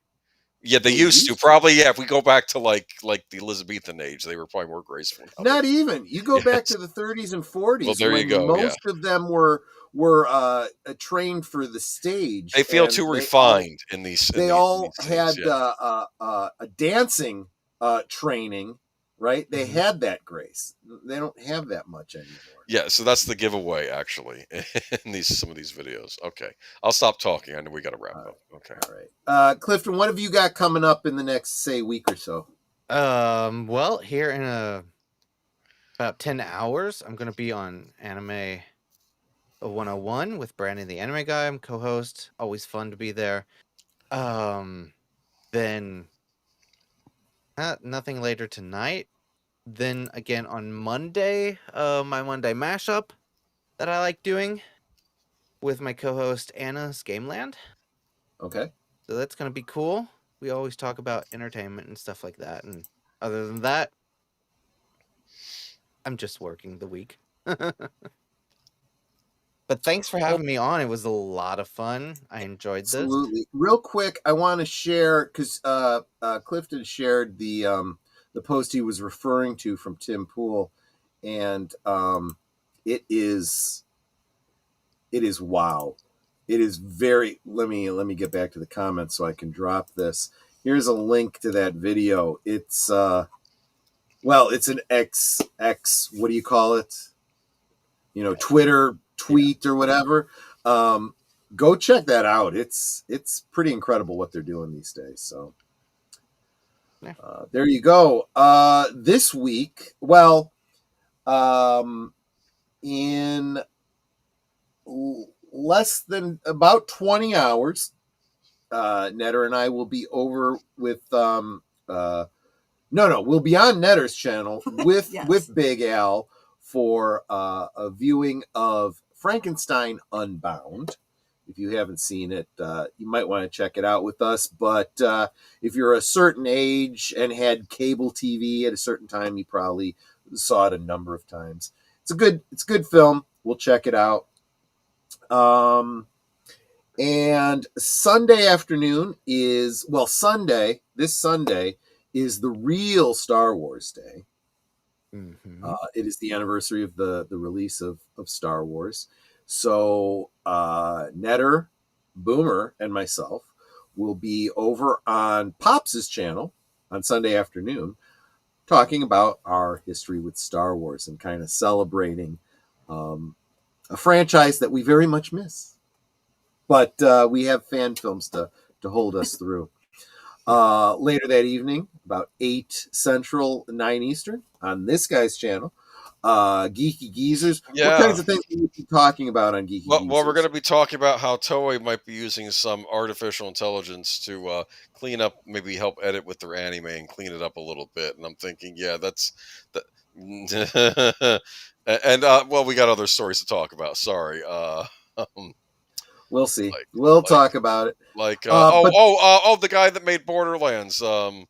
Yeah, they used to. Probably, yeah. If we go back to like the Elizabethan age, they were probably more graceful. Not even. You go back to the 30s and 40s. Well, there you go. Most of them were trained for the stage. They feel too refined in these. They all had a dancing training, right? They had that grace. They don't have that much anymore. Yeah, so that's the giveaway, actually, in some of these videos. Okay, I'll stop talking. I know we got to wrap up. Okay, all right. Clifton, what have you got coming up in the next, say, week or so? Well, here in about 10 hours, I'm gonna be on Anime 101 with Brandon, the anime guy. I'm co-host. Always fun to be there. Then nothing later tonight. Then again on Monday, my Monday mashup that I like doing with my co-host Anna's Gameland. Okay. So that's gonna be cool. We always talk about entertainment and stuff like that. And other than that, I'm just working the week. But thanks for having me on. It was a lot of fun. I enjoyed this. Absolutely. Real quick, I want to share, because Clifton shared the post he was referring to from Tim Pool, and it is wow. It is very. Let me get back to the comments so I can drop this. Here's a link to that video. It's it's an X. What do you call it? Twitter tweet or whatever. Go check that out. It's pretty incredible what they're doing these days. So there you go. This week, in less than about 20 hours, Netter and I will be over with we'll be on Netter's channel with with Big Al for a viewing of Frankenstein Unbound. If you haven't seen it, you might want to check it out with us. But if you're a certain age and had cable TV at a certain time, you probably saw it a number of times. It's a good film. We'll check it out. And Sunday afternoon is this Sunday is the real Star Wars Day. Mm-hmm. It is the anniversary of the release of Star Wars. So Netter, Boomer, and myself will be over on Pops' channel on Sunday afternoon talking about our history with Star Wars and kind of celebrating a franchise that we very much miss. But we have fan films to hold us through. Later that evening, about 8 Central, 9 Eastern, on this guy's channel, Geeky Geezers. Yeah. What kinds of things are we talking about on Geeky Geezers? Well, we're going to be talking about how Toei might be using some artificial intelligence to clean up, maybe help edit with their anime and clean it up a little bit. And I'm thinking, yeah, that's and well, we got other stories to talk about. Sorry. We'll see. We'll talk about it. Like the guy that made Borderlands, the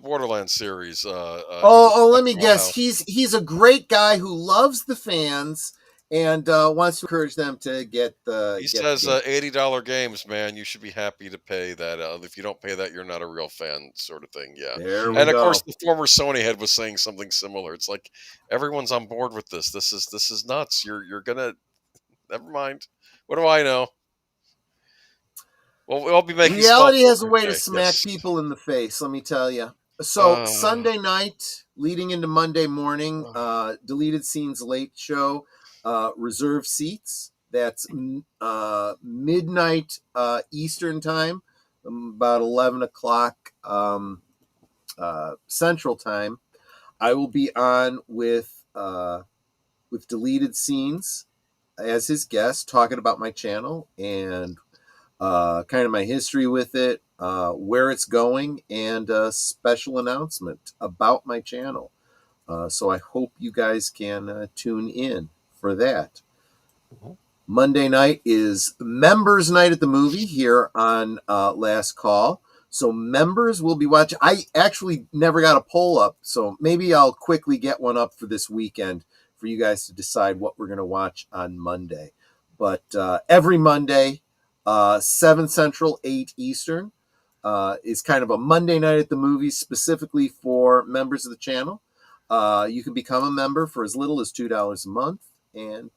Borderlands series. Let me guess. He's a great guy who loves the fans and wants to encourage them to get the. He says $80 games, man. You should be happy to pay that. If you don't pay that, you're not a real fan, sort of thing. Yeah. Of course, the former Sony head was saying something similar. It's like everyone's on board with this. This is nuts. You're gonna. Never mind. What do I know? Well, we'll be making. Reality has a way to smack people in the face. Let me tell you. So Sunday night, leading into Monday morning, deleted scenes late show, reserve seats. That's midnight Eastern time, about 11 o'clock Central time. I will be on with deleted scenes as his guest, talking about my channel and kind of my history with it, where it's going, and a special announcement about my channel. So I hope you guys can tune in for that. Monday night is members night at the movie here on Last Call. So members will be watching. I actually never got a poll up, so maybe I'll quickly get one up for this weekend for you guys to decide what we're going to watch on Monday. But every Monday, 7 Central, 8 Eastern, is kind of a Monday night at the movies specifically for members of the channel. You can become a member for as little as $2 a month, and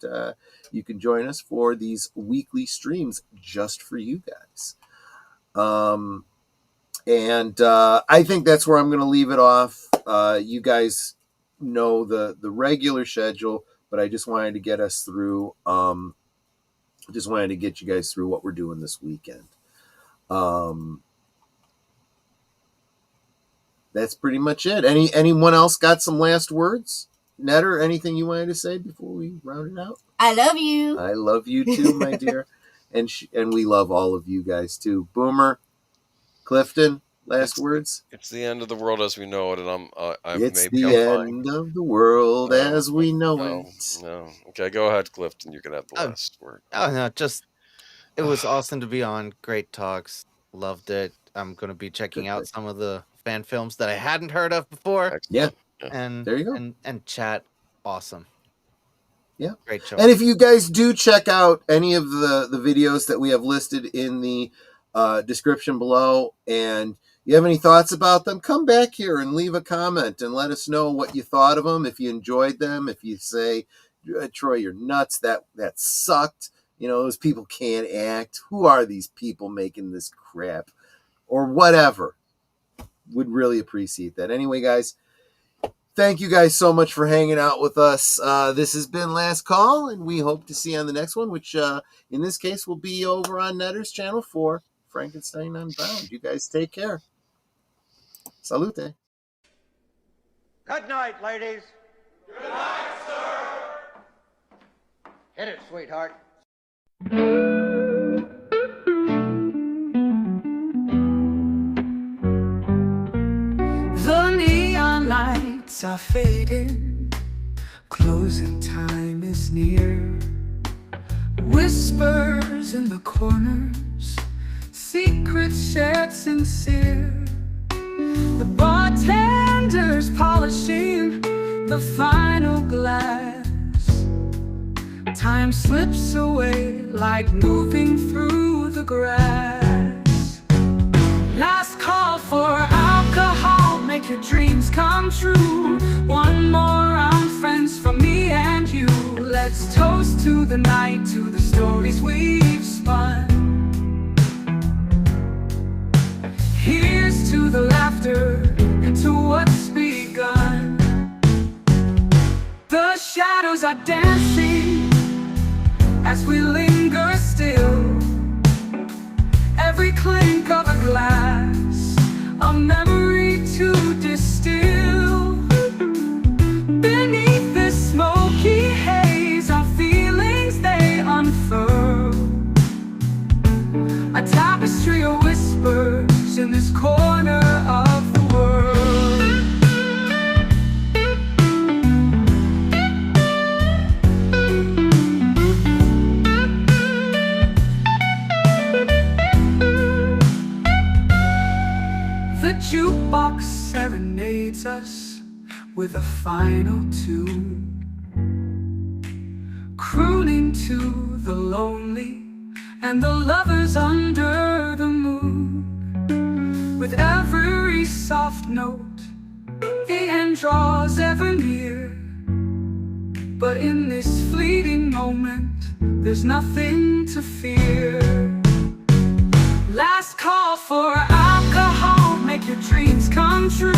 you can join us for these weekly streams just for you guys. And I think that's where I'm going to leave it off. You guys know the regular schedule, but I just wanted to get us through. Just wanted to get you guys through what we're doing this weekend. That's pretty much it. Anyone else got some last words? Netter, anything you wanted to say before we round it out? I love you. I love you too, my dear. And we love all of you guys too. Boomer, Clifton, last words? It's the end of the world as we know it, and I'm it's the end of the world as we know it. No. Okay, go ahead, Clifton. You can have the last word. Oh, no, just, it was awesome to be on. Great talks. Loved it. I'm going to be checking out some of the fan films that I hadn't heard of before. Excellent. Yeah. And there you go. And chat. Awesome. Yeah. Great show. And if you guys do check out any of the videos that we have listed in the description below, and you have any thoughts about them, come back here and leave a comment and let us know what you thought of them. If you enjoyed them, if you say, Troy, you're nuts, that sucked. You know, those people can't act. Who are these people making this crap? Or whatever. Would really appreciate that. Anyway, guys, thank you guys so much for hanging out with us. This has been Last Call, and we hope to see you on the next one, which in this case will be over on Netter's channel for Frankenstein Unbound. You guys take care. Salute. Good night, ladies. Good night, sir. Hit it, sweetheart. The neon lights are fading, closing time is near. Whispers in the corners, secrets shared sincere. The bartender's polishing the final glass. Time slips away like moving through the grass. Last call for alcohol, make your dreams come true. One more round, friends, from me and you. Let's toast to the night, to the stories we've spun. Here's to the laughter and to what's begun. The shadows are dancing as we linger still. Every clink of a glass, a memory to distill. Beneath this smoky haze, our feelings they unfurl. A tapestry of whispers in this corner of the world. The jukebox serenades us with a final tune, crooning to the lonely and the lovers under the moon. With every soft note, the end draws ever near. But in this fleeting moment, there's nothing to fear. Last call for alcohol, make your dreams come true.